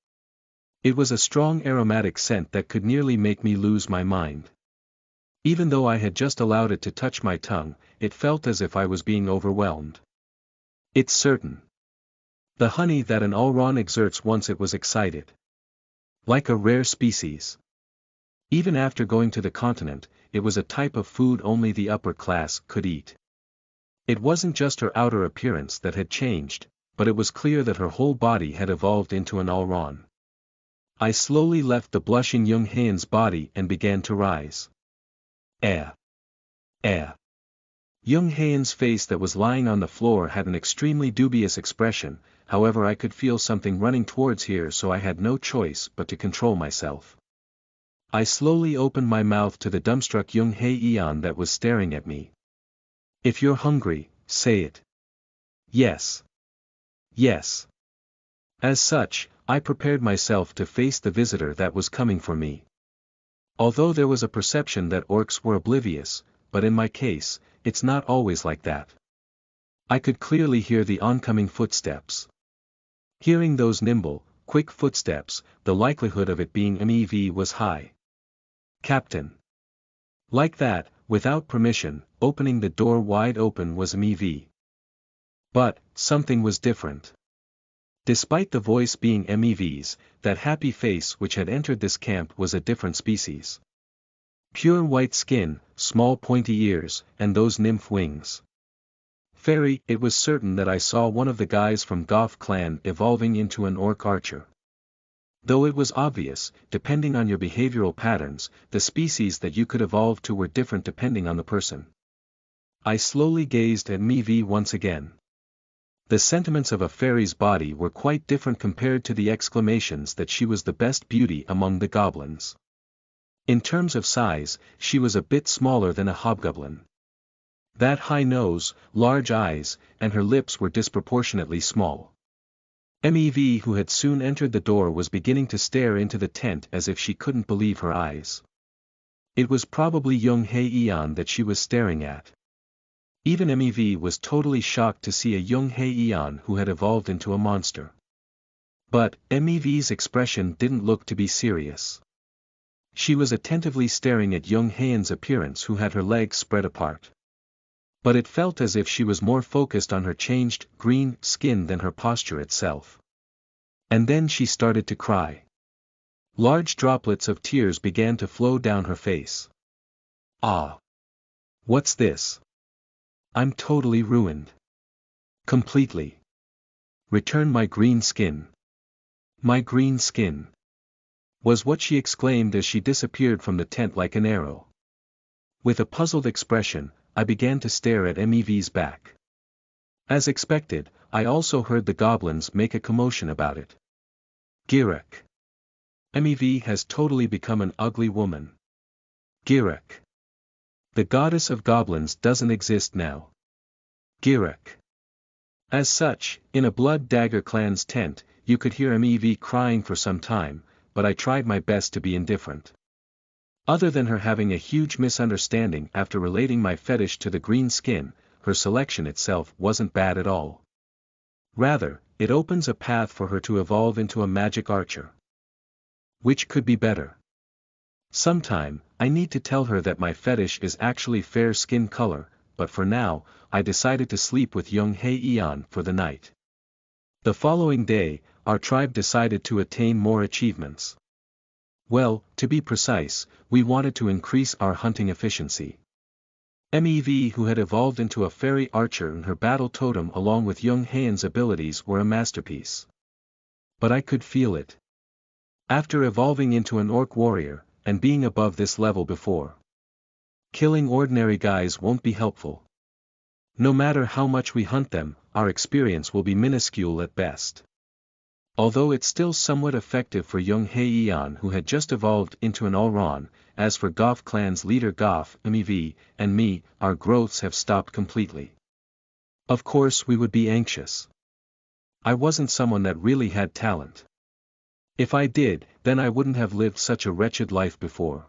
It was a strong aromatic scent that could nearly make me lose my mind. Even though I had just allowed it to touch my tongue, it felt as if I was being overwhelmed. It's certain. The honey that an Elrond exerts once it was excited. Like a rare species. Even after going to the continent, it was a type of food only the upper class could eat. It wasn't just her outer appearance that had changed, but it was clear that her whole body had evolved into an Elrond. I slowly left the blushing Young Haeon's body and began to rise. Eh. Young Haeon's face that was lying on the floor had an extremely dubious expression, however I could feel something running towards here, so I had no choice but to control myself. I slowly opened my mouth to the dumbstruck Young Haeon that was staring at me. If you're hungry, say it. Yes. Yes. As such, I prepared myself to face the visitor that was coming for me. Although there was a perception that orcs were oblivious, but in my case, it's not always like that. I could clearly hear the oncoming footsteps. Hearing those nimble, quick footsteps, the likelihood of it being MEV was high. Captain. Like that, without permission, opening the door wide open was MEV. But, something was different. Despite the voice being MEV's, that happy face which had entered this camp was a different species. Pure white skin, small pointy ears, and those nymph wings. Fairy, it was certain that I saw one of the guys from Goth clan evolving into an orc archer. Though it was obvious, depending on your behavioral patterns, the species that you could evolve to were different depending on the person. I slowly gazed at MEV once again. The sentiments of a fairy's body were quite different compared to the exclamations that she was the best beauty among the goblins. In terms of size, she was a bit smaller than a hobgoblin. That high nose, large eyes, and her lips were disproportionately small. MEV, who had soon entered the door, was beginning to stare into the tent as if she couldn't believe her eyes. It was probably Young Haeon that she was staring at. Even MEV was totally shocked to see a Young Haeon who had evolved into a monster. But, MEV's expression didn't look to be serious. She was attentively staring at Young Haeon's appearance, who had her legs spread apart. But it felt as if she was more focused on her changed, green, skin than her posture itself. And then she started to cry. Large droplets of tears began to flow down her face. Ah! What's this? I'm totally ruined. Completely. Return my green skin. My green skin, was what she exclaimed as she disappeared from the tent like an arrow. With a puzzled expression, I began to stare at Mev's back. As expected, I also heard the goblins make a commotion about it. Girek. Mev has totally become an ugly woman. Girek. The goddess of goblins doesn't exist now. Girek. As such, in a Blood Dagger clan's tent, you could hear Mev crying for some time, but I tried my best to be indifferent. Other than her having a huge misunderstanding after relating my fetish to the green skin, her selection itself wasn't bad at all. Rather, it opens a path for her to evolve into a magic archer. Which could be better? Sometime, I need to tell her that my fetish is actually fair skin color, but for now, I decided to sleep with young Hei-Eon for the night. The following day, our tribe decided to attain more achievements. Well, to be precise, we wanted to increase our hunting efficiency. Mev, who had evolved into a fairy archer, and her battle totem along with young Heian's abilities were a masterpiece. But I could feel it. After evolving into an orc warrior, and being above this level before, killing ordinary guys won't be helpful. No matter how much we hunt them, our experience will be minuscule at best. Although it's still somewhat effective for young Hei-Eon, who had just evolved into an Alron. As for Goth clan's leader Goth, Mev, and me, our growths have stopped completely. Of course we would be anxious. I wasn't someone that really had talent. If I did, then I wouldn't have lived such a wretched life before.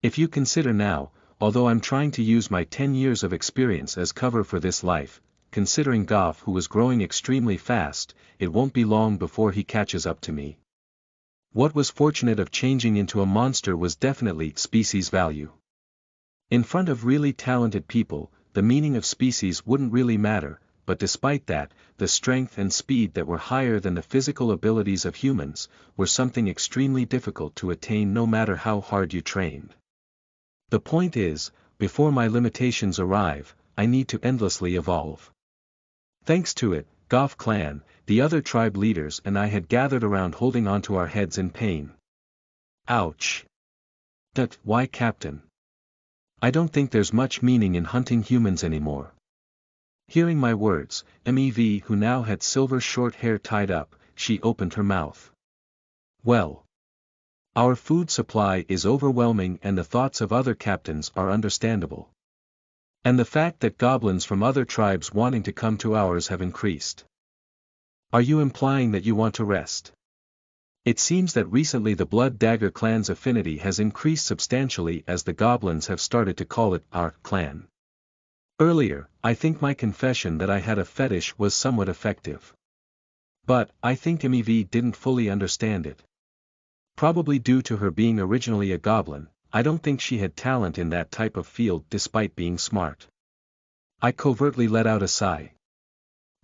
If you consider now, although I'm trying to use my 10 years of experience as cover for this life, considering Goth who was growing extremely fast, it won't be long before he catches up to me. What was fortunate of changing into a monster was definitely species value. In front of really talented people, the meaning of species wouldn't really matter, but despite that, the strength and speed that were higher than the physical abilities of humans, were something extremely difficult to attain no matter how hard you trained. The point is, before my limitations arrive, I need to endlessly evolve. Thanks to it, Goth clan, the other tribe leaders and I had gathered around holding onto our heads in pain. Ouch. Why, Captain? I don't think there's much meaning in hunting humans anymore. Hearing my words, Mev, who now had silver short hair tied up, she opened her mouth. Well. Our food supply is overwhelming and the thoughts of other captains are understandable. And the fact that goblins from other tribes wanting to come to ours have increased. Are you implying that you want to rest? It seems that recently the Blood Dagger clan's affinity has increased substantially as the goblins have started to call it our clan. Earlier, I think my confession that I had a fetish was somewhat effective. But, I think Mev didn't fully understand it. Probably due to her being originally a goblin, I don't think she had talent in that type of field despite being smart. I covertly let out a sigh.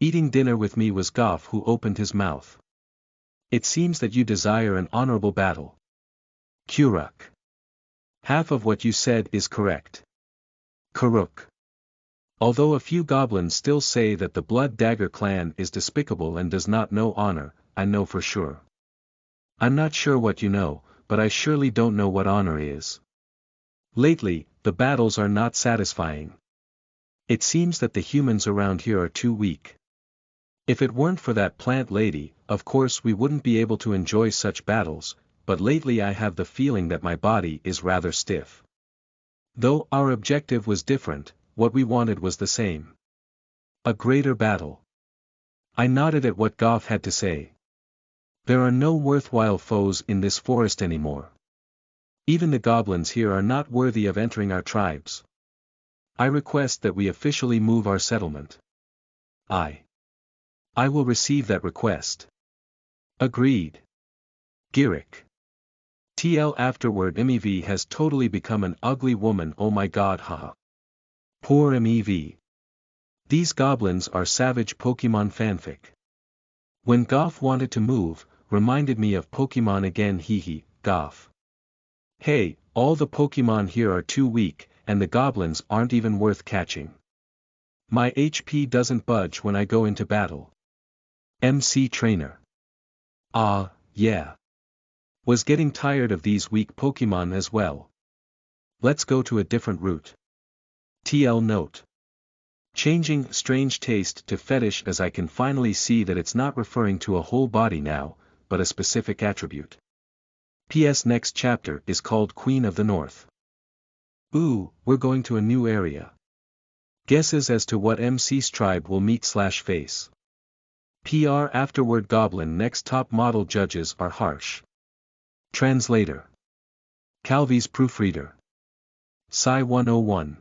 Eating dinner with me was Goth, who opened his mouth. It seems that you desire an honorable battle. Kuruk. Half of what you said is correct. Kuruk. Although a few goblins still say that the Blood Dagger clan is despicable and does not know honor, I know for sure. I'm not sure what you know, but I surely don't know what honor is. Lately, the battles are not satisfying. It seems that the humans around here are too weak. If it weren't for that plant lady, of course we wouldn't be able to enjoy such battles, but lately I have the feeling that my body is rather stiff. Though our objective was different, what we wanted was the same. A greater battle. I nodded at what Goth had to say. There are no worthwhile foes in this forest anymore. Even the goblins here are not worthy of entering our tribes. I request that we officially move our settlement. I will receive that request. Agreed. Girek. TL afterward Mev has totally become an ugly woman, oh my god, haha. Poor Mev. These goblins are savage Pokemon fanfic. When Goth wanted to move, reminded me of Pokemon again, hehe, Goth. Hey, all the Pokemon here are too weak, and the goblins aren't even worth catching. My HP doesn't budge when I go into battle. MC Trainer. Yeah. Was getting tired of these weak Pokemon as well. Let's go to a different route. TL note. Changing strange taste to fetish, as I can finally see that it's not referring to a whole body now, but a specific attribute. PS next chapter is called Queen of the North. Ooh, we're going to a new area. Guesses as to what MC's tribe will meet/face. PR afterward Goblin next top model judges are harsh. Translator. Calvi's proofreader. Psi 101.